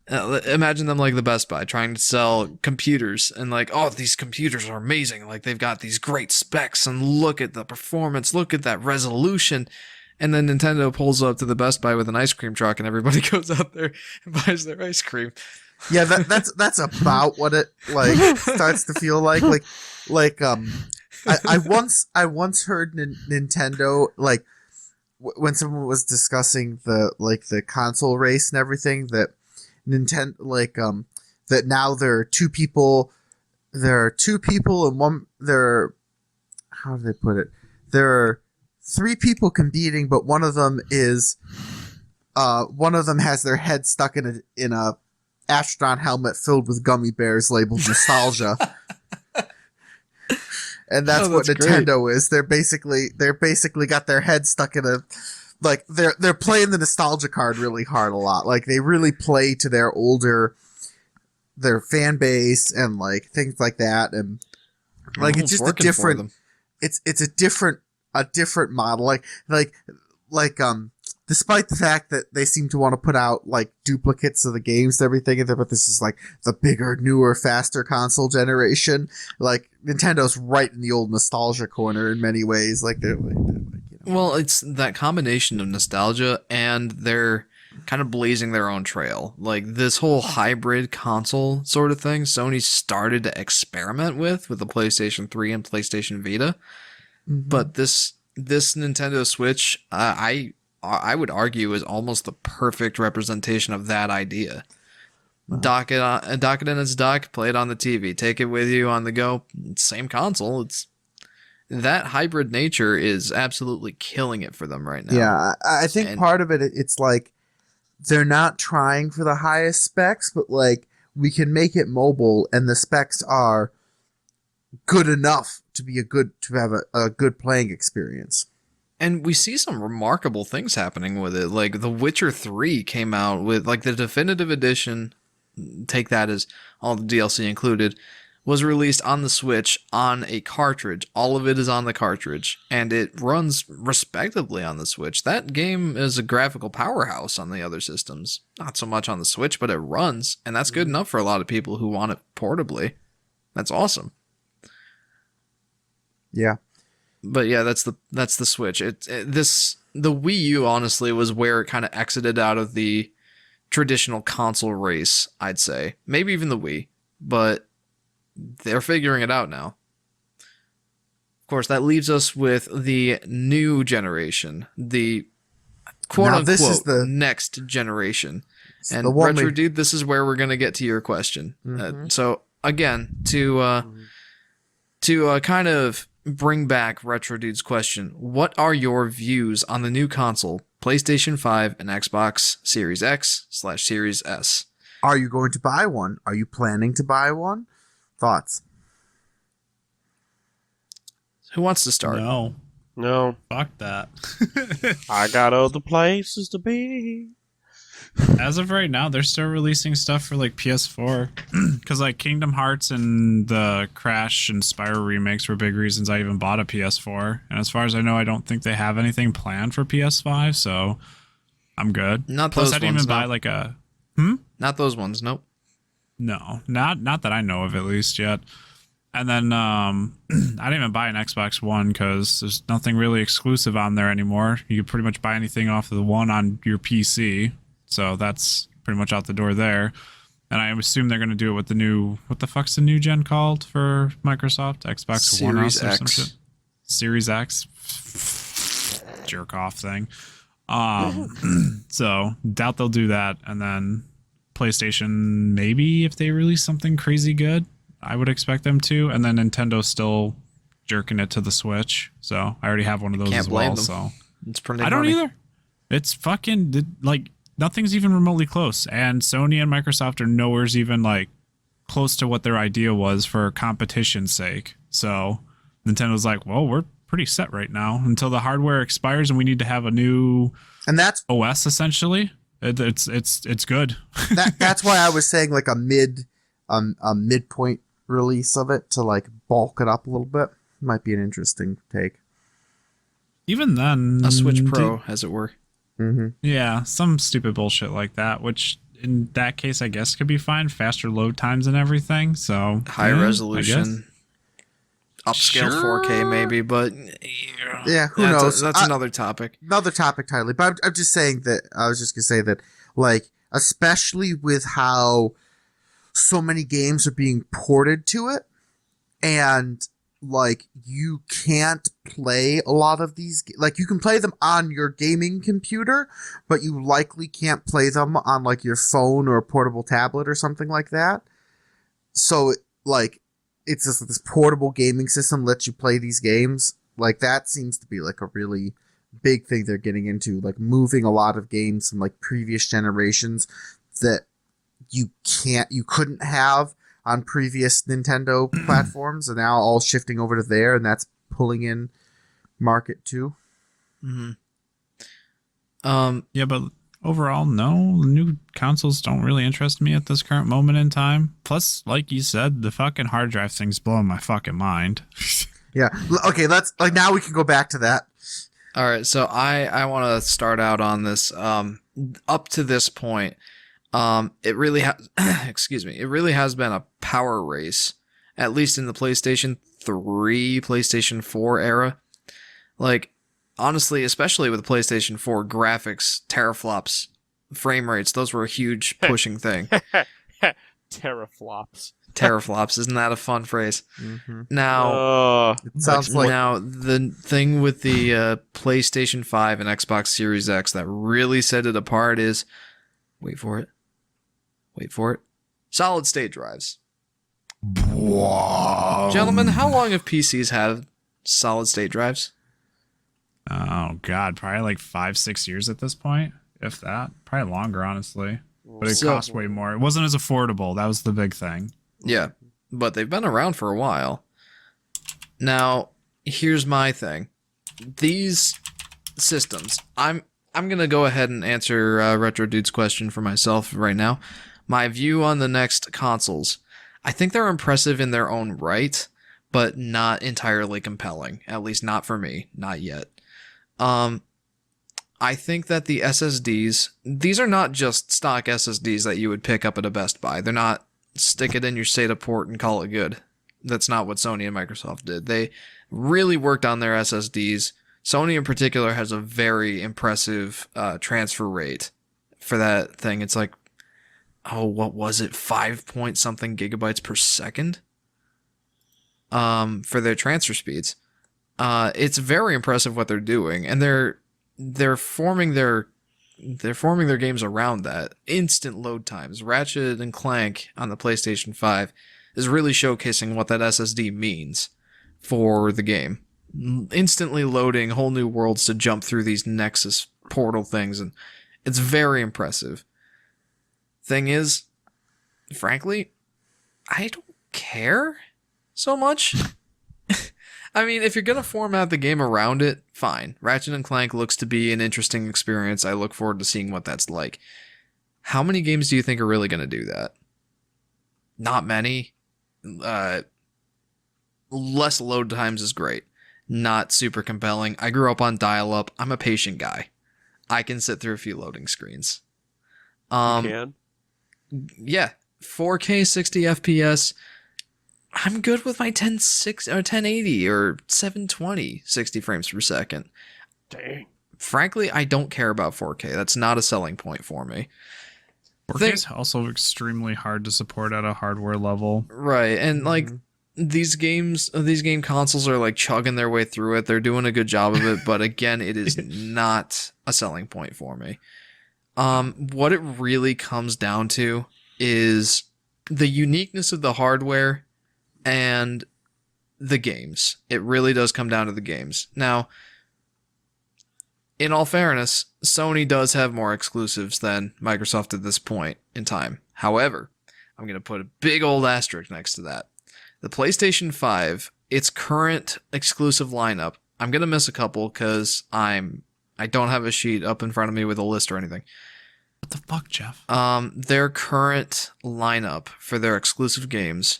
Imagine them like the Best Buy trying to sell computers and like, oh, these computers are amazing. Like they've got these great specs and look at the performance, look at that resolution. And then Nintendo pulls up to the Best Buy with an ice cream truck and everybody goes out there and buys their ice cream. yeah, that's about what it like starts to feel like. I once heard Nintendo like when someone was discussing the console race and everything that Nintendo that now there are two people and one there. How do they put it? There are 3 people competing, but one of them has their head stuck in a astronaut helmet filled with gummy bears labeled nostalgia. And that's what Nintendo great. Is. They're basically got their head stuck in a like they're playing the nostalgia card really hard a lot. Like they really play to their fan base and like things like that, and like it's just a different it's a different model. Despite the fact that they seem to want to put out like duplicates of the games and everything, but this is like the bigger, newer, faster console generation. Like Nintendo's right in the old nostalgia corner in many ways. Like they're like well, it's that combination of nostalgia and they're kind of blazing their own trail. Like this whole hybrid console sort of thing, Sony started to experiment with the PlayStation 3 and PlayStation Vita. Mm-hmm. But this Nintendo Switch, I would argue is almost the perfect representation of that idea. Wow. Dock it in its dock, play it on the TV, take it with you on the go. Same console. It's that hybrid nature is absolutely killing it for them right now. Yeah, I think part of it's like they're not trying for the highest specs, but like we can make it mobile, and the specs are good enough to have a good playing experience. And we see some remarkable things happening with it. Like The Witcher 3 came out with like the definitive edition, take that as all the DLC included, was released on the Switch on a cartridge. All of it is on the cartridge, and it runs respectively on the Switch. That game is a graphical powerhouse on the other systems. Not so much on the Switch, but it runs, and that's good enough for a lot of people who want it portably. That's awesome. Yeah. But yeah, that's the Switch. The Wii U honestly was where it kind of exited out of the traditional console race, I'd say. Maybe even the Wii, but they're figuring it out now. Of course, that leaves us with the new generation, the quote-unquote next generation. And Retro Dude, this is where we're going to get to your question. Mm-hmm. So again, to kind of bring back Retro Dude's question, what are your views on the new console, PlayStation 5 and Xbox Series X/Series S? Are you going to buy one? Are you planning to buy one? Thoughts? Who wants to start? No. Fuck that. I got other places to be. As of right now, they're still releasing stuff for like PS4 because like Kingdom Hearts and the Crash and Spyro remakes were big reasons I even bought a PS4. And as far as I know, I don't think they have anything planned for PS5, so I'm good. Not Plus, those I didn't ones, even buy no. like a Not those ones, nope. No, not that I know of at least yet. And then I didn't even buy an Xbox One because there's nothing really exclusive on there anymore. You can pretty much buy anything off of the One on your PC. So that's pretty much out the door there. And I assume they're going to do it with the new... What the fuck's the new gen called for Microsoft? Xbox Series One S or X. some shit? Series X? Jerk off thing. So doubt they'll do that. And then PlayStation, maybe if they release something crazy good, I would expect them to. And then Nintendo's still jerking it to the Switch. So I already have one of those as well. So it's pretty I don't either. It's fucking like nothing's even remotely close. And Sony and Microsoft are nowhere's even like close to what their idea was for competition's sake. So Nintendo's like, well, we're pretty set right now until the hardware expires and we need to have a new and that's OS essentially. It's good. That's why I was saying like a midpoint release of it to like bulk it up a little bit might be an interesting take. Even then, A Switch Pro, as it were. Mm-hmm. yeah, some stupid bullshit like that, which in that case I guess could be fine. Faster load times and everything. So High yeah, I guess. resolution. Upscale Sure. 4K maybe, but Yeah, who knows? That's another topic. Another topic entirely. But I'm just saying that I was just gonna say that like especially with how so many games are being ported to it, and like you can't play a lot of these like you can play them on your gaming computer, but you likely can't play them on like your phone or a portable tablet or something like that. So like it's just this portable gaming system lets you play these games. Like that seems to be like a really big thing they're getting into, like moving a lot of games from like previous generations that you couldn't have on previous Nintendo platforms, and now all shifting over to there, and that's pulling in market too. Mm-hmm. Yeah, but overall, no, new consoles don't really interest me at this current moment in time. Plus, like you said, the fucking hard drive thing's blowing my fucking mind. Yeah. Okay, let's like now we can go back to that. All right, so I want to start out on this. Up to this point, it really has, excuse me, it really has been a power race, at least in the PlayStation 3, PlayStation 4 era. Like, honestly, especially with the PlayStation 4 graphics, teraflops, frame rates, those were a huge pushing thing. Teraflops. Teraflops, isn't that a fun phrase? Mm-hmm. Now, It sounds like now the thing with the PlayStation 5 and Xbox Series X that really set it apart is, wait for it, solid state drives. Wow. Gentlemen, how long have PCs had solid state drives? Oh god, probably like 5-6 years at this point, if that. Probably longer, honestly. But it So- cost way more. It wasn't as affordable. That was the big thing. Yeah, but they've been around for a while. Now, here's my thing. These systems, I'm gonna go ahead and answer Retro Dude's question for myself right now. My view on the next consoles, I think they're impressive in their own right, but not entirely compelling. At least not for me, not yet. I think that the SSDs, these are not just stock SSDs that you would pick up at a Best Buy. They're not stick it in your SATA port and call it good. That's not what Sony and Microsoft did. They really worked on their SSDs. Sony in particular has a very impressive transfer rate for that thing. It's like, oh, what was it? 5 point something gigabytes per second for their transfer speeds. It's very impressive what they're doing, and they're forming their games around that. Instant load times. Ratchet and Clank on the PlayStation 5 is really showcasing what that SSD means for the game. Instantly loading whole new worlds to jump through these Nexus portal things, and it's very impressive. Thing is, frankly, I don't care so much. I mean, if you're going to format the game around it, fine. Ratchet and Clank looks to be an interesting experience. I look forward to seeing what that's like. How many games do you think are really going to do that? Not many. Less load times is great. Not super compelling. I grew up on dial-up. I'm a patient guy. I can sit through a few loading screens. You can. Yeah, 4K 60 FPS. I'm good with my 1060 or 1080 or 720 60 frames per second. Dang. Frankly, I don't care about 4K. That's not a selling point for me. 4K is also extremely hard to support at a hardware level. Right, and like these game consoles are like chugging their way through it. They're doing a good job of it, but again, it is not a selling point for me. What it really comes down to is the uniqueness of the hardware and the games. It really does come down to the games. Now, in all fairness, Sony does have more exclusives than Microsoft at this point in time. However, I'm going to put a big old asterisk next to that. The PlayStation 5, its current exclusive lineup, I'm going to miss a couple because I don't have a sheet up in front of me with a list or anything. What the fuck, Jeff? Their current lineup for their exclusive games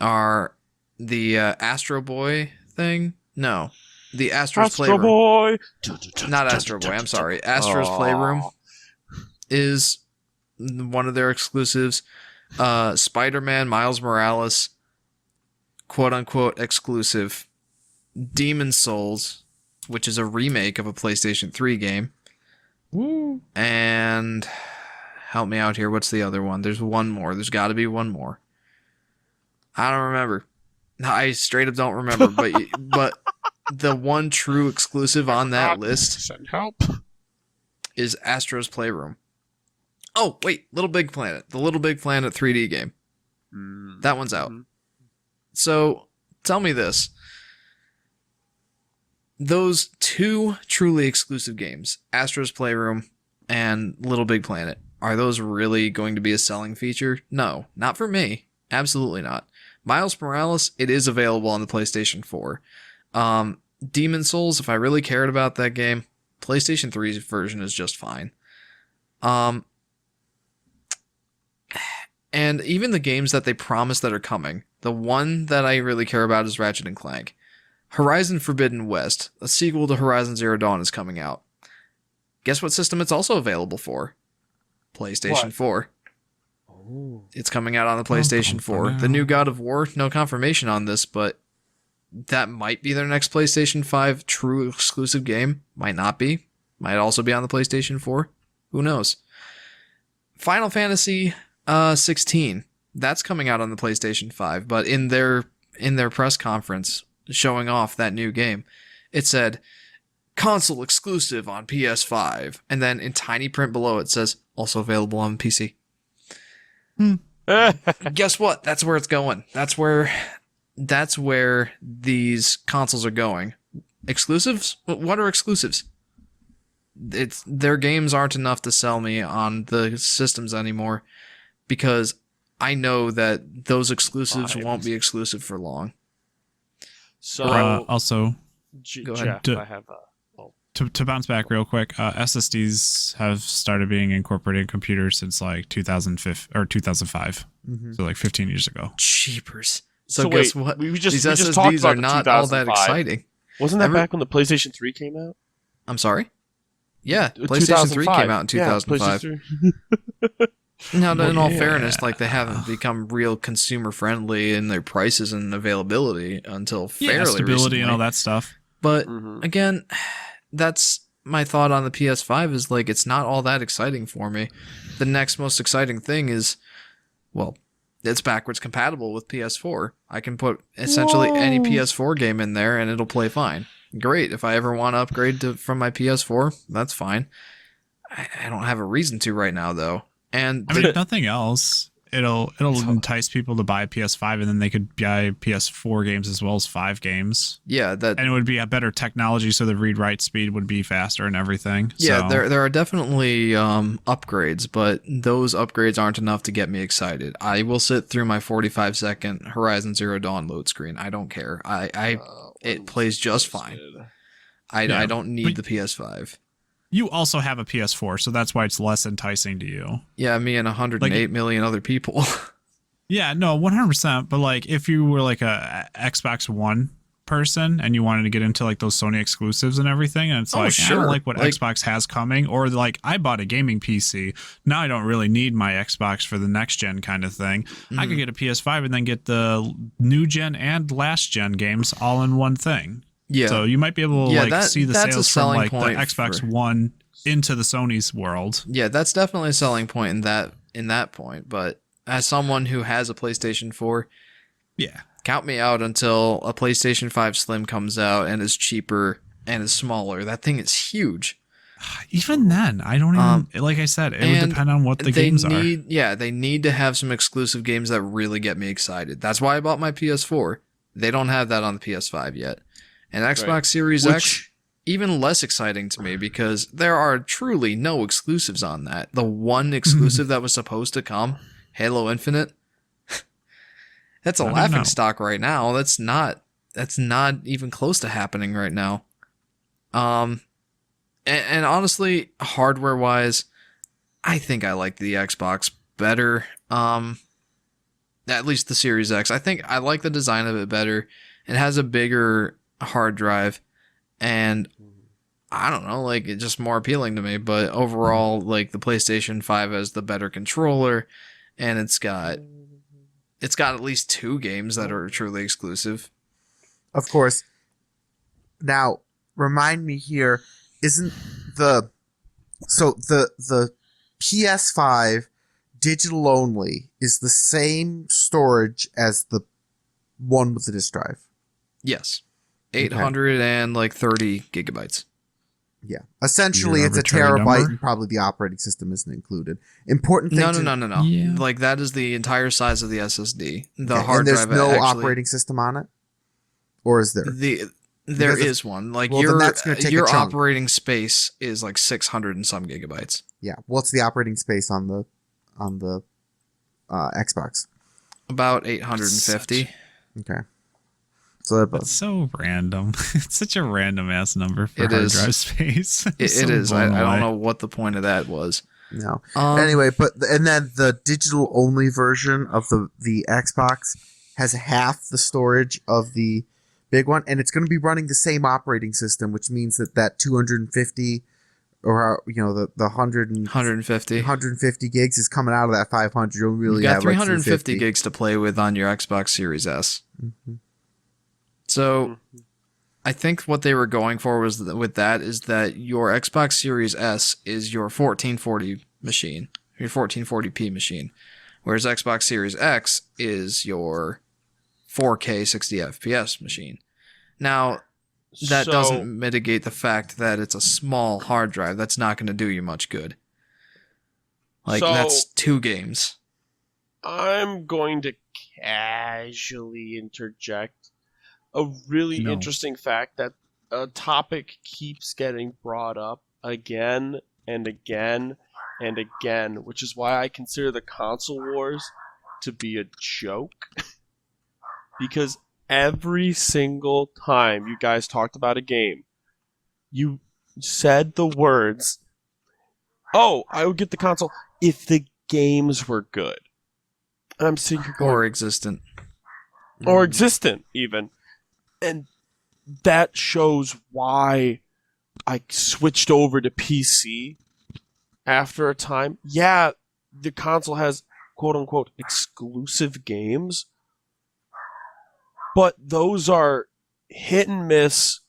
are the Astro Boy thing. No, the Astro's Astro Playroom. Boy. Not Astro Boy. I'm sorry. Astro's Playroom is one of their exclusives. Spider-Man, Miles Morales, quote unquote exclusive. Demon Souls, which is a remake of a PlayStation 3 game. Woo. And help me out here. What's the other one? There's one more. There's got to be one more. I don't remember. I straight up don't remember. but the one true exclusive on that list Send help. is Astro's Playroom. Oh wait, Little Big Planet. The Little Big Planet 3D game. That one's out. So tell me this. Those two truly exclusive games, Astro's Playroom and Little Big Planet, are those really going to be a selling feature? No, not for me. Absolutely not. Miles Morales, it is available on the PlayStation 4. Demon Souls, if I really cared about that game, PlayStation 3's version is just fine. And even the games that they promise that are coming, the one that I really care about is Ratchet and Clank. Horizon Forbidden West, a sequel to Horizon Zero Dawn, is coming out. Guess what system it's also available for? PlayStation 4. Oh. It's coming out on the PlayStation 4. The new God of War, no confirmation on this, but that might be their next PlayStation 5 true exclusive game. Might not be. Might also be on the PlayStation 4. Who knows? Final Fantasy 16. That's coming out on the PlayStation 5, but in their press conference showing off that new game, it said console exclusive on PS5, and then in tiny print below it says also available on PC. Guess what? That's where it's going. That's where these consoles are going. Exclusives? What are exclusives? Their games aren't enough to sell me on the systems anymore, because I know that those exclusives won't be exclusive for long. So Also, Go ahead. Jeff, I have to bounce back real quick, SSDs have started being incorporated in computers since like 2005 or 2005, so like 15 years ago. Cheapers. So wait, guess what? we These just talked SSDs about are the not all that 2005. exciting. Wasn't that Every- back when the PlayStation 3 came out? I'm sorry? Yeah, PlayStation 3 came out in 2005. Yeah, Now, in all Yeah. fairness, like, they haven't become real consumer friendly in their prices and availability until fairly Yeah, stability recently. and all that stuff. But Mhm. again, that's my thought on the PS5 is like it's not all that exciting for me. The next most exciting thing is, well, it's backwards compatible with PS4. I can put essentially any PS4 game in there and it'll play fine. Great. If I ever want to upgrade from my PS4, that's fine. I don't have a reason to right now though. And I mean, if nothing else, it'll entice people to buy a PS5, and then they could buy PS4 games as well as 5 games. yeah, that And it would be a better technology, so the read-write speed would be faster and everything. yeah, so. there are definitely upgrades, but those upgrades aren't enough to get me excited. I will sit through my 45-second Horizon Zero Dawn load screen. I don't care. It plays just fine. Yeah, I don't need but- the PS5. You also have a PS4, so that's why it's less enticing to you. Yeah, me and 108 million other people. Yeah, no, 100%. But like, if you were like a Xbox One person and you wanted to get into like those Sony exclusives and everything, and it's Oh, like, I sure. don't like what Like- Xbox has coming, or like, I bought a gaming PC. Now I don't really need my Xbox for the next gen kind of thing. I could get a PS5 and then get the new gen and last gen games all in one thing. Yeah. So you might be able to Yeah, like see the that's a sales from selling like the point Xbox for- One into the Sony's world. Yeah, that's definitely a selling point in that point, but as someone who has a PlayStation 4, Yeah. count me out until a PlayStation 5 Slim comes out and is cheaper and is smaller. That thing is huge. Even then, I don't even like I said, it would and depend on what the games are. Yeah, they need to have some exclusive games that really get me excited. That's why I bought my PS4. They don't have that on the PS5 yet. And Xbox Right. Series X, even less exciting to me because there are truly no exclusives on that. The one exclusive that was supposed to come, Halo Infinite, that's a I don't laughing know. stock right now. That's not even close to happening right now. And honestly, hardware wise, I think I like the Xbox better. At least the Series X. I think I like the design of it better. It has a bigger hard drive, and I don't know, like it's just more appealing to me. But overall, like the PlayStation 5 has the better controller, and it's got at least 2 games that are truly exclusive. Of course. Now, remind me here, isn't the PS5 digital only is the same storage as the one with the disk drive? Yes, 830 gigabytes. Yeah. Essentially, Your it's a arbitrary terabyte, number? and probably the operating system isn't included. Important thing No. Yeah. Like that is the entire size of the SSD. The Okay, hard and there's drive no actually, operating system on it? Or is there? There Because if- is one. Like well, then that's gonna take a your chunk. operating space is like 600 and some gigabytes. Yeah. What's the operating space on the Xbox? About 850. Okay. So That's so random. It's such a random ass number for It hard is. drive space. It So is. I blown don't away. know what the point of that was. no. Anyway, and then the digital only version of the Xbox has half the storage of the big one, and it's going to be running the same operating system, which means that 250 or the 150. 150 gigs is coming out of that 500. You'll really You've got have like 350 350 gigs to play with on your Xbox Series S. Mhm. So I think what they were going for was with that is that your Xbox Series S is your 1440 machine, your 1440p machine, whereas Xbox Series X is your 4K 60 FPS machine. Now, that doesn't mitigate the fact that it's a small hard drive. That's not going to do you much good. Like, So- that's 2 games. I'm going to casually interject a really No. interesting fact that a topic keeps getting brought up again and again and again, which is why I consider the console wars to be a joke. Because every single time you guys talked about a game, you said the words, "Oh, I would get the console if the games were good." And I'm sitting here going, Or existent. or existent even, and that shows why I switched over to PC after a time. Yeah, the console has quote unquote exclusive games, but those are hit and miss,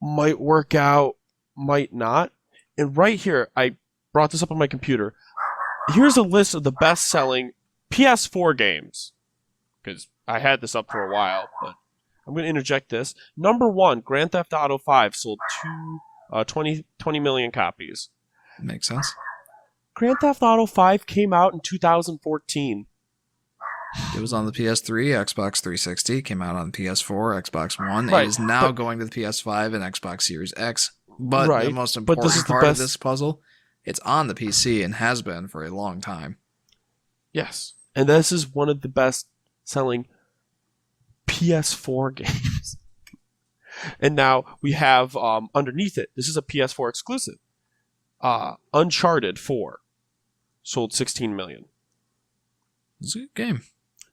might work out, might not. And right here, I brought this up on my computer. Here's a list of the best-selling PS4 games, because I had this up for a while, but I'm going to interject this. Number 1, Grand Theft Auto 5 sold 20 million copies. Makes sense. Grand Theft Auto 5 came out in 2014. It was on the PS3, Xbox 360, came out on PS4, Xbox One. Right, It is now but- going to the PS5 and Xbox Series X. But the Right, most but this important is the part of best- this puzzle, it's on the PC and has been for a long time. Yes. And this is one of the best selling PS4 games. And now we have underneath it, this is a PS4 exclusive. Uncharted 4 sold 16 million. It's a good game.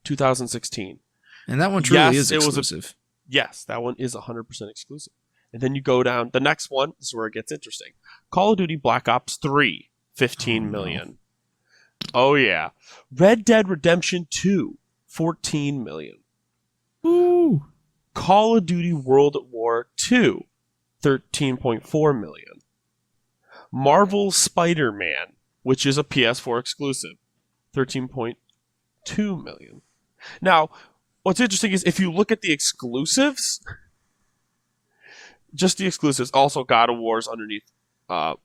2016. And that one truly Yes, is it was a- exclusive. Yes, that one is 100% exclusive. And then you go down, the next one, this is where it gets interesting. Call of Duty Black Ops 3, 15 million. Oh yeah. Red Dead Redemption 2, 14 million. Ooh. Call of Duty World at War 2, 13.4 million. Marvel Spider-Man, which is a PS4 exclusive, 13.2 million. Now, what's interesting is if you look at the exclusives, just the exclusives, also God of War's underneath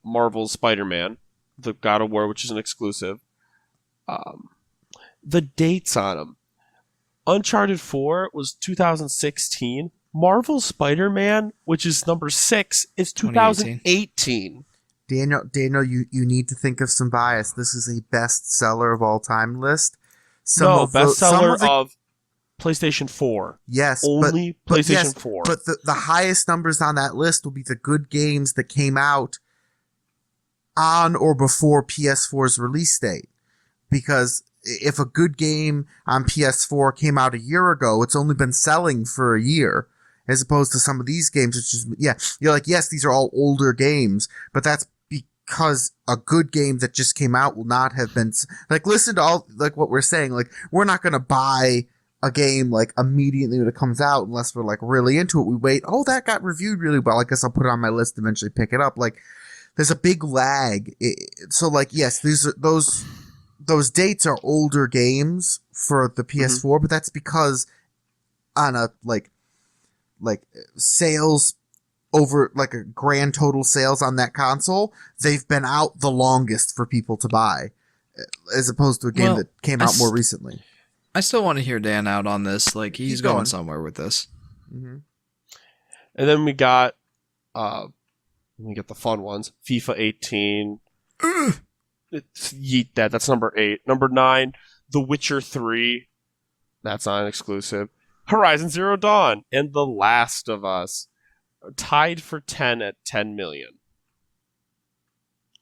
Marvel's Spider-Man, the God of War, which is an exclusive. The dates on them. Uncharted 4 was 2016. Marvel's Spider-Man, which is number 6, is 2018. Daniel, you need to think of some bias. This is a bestseller of all time list. No, Some bestseller of the- of PlayStation 4. yes, Only but PlayStation yes, 4. But the highest numbers on that list will be the good games that came out on or before PS4's release date. Because if a good game on PS4 came out a year ago, it's only been selling for a year. As opposed to some of these games, it's just, yeah, you're like, yes, these are all older games, but that's because a good game that just came out will not have been, like, listen to all, like, what we're saying, like, we're not going to buy a game, like, immediately when it comes out unless we're, like, really into it. We wait, oh, that got reviewed really well, I guess I'll put it on my list, eventually pick it up. Like, there's a big lag. So, like, yes, these are, those dates are older games for the PS4, but that's because on a, like sales over like a grand total sales on that console, they've been out the longest for people to buy, as opposed to a game that came out more recently. I still want to hear Dan out on this. Like, he's Keep going. going somewhere with this. Mm-hmm. And then we got the fun ones. FIFA 18. Yeet that. That's number 8. Number 9, The Witcher 3. That's not an exclusive. Horizon Zero Dawn and The Last of Us are tied for 10 at 10 million.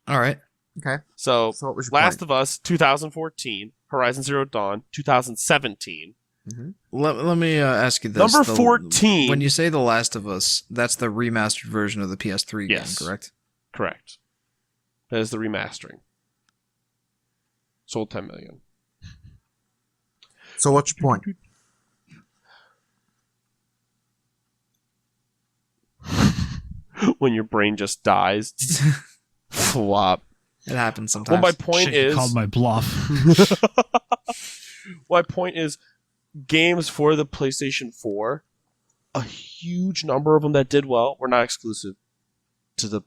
All right. Okay. So what was your Last point? of Us 2014, Horizon Zero Dawn 2017. Mm-hmm. Let me ask you this. Number 14. When you say The Last of Us, that's the remastered version of the PS3 Yes. game, correct? Correct. That is the remastering. Sold 10 million. So what's your point? When your brain just dies. Flop. It happens sometimes. Well, my point Shit, is... you called my bluff. My point is, games for the PlayStation 4, a huge number of them that did well were not exclusive to the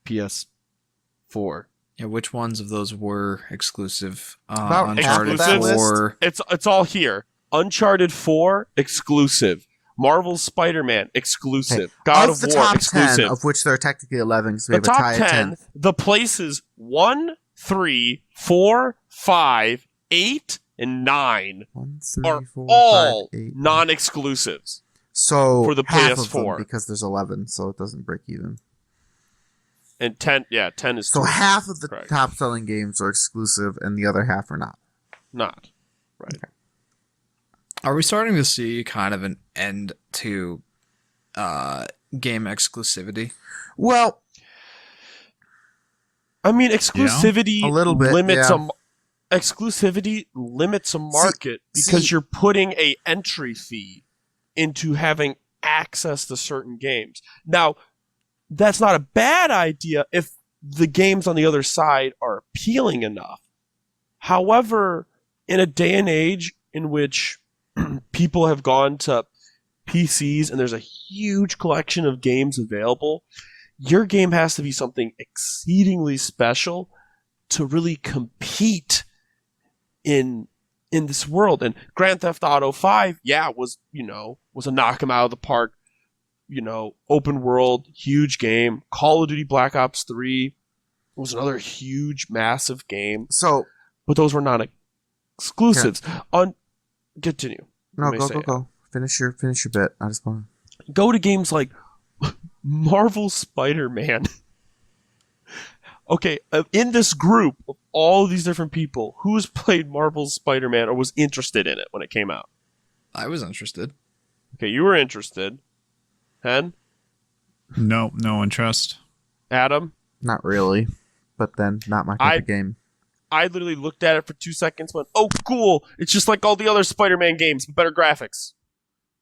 PS4. Yeah, which ones of those were exclusive? About Uncharted half of that 4. It's all here. Uncharted 4, exclusive. Marvel's Spider-Man, exclusive. God of of the War, top exclusive. 10, of which there are technically 11, because we The have a top tie at 10, 10. the places 1, 3, 4, 5, 8, and 9 1, 3, are 4, all 5, 8. non-exclusives. So for the half of them, PS4. because there's 11, so it doesn't break even. And 10 is So two. half of the Correct. top selling games are exclusive, and the other half are not. Not. Right. Are we starting to see kind of an end to game exclusivity? Well, I mean, exclusivity A little bit, limits yeah. exclusivity limits a market because you're putting a entry fee into having access to certain games. Now, that's not a bad idea if the games on the other side are appealing enough. However, in a day and age in which people have gone to PCs and there's a huge collection of games available, your game has to be something exceedingly special to really compete in this world. And Grand Theft Auto 5, was a knock 'em out of the park, open world, huge game. Call of Duty Black Ops 3 was another huge, massive game. so But those were not exclusives. Continue. no, Let me go, say go, it. go. Finish your bit. I just want Go to games like Marvel Spider-Man. Okay, in this group of all these different people, who's played Marvel's Spider-Man or was interested in it when it came out? I was interested. Okay, you were interested. Hen? No interest. Adam? not really, but then not my type of game. I literally looked at it for 2 seconds, went, oh, cool! It's just like all the other Spider-Man games, but better graphics.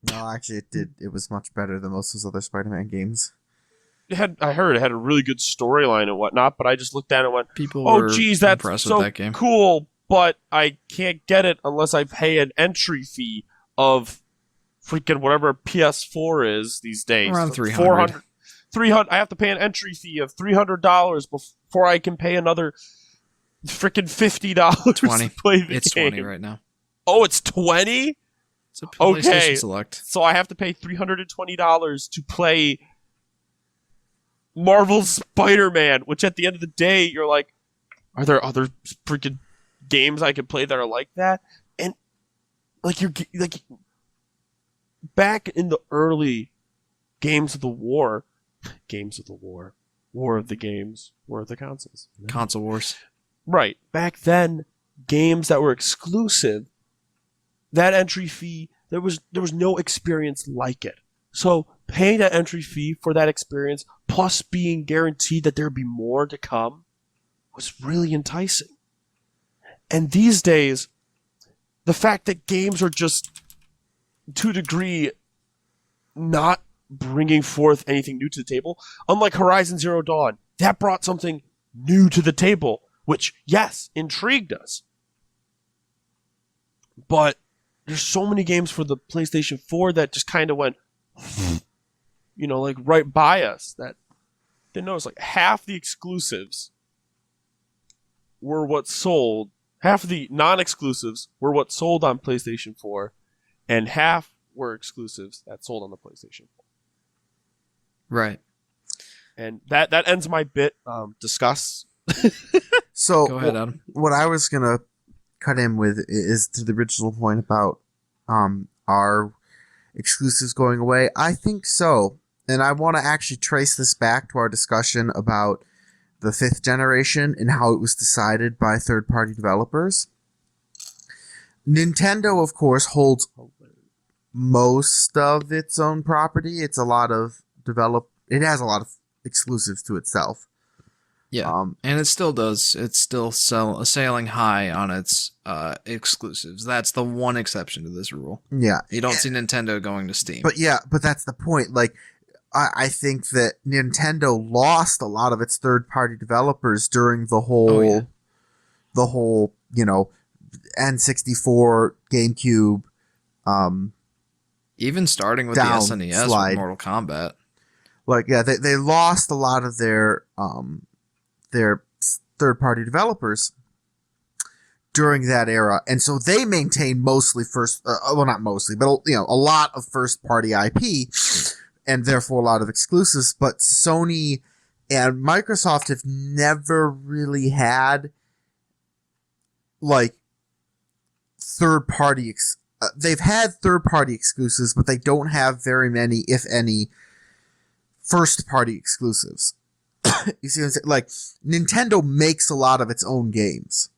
No, actually, it did. It was much better than most of those other Spider-Man games. I heard it had a really good storyline and whatnot, but I just looked at it and went, People oh, were geez, that's impressed so with that game. cool, but I can't get it unless I pay an entry fee of freaking whatever PS4 is these days. Around $300. 300. I have to pay an entry fee of $300 before I can pay another freaking $50 20. to play the It's game. 20 right now. Oh, it's 20? It's a PlayStation Okay. Select. So I have to pay $320 to play Marvel's Spider-Man, which at the end of the day, you're like, are there other freaking games I could play that are like that? And like back in the early games of the war, War of the games, War of the consoles. Console wars. Right. Back then, games that were exclusive, that entry fee, there was no experience like it. So paying that entry fee for that experience, plus being guaranteed that there'd be more to come, was really enticing. And these days, the fact that games are just, to a degree, not bringing forth anything new to the table, unlike Horizon Zero Dawn, that brought something new to the table, which, yes, intrigued us. But there's so many games for the PlayStation 4 that just kind of went, like right by us, that didn't notice. Like half the exclusives were what sold, half of the non-exclusives were what sold on PlayStation 4, and half were exclusives that sold on the PlayStation 4. Right. And that ends my bit. Discuss. So Go ahead, Adam. what I was gonna cut in with is to the original point about our exclusives going away. I think so, and I want to actually trace this back to our discussion about the 5th generation and how it was decided by third-party developers. Nintendo, of course, holds most of its own property. It has a lot of exclusives to itself. Yeah, and it still does. It's still sailing high on its exclusives. That's the one exception to this rule. Yeah. You don't see Nintendo going to Steam. But that's the point. Like, I think that Nintendo lost a lot of its third-party developers during the whole, N64, GameCube, even starting with the SNES with Mortal Kombat. They lost a lot of their third-party developers during that era, and so they maintain mostly not mostly, but a lot of first-party IP, and therefore a lot of exclusives. But Sony and Microsoft have never really had third-party. They've had third-party exclusives, but they don't have very many, if any, first-party exclusives. You see what I'm saying? Like, Nintendo makes a lot of its own games.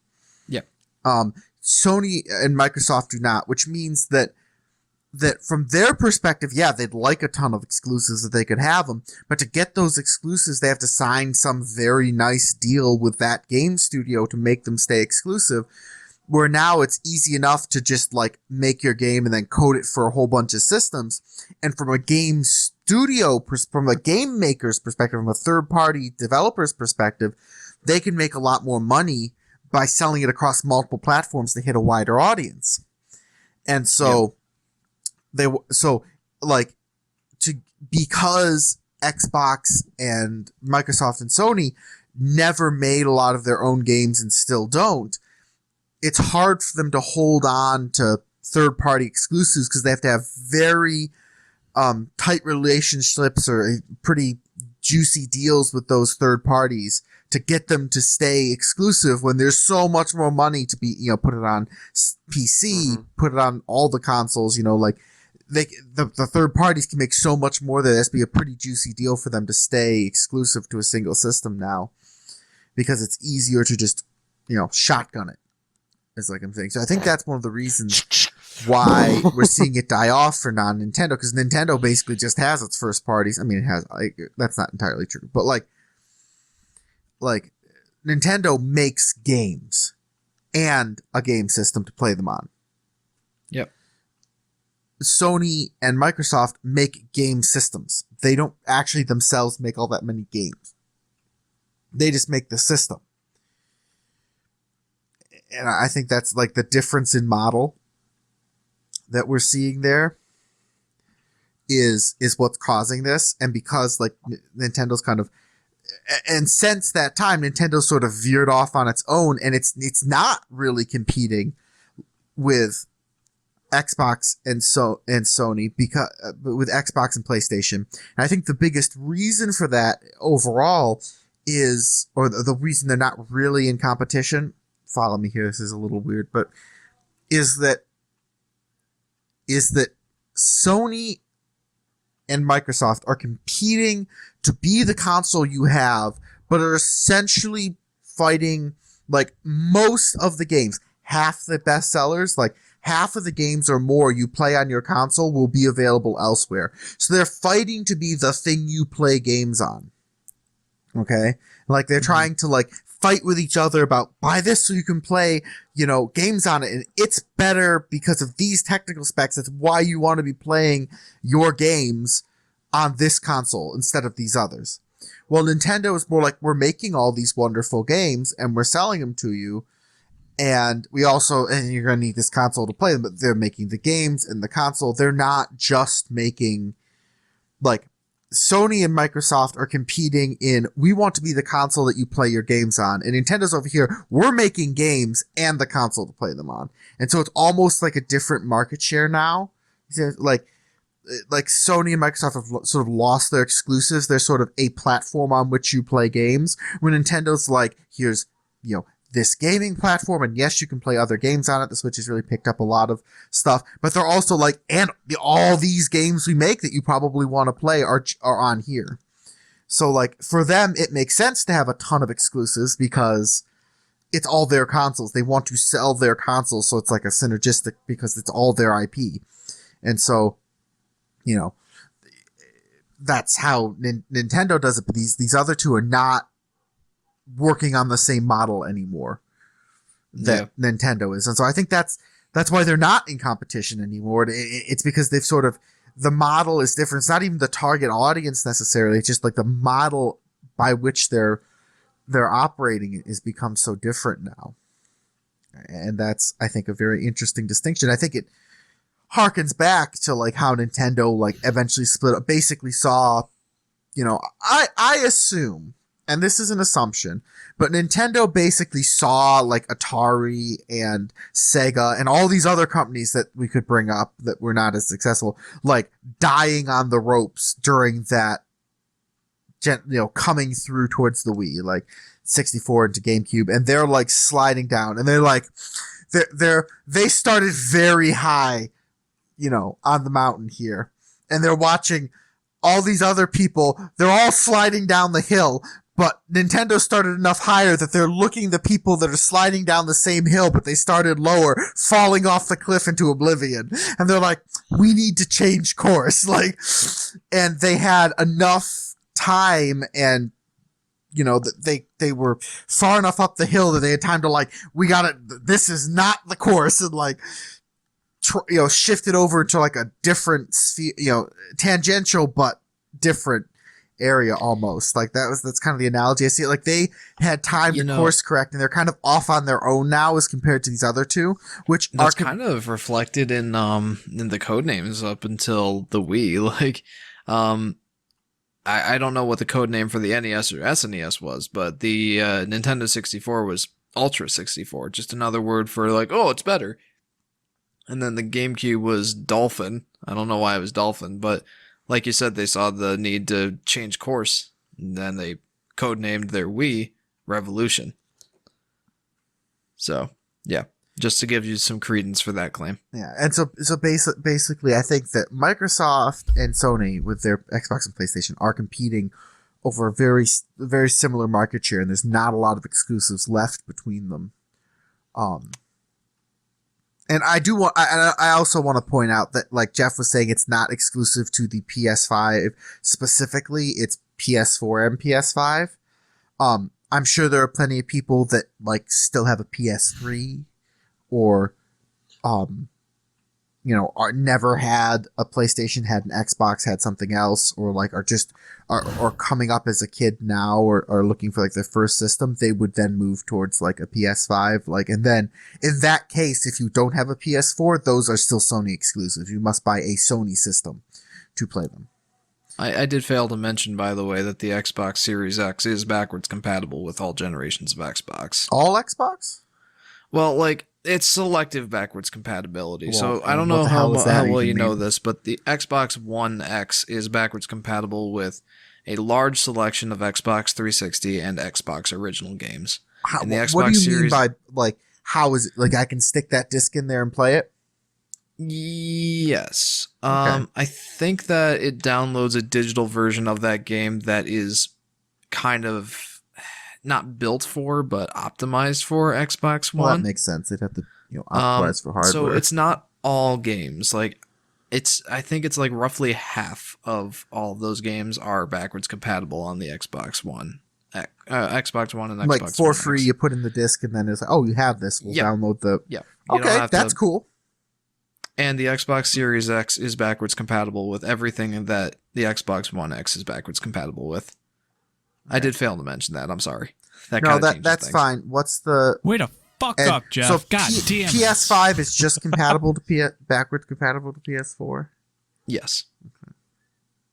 Yeah. Sony and Microsoft do not, which means that from their perspective, yeah, they'd like a ton of exclusives that they could have them, but to get those exclusives, they have to sign some very nice deal with that game studio to make them stay exclusive, where now it's easy enough to just, make your game and then code it for a whole bunch of systems. And from a game studio, from a game maker's perspective, from a third-party developer's perspective, they can make a lot more money by selling it across multiple platforms to hit a wider audience. And so, because Xbox and Microsoft and Sony never made a lot of their own games and still don't, it's hard for them to hold on to third-party exclusives because they have to have very tight relationships or pretty juicy deals with those third parties to get them to stay exclusive when there's so much more money to be, put it on PC, put it on all the consoles, the third parties can make so much more that it has to be a pretty juicy deal for them to stay exclusive to a single system now, because it's easier to just, shotgun it. I'm saying. So I think that's one of the reasons why we're seeing it die off for non-Nintendo, because Nintendo basically just has its first parties. I mean, it has, that's not entirely true, but Nintendo makes games and a game system to play them on. Yep. Sony and Microsoft make game systems. They don't actually themselves make all that many games. They just make the system. And I think that's the difference in model that we're seeing there is what's causing this. And because Nintendo's kind of, and since that time, Nintendo sort of veered off on its own, and it's not really competing with Xbox and Sony, because with Xbox and PlayStation. And I think the biggest reason for that overall is, or the reason they're not really in competition, follow me here, this is a little weird, but is that Sony and Microsoft are competing to be the console you have, but are essentially fighting like most of the games. Half the bestsellers, like half of the games or more you play on your console will be available elsewhere. So they're fighting to be the thing you play games on. Okay? Like they're trying to like fight with each other about buy this so you can play, games on it, and it's better because of these technical specs. That's why you want to be playing your games on this console instead of these others. Well, Nintendo is more like, we're making all these wonderful games and we're selling them to you, and you're going to need this console to play them, but they're making the games and the console. They're not just making, like, Sony and Microsoft are competing in, we want to be the console that you play your games on. And Nintendo's over here, we're making games and the console to play them on. And so it's almost like a different market share now. Like Sony and Microsoft have sort of lost their exclusives. They're sort of a platform on which you play games. When Nintendo's like, here's, this gaming platform, and yes, you can play other games on it. The Switch has really picked up a lot of stuff, but they're also like, and all these games we make that you probably want to play are on here. So like for them, it makes sense to have a ton of exclusives because it's all their consoles. They want to sell their consoles, so it's like a synergistic because it's all their IP. And so, that's how Nintendo does it. But these other two are not working on the same model anymore that Nintendo is. And so I think that's why they're not in competition anymore. It's because they've sort of, the model is different. It's not even the target audience necessarily. It's just like the model by which they're operating has become so different now. And that's, I think, a very interesting distinction. I think it harkens back to like how Nintendo like eventually split up, basically saw, I assume, and this is an assumption, but Nintendo basically saw like Atari and Sega and all these other companies that we could bring up that were not as successful, like dying on the ropes during that, coming through towards the Wii, like 64 into GameCube, and they're like sliding down, and they're like, they started very high, on the mountain here, and they're watching all these other people, they're all sliding down the hill, but Nintendo started enough higher that they're looking the people that are sliding down the same hill, but they started lower, falling off the cliff into oblivion. And they're like, we need to change course. Like, and they had enough time and, they were far enough up the hill that they had time to like, this is not the course, and like, shifted over to like a different sphere, tangential, but different area almost. Like that's kind of the analogy I see it. Like they had time to course correct, and they're kind of off on their own now as compared to these other two, which that's kind of reflected in the code names up until the Wii. Like, I don't know what the code name for the NES or SNES was, but the Nintendo 64 was Ultra 64, just another word for like, oh, it's better. And then the GameCube was Dolphin. I don't know why it was Dolphin, but like you said, they saw the need to change course, and then they codenamed their Wii Revolution. So, yeah, just to give you some credence for that claim. Yeah, and so basically, I think that Microsoft and Sony with their Xbox and PlayStation are competing over a very, very similar market share, and there's not a lot of exclusives left between them. And I also want to point out that, like Jeff was saying, it's not exclusive to the PS5 specifically. It's PS4 and PS5. I'm sure there are plenty of people that like still have a PS3 or, are never had a PlayStation, had an Xbox, had something else, or like are coming up as a kid now or are looking for like their first system. They would then move towards like a PS5, and then in that case, if you don't have a PS4, those are still Sony exclusives. You must buy a Sony system to play them. I did fail to mention, by the way, that the Xbox Series X is backwards compatible with all generations of Xbox. All Xbox? Well, like, it's selective backwards compatibility. Well, so I don't know how well you know mean? this, but the Xbox One X is backwards compatible with a large selection of Xbox 360 and Xbox original games. What do you mean by, like, how is it? Like, I can stick that disc in there and play it? Yes. Okay. I think that it downloads a digital version of that game that is kind of not built for, but optimized for Xbox Well, that One. makes sense. They'd have to, optimize for hardware. So it's not all games. Like, I think it's like roughly half of all of those games are backwards compatible on the Xbox One. Xbox One and Xbox like for One free, X. you put in the disc, and then it's like, oh, you have this. We'll Yep. download the. Yeah. You don't Okay, have that's to- cool. And the Xbox Series X is backwards compatible with everything that the Xbox One X is backwards compatible with. I did fail to mention that. I'm sorry. That No, kinda changes that's things. fine. What's the Way to fuck and up, Jeff. So God damn it. PS5 is just compatible to backwards compatible to PS4. Yes.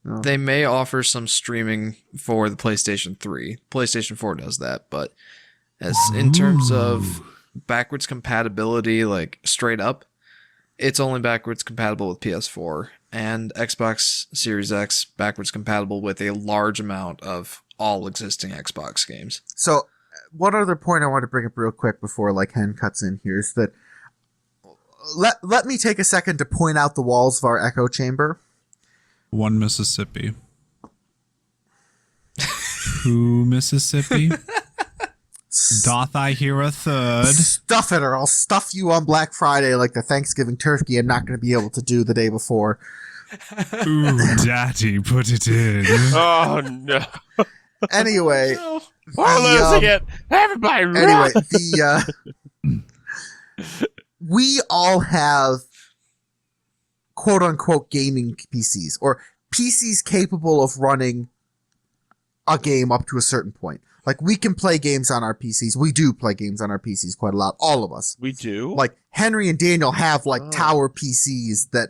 Oh. They may offer some streaming for the PlayStation 3. PlayStation 4 does that, but as in terms of backwards compatibility, like straight up, it's only backwards compatible with PS4 and Xbox Series X backwards compatible with a large amount of all existing Xbox games. So, one other point I want to bring up real quick before like Hen cuts in here is that let me take a second to point out the walls of our echo chamber. 1 Mississippi. 2 Mississippi. Doth I hear a third? Stuff it, or I'll stuff you on Black Friday like the Thanksgiving turkey I'm not going to be able to do the day before. Ooh, daddy, put it in. Oh no! Anyway, We're losing it. Everybody, run! anyway, we all have quote unquote gaming PCs or PCs capable of running a game up to a certain point. Like we can play games on our PCs. We do play games on our PCs quite a lot. All of us. We do. Like Henry and Daniel have like Oh. tower PCs that,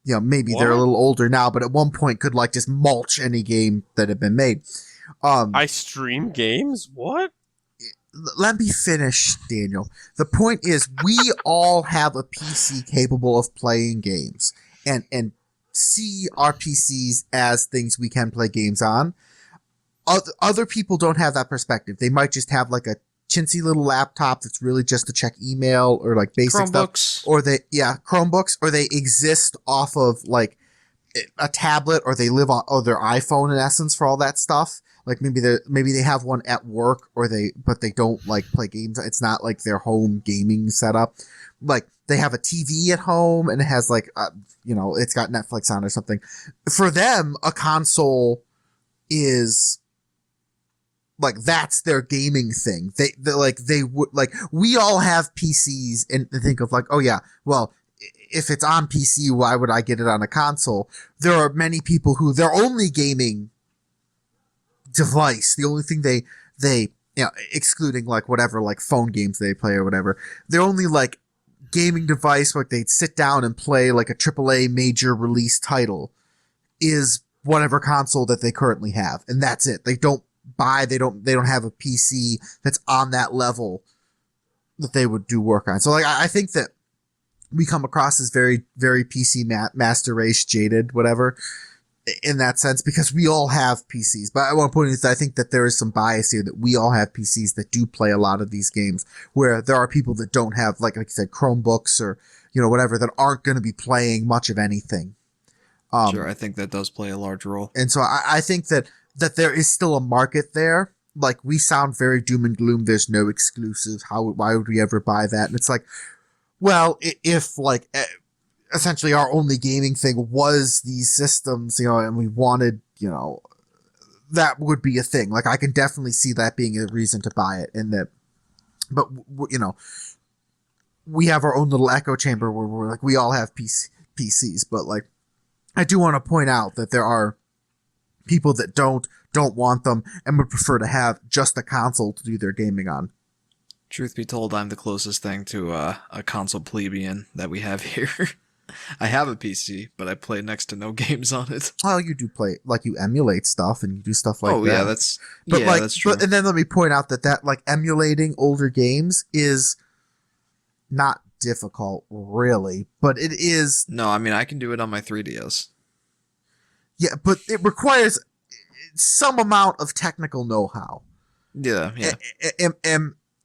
maybe they're a What? little older now, but at one point could like just mulch any game that had been made. I stream games. What? Let me finish, Daniel. The point is, we all have a PC capable of playing games and see our PCs as things we can play games on. Other people don't have that perspective. They might just have like a chintzy little laptop that's really just to check email or like basic stuff. Chromebooks. Or Chromebooks, or they exist off of like a tablet, or they live on their iPhone in essence for all that stuff. Like maybe they have one at work, but they don't like play games. It's not like their home gaming setup. Like they have a TV at home and it has like it's got Netflix on or something. For them, a console is like that's their gaming thing. We all have PCs and think of like, oh yeah, well, if it's on PC, why would I get it on a console? There are many people who their only gaming device, the only thing they excluding like whatever like phone games they play or whatever, their only like gaming device like they'd sit down and play like a AAA major release title is whatever console that they currently have, and that's it. They don't have a PC that's on that level that they would do work on. So like I think that we come across as very, very PC master race jaded, whatever, in that sense, because we all have PCs. But I want to point is I think that there is some bias here that we all have PCs that do play a lot of these games, where there are people that don't have, like you said, Chromebooks or whatever, that aren't going to be playing much of anything. Sure, I think that does play a large role. And so I think that there is still a market there. Like, we sound very doom and gloom. There's no exclusives. Why would we ever buy that? And it's like, well, if like essentially our only gaming thing was these systems, and we wanted, that would be a thing. Like, I can definitely see that being a reason to buy it. And that, but we have our own little echo chamber where we're like, we all have PCs, but like, I do want to point out that there are people that don't want them and would prefer to have just a console to do their gaming on. Truth be told, I'm the closest thing to a console plebeian that we have here. I have a PC, but I play next to no games on it. Well, you do play, like, you emulate stuff and you do stuff like that. Yeah, that's true. And then let me point out that like emulating older games is not difficult, really, but it is. No, I mean, I can do it on my 3DS. Yeah, but it requires some amount of technical know-how. Yeah.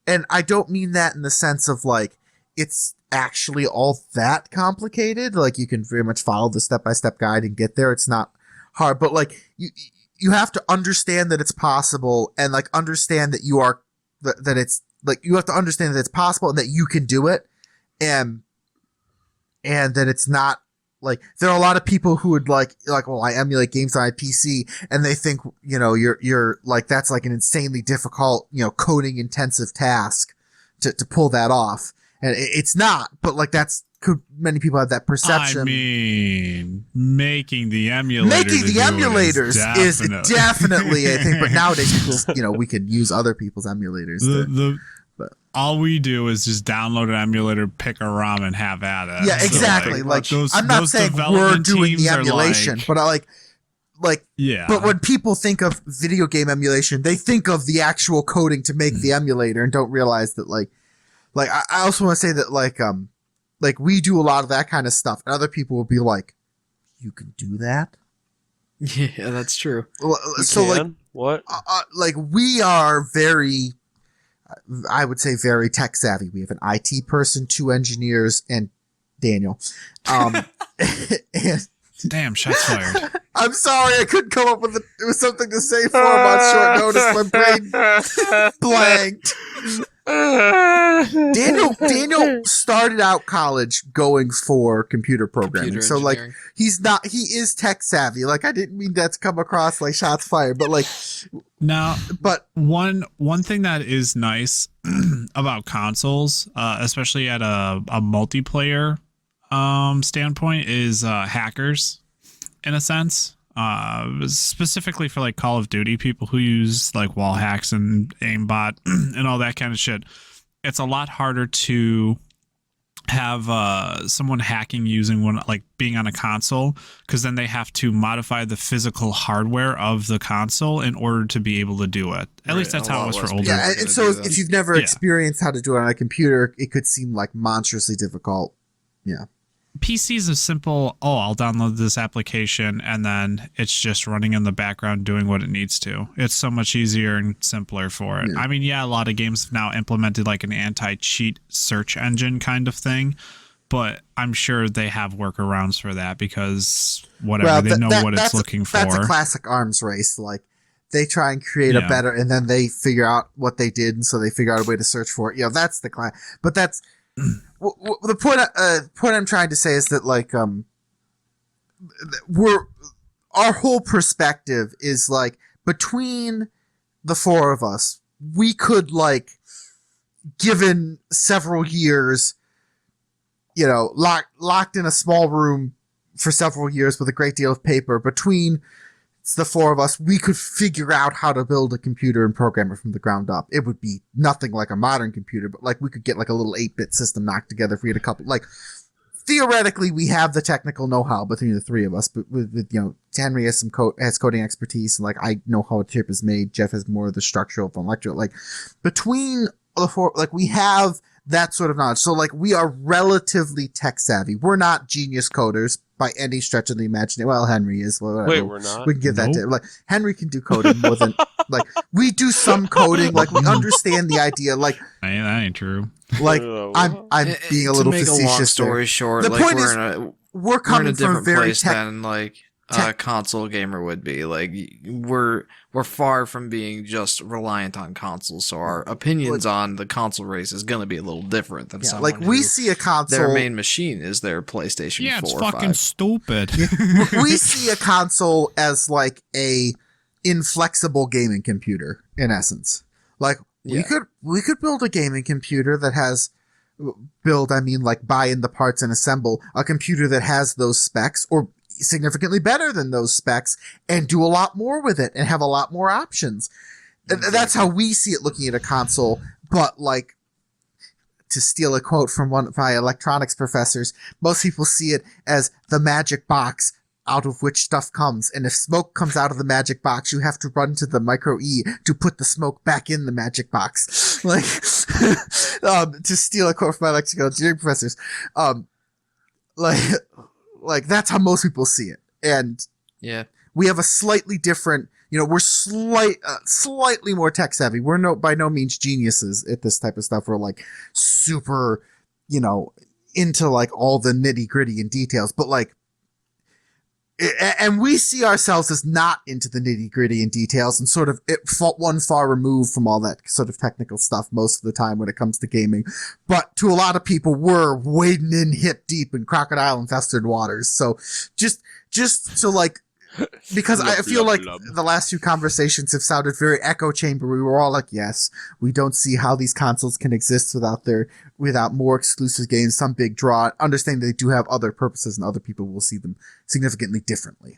And I don't mean that in the sense of like it's actually all that complicated. Like, you can very much follow the step-by-step guide and get there. It's not hard, but like you have to understand that it's possible, and like understand that you are that it's like you have to understand that it's possible and that you can do it, and that it's not like there are a lot of people who would like well, I emulate games on my PC, and they think you're like that's like an insanely difficult coding intensive task to pull that off, and it's not. But like many people have that perception. I mean, making the emulators is definitely a thing. But nowadays, we could use other people's emulators. All we do is just download an emulator, pick a ROM, and have at it. Yeah, exactly. I'm not saying we're doing the emulation, but yeah. But when people think of video game emulation, they think of the actual coding to make the emulator, and don't realize that I also want to say that like we do a lot of that kind of stuff, and other people will be like, "You can do that?" Yeah, that's true. What? Like we are very, I would say, very tech savvy. We have an IT person, 2 engineers, and Daniel. And damn, shots fired. I'm sorry, I couldn't come up with it. It was something to say for him on short notice. My brain blanked. Daniel started out college going for computer programming. Computer so like engineering. he is tech savvy. Like, I didn't mean that to come across like shots fired, but like now, but one thing that is nice about consoles, especially at a multiplayer standpoint, is hackers in a sense. Specifically for like Call of Duty, people who use like wall hacks and aimbot and all that kind of shit. It's a lot harder to have someone hacking using one, like being on a console, because then they have to modify the physical hardware of the console in order to be able to do it. At least that's how it was for older. Yeah, and so if you've never experienced how to do it on a computer, it could seem like monstrously difficult. Yeah. PC's a simple, I'll download this application and then it's just running in the background doing what it needs to. It's so much easier and simpler for it. Yeah. I mean, yeah, a lot of games have now implemented like an anti-cheat search engine kind of thing, but I'm sure they have workarounds for that because they know what it's looking for. That's a classic arms race. Like, they try and create a better, and then they figure out what they did, and so they figure out a way to search for it. That's the class. But that's... the point I'm trying to say is that like our whole perspective is like, between the 4 of us, we could, like, given several years, locked in a small room for several years with a great deal of paper, between the 4 of us, we could figure out how to build a computer and program it from the ground up. It would be nothing like a modern computer, but like we could get like a little 8-bit system knocked together if we had a couple. Like, theoretically, we have the technical know-how between the 3 of us. But with Henry has has coding expertise, and like I know how a chip is made. Jeff has more of the structural from electro. Like, between the 4, like, we have that sort of knowledge. So like, we are relatively tech savvy. We're not genius coders by any stretch of the imagination. Well, Henry is. Wait, we're not? We can give that to him. Like, Henry can do coding more than like we do some coding. Like, we understand the idea. Like, that ain't true. Like, I'm being a little facetious. To make a long story short, the like, point is, we're coming from different very place than like a console gamer would be. Like, we're far from being just reliant on consoles, so our opinions on the console race is going to be a little different than someone like we see a console. Their main machine is their PlayStation 4 Yeah, it's or fucking 5. stupid. We see a console as like a inflexible gaming computer in essence. Like, we could build a gaming computer that has buy in the parts and assemble a computer that has those specs or significantly better than those specs and do a lot more with it and have a lot more options. Exactly. That's how we see it looking at a console. But like, to steal a quote from one of my electronics professors, most people see it as the magic box out of which stuff comes. And if smoke comes out of the magic box, you have to run to the micro E to put the smoke back in the magic box. Like, to steal a quote from my electrical engineering professors, like that's how most people see it. And we have a slightly different, we're slightly more tech savvy. We're by no means geniuses at this type of stuff. We're like super, into like all the nitty gritty and details, but like, and we see ourselves as not into the nitty gritty and details and sort of one far removed from all that sort of technical stuff most of the time when it comes to gaming. But to a lot of people, we're wading in hip deep in crocodile infested waters. So just to like, because I feel like the last few conversations have sounded very echo chamber. We were all like, yes, we don't see how these consoles can exist without more exclusive games, some big draw. Understanding they do have other purposes and other people will see them significantly differently.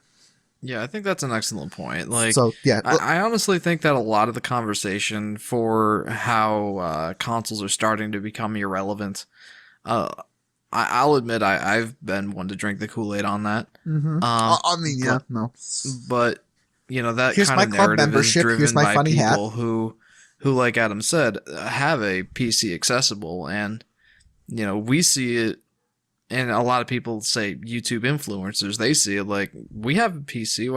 Yeah, I think that's an excellent point. Like, so yeah, I honestly think that a lot of the conversation for how consoles are starting to become irrelevant, I'll admit I've been one to drink the Kool-Aid on that. Mm-hmm. But you know, that here's kind of my club narrative is membership. driven Here's my by funny hat. people who, like Adam said, have a PC accessible, and you know, we see it, and a lot of people say YouTube influencers, they see it like, we have a PC.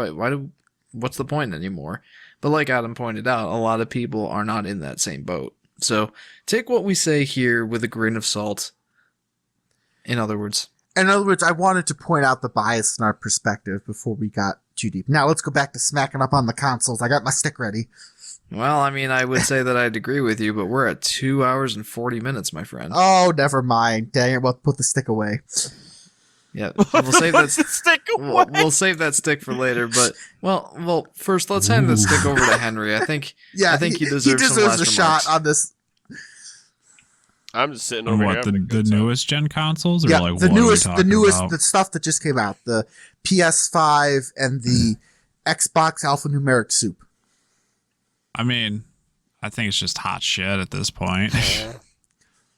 What's the point anymore? But like Adam pointed out, a lot of people are not in that same boat. So take what we say here with a grain of salt. In other words, I wanted to point out the bias in our perspective before we got too deep. Now let's go back to smacking up on the consoles. I got my stick ready. Well, I mean, I would say that I'd agree with you, but we're at 2 hours and 40 minutes, my friend. Oh, never mind. Dang it. Well, put the stick away. Yeah, we'll save that stick away. We'll save that stick for later. But well, first let's hand the stick over to Henry. I think he deserves some last a shot on this. I'm just sitting over here. The newest gen consoles? Or yeah, like, the newest, about? the stuff that just came out, the PS5 and the Xbox alphanumeric soup. I mean, I think it's just hot shit at this point.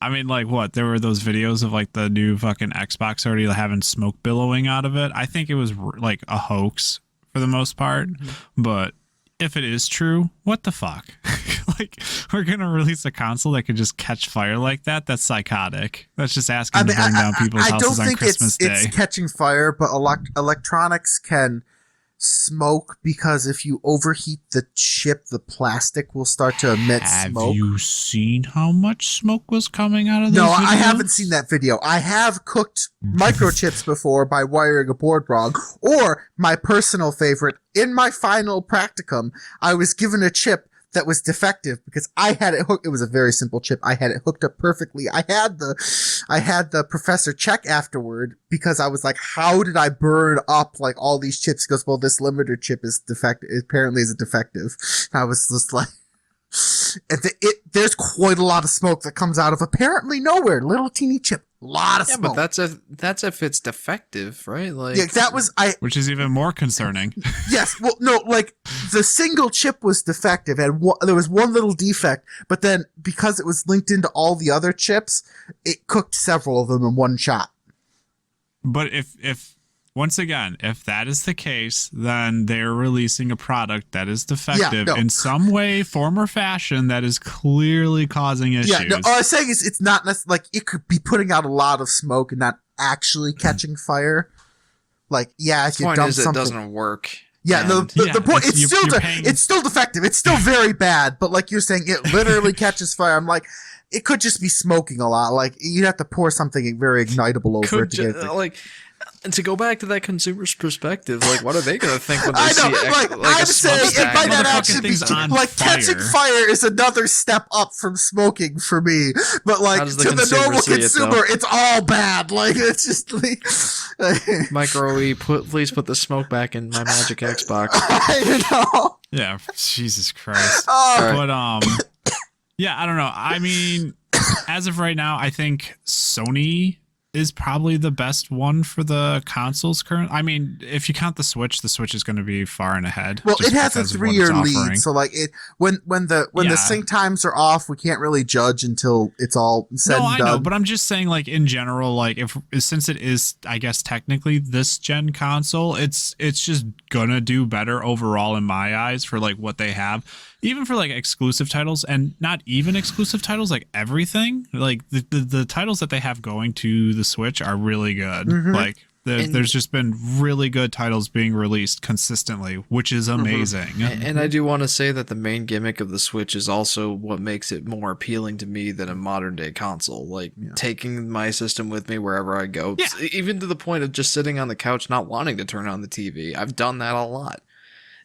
I mean, like, what? There were those videos of like the new fucking Xbox already having smoke billowing out of it. I think it was like a hoax for the most part, but if it is true, what the fuck? Like, we're gonna release a console that could just catch fire like that? That's psychotic. That's just asking to burn down people's houses on Christmas Day. It's catching fire, but electronics can smoke because if you overheat the chip, the plastic will start to emit smoke. Have you seen how much smoke was coming out of those No, videos? I haven't seen that video. I have cooked microchips before by wiring a board wrong, or my personal favorite, in my final practicum, I was given a chip that was defective because I had it hooked. It was a very simple chip. I had it hooked up perfectly. I had the professor check afterward because I was like, how did I burn up like all these chips? He goes, well, this limiter chip is defective. It apparently is a defective. And I was just like, there's quite a lot of smoke that comes out of apparently nowhere. Little teeny chip. Lot of smoke. But that's if it's defective, right? Like, yeah, that was which is even more concerning. Yes, well, no, like the single chip was defective, and there was one little defect, but then because it was linked into all the other chips, it cooked several of them in one shot. But if once again, if that is the case, then they're releasing a product that is defective in some way, form, or fashion that is clearly causing issues. Yeah, no, all I'm saying is it's not like it could be putting out a lot of smoke and not actually catching fire. Like, yeah, if you dump something, it doesn't work. Yeah, the point, it's still defective. It's still very bad, but like you're saying, it literally catches fire. I'm like, it could just be smoking a lot. Like, you'd have to pour something very ignitable over it to get it. Like, and to go back to that consumer's perspective, like, what are they going to think when they I know, see like I'm saying it might not actually be like catching fire is another step up from smoking for me, but like to the normal consumer, it's all bad. Like, it's just like Micro E, please put the smoke back in my Magic Xbox. I know. Yeah, Jesus Christ. Oh. But yeah, I don't know. I mean, as of right now, I think Sony is probably the best one for the consoles current. I mean, if you count the Switch is going to be far and ahead. Well, it has a 3-year lead, so like when the sync times are off, we can't really judge until it's all said and done. No, I know, but I'm just saying, like, in general, like, since it is, I guess, technically this gen console, it's just gonna do better overall in my eyes for like what they have. Even for like exclusive titles, and not even exclusive titles, like everything, like the titles that they have going to the Switch are really good. Mm-hmm. Like There's just been really good titles being released consistently, which is amazing. And I do want to say that the main gimmick of the Switch is also what makes it more appealing to me than a modern day console. Like taking my system with me wherever I go, even to the point of just sitting on the couch not wanting to turn on the TV. I've done that a lot.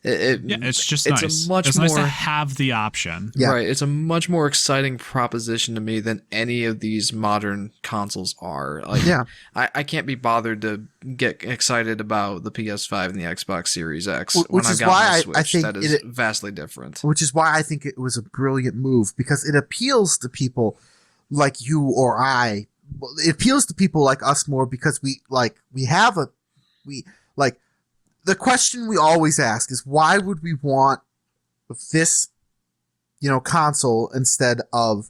It's just nice. It's nice to have the option. Yeah. Right. It's a much more exciting proposition to me than any of these modern consoles are. Like, I can't be bothered to get excited about the PS5 and the Xbox Series X. Which is why I think that is vastly different. Which is why I think it was a brilliant move, because it appeals to people like you or I. It appeals to people like us more because the question we always ask is, why would we want this, console instead of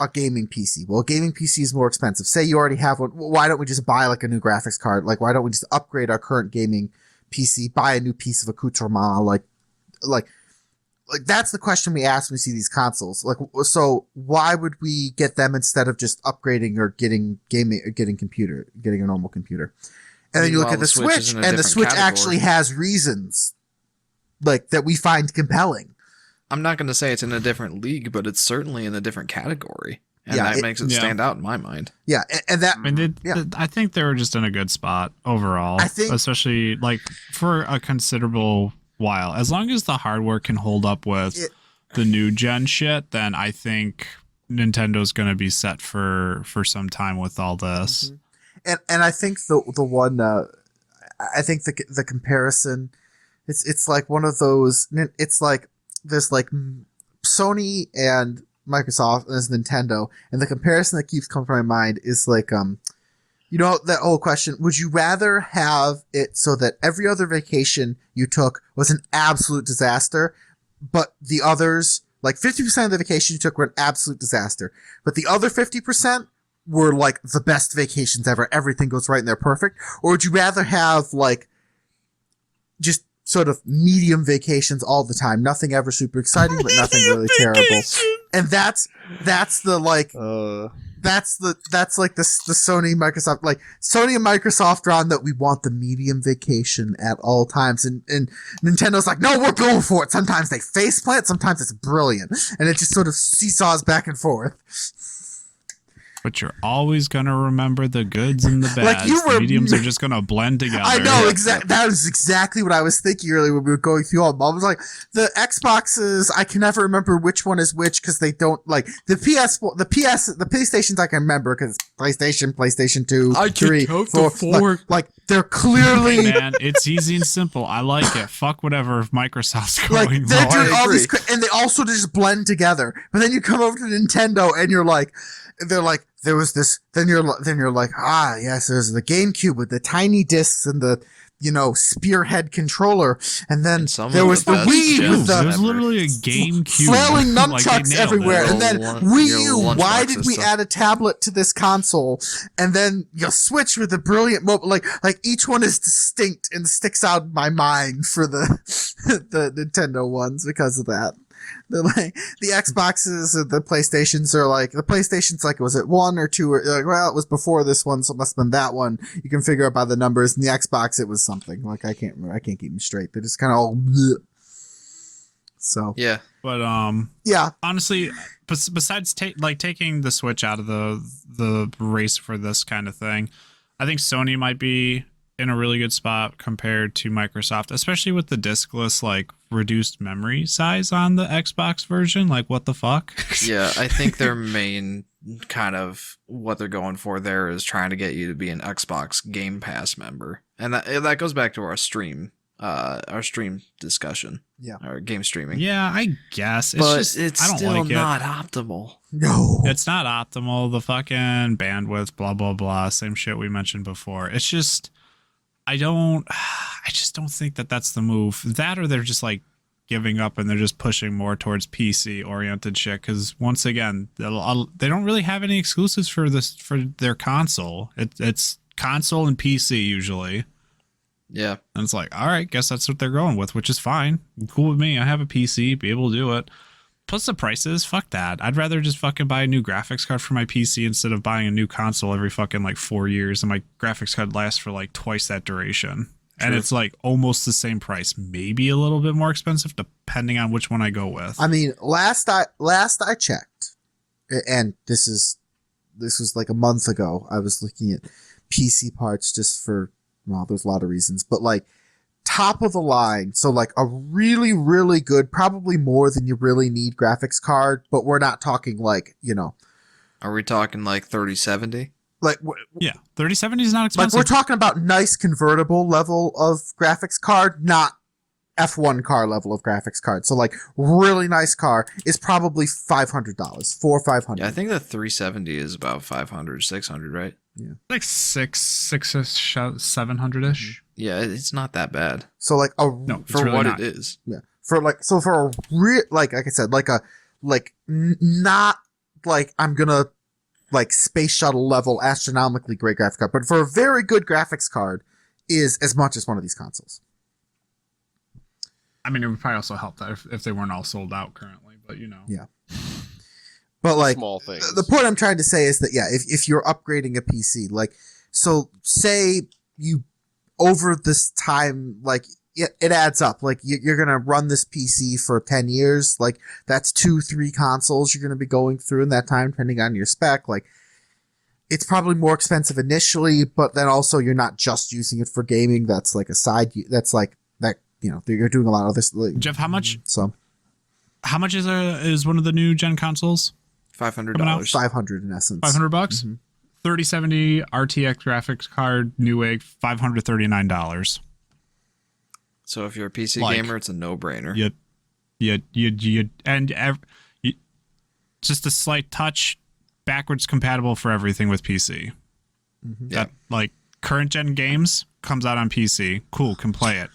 a gaming PC? Well, a gaming PC is more expensive. Say you already have one. Why don't we just buy like a new graphics card? Like, why don't we just upgrade our current gaming PC, buy a new piece of accoutrement? Like that's the question we ask when we see these consoles. Like, so why would we get them instead of just upgrading or getting a normal computer? And then you look at the Switch, and the Switch actually has reasons like that we find compelling. I'm not going to say it's in a different league, but it's certainly in a different category, and that makes it stand out in my mind. Yeah, and that I think they were just in a good spot overall. I think, especially like for a considerable while, as long as the hardware can hold up with the new gen shit, then I think Nintendo's going to be set for some time with all this. Mm-hmm. And I think the one I think the comparison it's like one of those, it's like there's like Sony and Microsoft and there's Nintendo, and the comparison that keeps coming to my mind is like that old question, would you rather have it so that every other vacation you took was an absolute disaster, but the others, like 50% of the vacation you took were an absolute disaster, but the other 50% were like the best vacations ever, everything goes right and they're perfect? Or would you rather have like just sort of medium vacations all the time, nothing ever super exciting but nothing really terrible? And that's the like that's like the Sony Microsoft, like Sony and Microsoft are on that we want the medium vacation at all times, and Nintendo's like, no, we're going for it. Sometimes they faceplant, sometimes it's brilliant, and it just sort of seesaws back and forth. But you're always going to remember the goods and the bads. The mediums are just going to blend together. I know, exactly. That was exactly what I was thinking earlier when we were going through all of them. I was like, the Xboxes, I can never remember which one is which because they don't, like, the PlayStations I can remember because PlayStation 2, I 3, can 4. Like, they're clearly... Hey man, it's easy and simple. I like it. Fuck whatever Microsoft's going like, they're doing all these... And they also just blend together. But then you come over to Nintendo and you're like... They're like, there was this, then you're like, yes, there's the GameCube with the tiny discs and the, spearhead controller. And then there was the Wii with there was literally a GameCube. Flailing nunchucks everywhere. And then Wii U, why did we add a tablet to this console? And then you Switch with the brilliant mobile, like each one is distinct and sticks out in my mind for the, the Nintendo ones because of that. The Xboxes and the PlayStations are like, the PlayStation's like, was it 1 or 2? Or like, well, it was before this one, so it must have been that one. You can figure out by the numbers. And the Xbox, it was something. Like, I can't remember. I can't keep them straight. They're just kind of all bleh. So. Yeah. But, honestly, besides taking the Switch out of the race for this kind of thing, I think Sony might be in a really good spot compared to Microsoft, especially with the diskless, like, reduced memory size on the Xbox version. Like, what the fuck? Yeah, I think their main kind of what they're going for there is trying to get you to be an Xbox Game Pass member. And that goes back to our stream discussion. Yeah. Our game streaming. Yeah, I guess. It's I don't still like not optimal. No. It's not optimal. The fucking bandwidth, blah, blah, blah. Same shit we mentioned before. It's just... I just don't think that that's the move. That, or they're just like giving up and they're just pushing more towards PC oriented shit. Because once again, they don't really have any exclusives for their console. It's console and PC usually. Yeah, and it's like, all right, guess that's what they're going with, which is fine, cool with me. I have a PC, be able to do it. Plus the prices, fuck that. I'd rather just fucking buy a new graphics card for my PC instead of buying a new console every fucking like 4 years, and my graphics card lasts for like twice that duration. And True. it's like almost the same price, maybe a little bit more expensive depending on which one I go with. I mean, last I checked, and this was like a month ago. I was looking at PC parts just for, well, there's a lot of reasons, but like top of the line. So like a really, really good, probably more than you really need graphics card, but we're not talking like, Are we talking like 3070? like, Yeah, 3070 is not like expensive. we're talking about nice convertible level of graphics card, not F1 car level of graphics card. So like really nice car is probably $500, $400 or $500. Yeah, I think the 370 is about 500, 600, right? like 6-ish, 700-ish. Yeah, it's not that bad So like No, it's for really what not. it is. yeah, for a real, like I said, not like I'm gonna like space shuttle level astronomically great graphics card, but for a very good graphics card is as much as one of these consoles. I mean, it would probably also help that if they weren't all sold out currently, but Yeah. But like Small things. the point I'm trying to say is that yeah, if you're upgrading a PC, like, so say you over this time, like it adds up. Like you're gonna run this PC for 10 years, like that's 2-3 consoles you're gonna be going through in that time, depending on your spec. Like it's probably more expensive initially, but then also you're not just using it for gaming. That's like a side. That's like that. You're doing a lot of this. Like, Jeff, how much so is one of the new gen consoles? $500. Coming out? 500 in essence. $500? Mhm. 3070 RTX graphics card, Newegg, $539. So if you're a PC Like, gamer, it's a no-brainer. Just a slight touch, backwards compatible for everything with PC. Mhm. Yeah. That like current gen games comes out on PC, cool, can play it.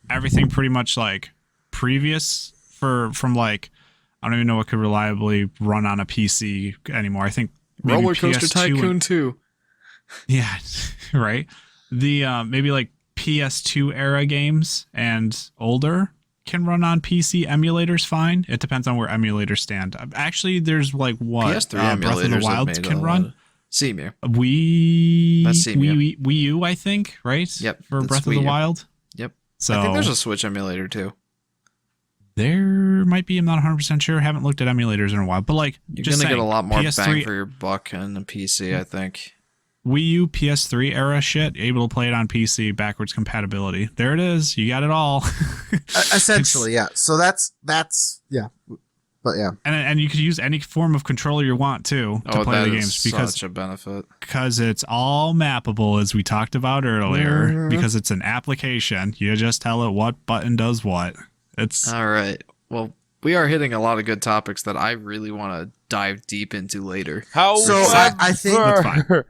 Everything pretty much like previous from like I don't even know what could reliably run on a PC anymore. I think maybe Roller Coaster PS2 Tycoon 2. Yeah, right. The maybe like PS2 era games and older can run on PC emulators fine. It depends on where emulators stand. Actually, there's like what PS3 Breath emulators of the have Wild made can a run. lot of- Seymour. Wii Wii U, I think, right? Yep, For that's Breath of Wii the U. Wild. Yep. So I think there's a Switch emulator too. there might be. I'm not 100% sure. Haven't looked at emulators in a while, but like You're just gonna get saying, a lot more PS3 bang for your buck on the PC, I think. Wii U, PS3 era shit, able to play it on PC, backwards compatibility. There it is. You got it all. Essentially, yeah. So that's yeah. But yeah, And you could use any form of controller you want to play that the is games because such a benefit. it's all mappable as we talked about earlier. Mhm. Because it's an application. You just tell it what button does what. It's All right. Well, we are hitting a lot of good topics that I really want to dive deep into later. How So I think- That's fine.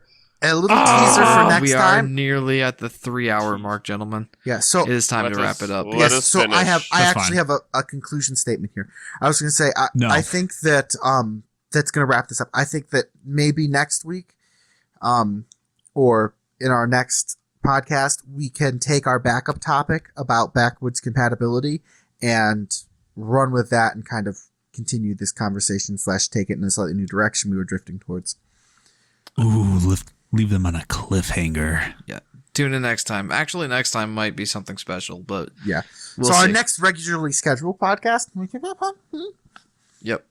a little teaser for next we are time. nearly at the 3-hour mark, gentlemen. Yeah. So It is time Let to wrap us- it up. let yes. us So I finish. That's actually fine. have a conclusion statement here. I was going to say No. I think that that's going to wrap this up. I think that maybe next week, or in our next podcast, we can take our backup topic about backwards compatibility and run with that and kind of continue this conversation / take it in a slightly new direction we were drifting towards. ooh, leave them on a cliffhanger. Tune in next time. Actually, next time might be something special, but Yeah. we'll so our see. next regularly scheduled podcast. Yep.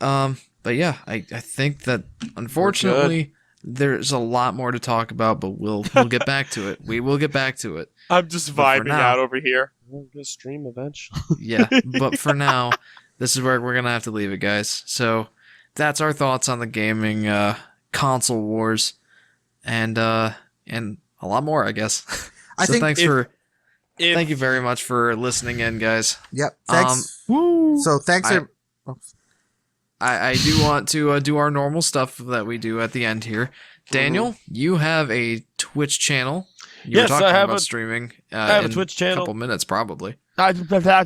But yeah, I think that unfortunately there's a lot more to talk about, but we'll get back to it. We will get back to it. I'm just But for vibing now- out over here. I'm gonna stream eventually. Yeah, but for now, this is where we're gonna have to leave it, guys. So that's our thoughts on the gaming console wars, and a lot more, I guess. I So think thanks if- thank you very much for listening in, guys. Yep. Thanks. Woo! So thanks. I- I do want to do our normal stuff that we do at the end here. Daniel, you have a Twitch channel. You Yes, were talking I have about a- streaming. I have a in Twitch a channel. couple minutes, probably. Okay, I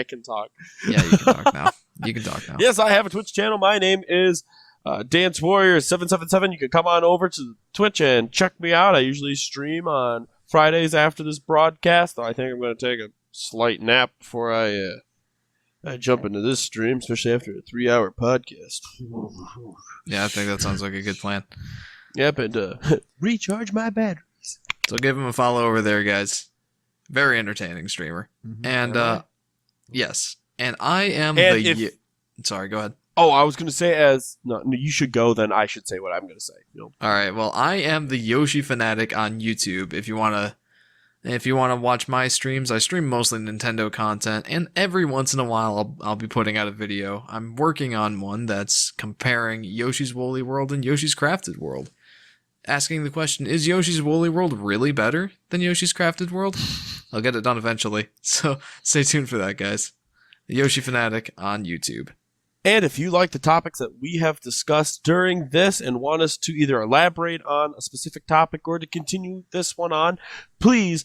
can talk. Yeah, you can talk now. You can talk now. Yes, I have a Twitch channel. My name is Dance Warrior 777. You can come on over to Twitch and check me out. I usually stream on Fridays after this broadcast. I think I'm going to take a slight nap before I I jump into this stream, especially after a 3-hour podcast. Yeah, I think that sounds like a good plan. Yep, and recharge my batteries. So give him a follow over there, guys. Very entertaining streamer. Mhm. And yes, and I am And the. if- Sorry, go ahead. Oh, I was going to say no, you should go, then I should say what I'm going to say. All right. Well, I am the Yoshi fanatic on YouTube. If you wanna watch my streams, I stream mostly Nintendo content, and every once in a while I'll be putting out a video. I'm working on one that's comparing Yoshi's Woolly World and Yoshi's Crafted World. Asking the question, is Yoshi's Woolly World really better than Yoshi's Crafted World? I'll get it done eventually. So stay tuned for that, guys. The Yoshi fanatic on YouTube. And if you like the topics that we have discussed during this and want us to either elaborate on a specific topic or to continue this one on, please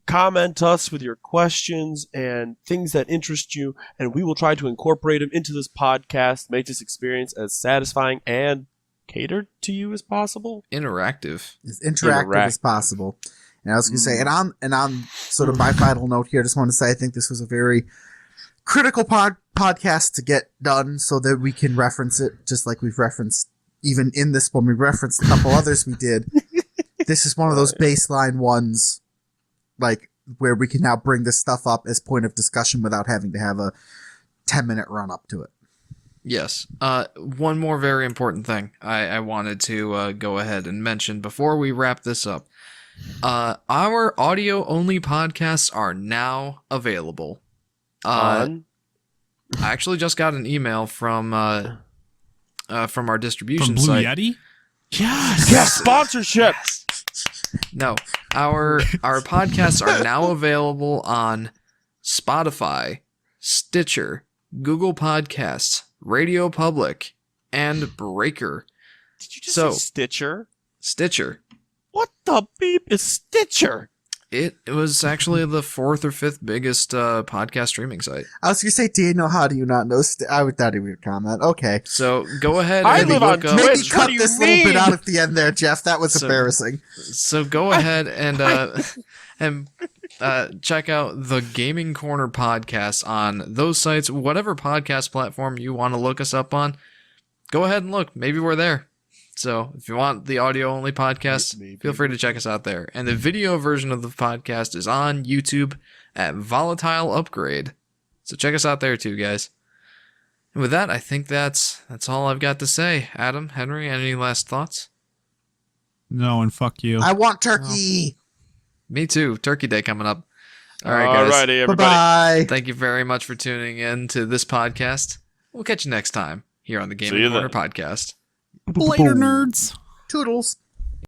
comment us with your questions and things that interest you, and we will try to incorporate them into this podcast, make this experience as satisfying and catered to you as possible. Interactive. As interactive as possible. And I was going to say, and on sort of my final note here, I just want to say I think this was a very critical podcast to get done so that we can reference it, just like we've referenced even in this one. We referenced a couple others we did. This is one of those baseline ones, like where we can now bring this stuff up as point of discussion without having to have a 10-minute run up to it. Yes. One more very important thing I wanted to go ahead and mention before we wrap this up. Our audio-only podcasts are now available. I actually just got an email from our distribution From Blue site. Yeti? Yes. Yes, sponsorship. No, our podcasts are now available on Spotify, Stitcher, Google Podcasts, Radio Public, and Breaker. Did you just So- say Stitcher? Stitcher. What the beep is Stitcher? It was actually the 4th or 5th biggest podcast streaming site. I was going to say, Daniel, how do you not know? I would thought he would comment. Okay. So go ahead I and live on look up. Twitch. Maybe What cut do you this little bit mean? out at the end there, Jeff. That was So- embarrassing. So go ahead and check out the Gaming Corner podcast on those sites, whatever podcast platform you want to look us up on. Go ahead and look. Maybe we're there. So if you want the audio-only podcast, Maybe. feel free to check us out there. And the video version of the podcast is on YouTube at Volatile Upgrade. So check us out there too, guys. And with that, I think that's all I've got to say. Adam, Henry, any last thoughts? No, and fuck you. I want turkey. Me too. Turkey Day coming up. All right, guys. Alrighty, everybody. Bye-bye. Thank you very much for tuning in to this podcast. We'll catch you next time here on the See Gaming you Corner then. podcast. Later, nerds. Toodles.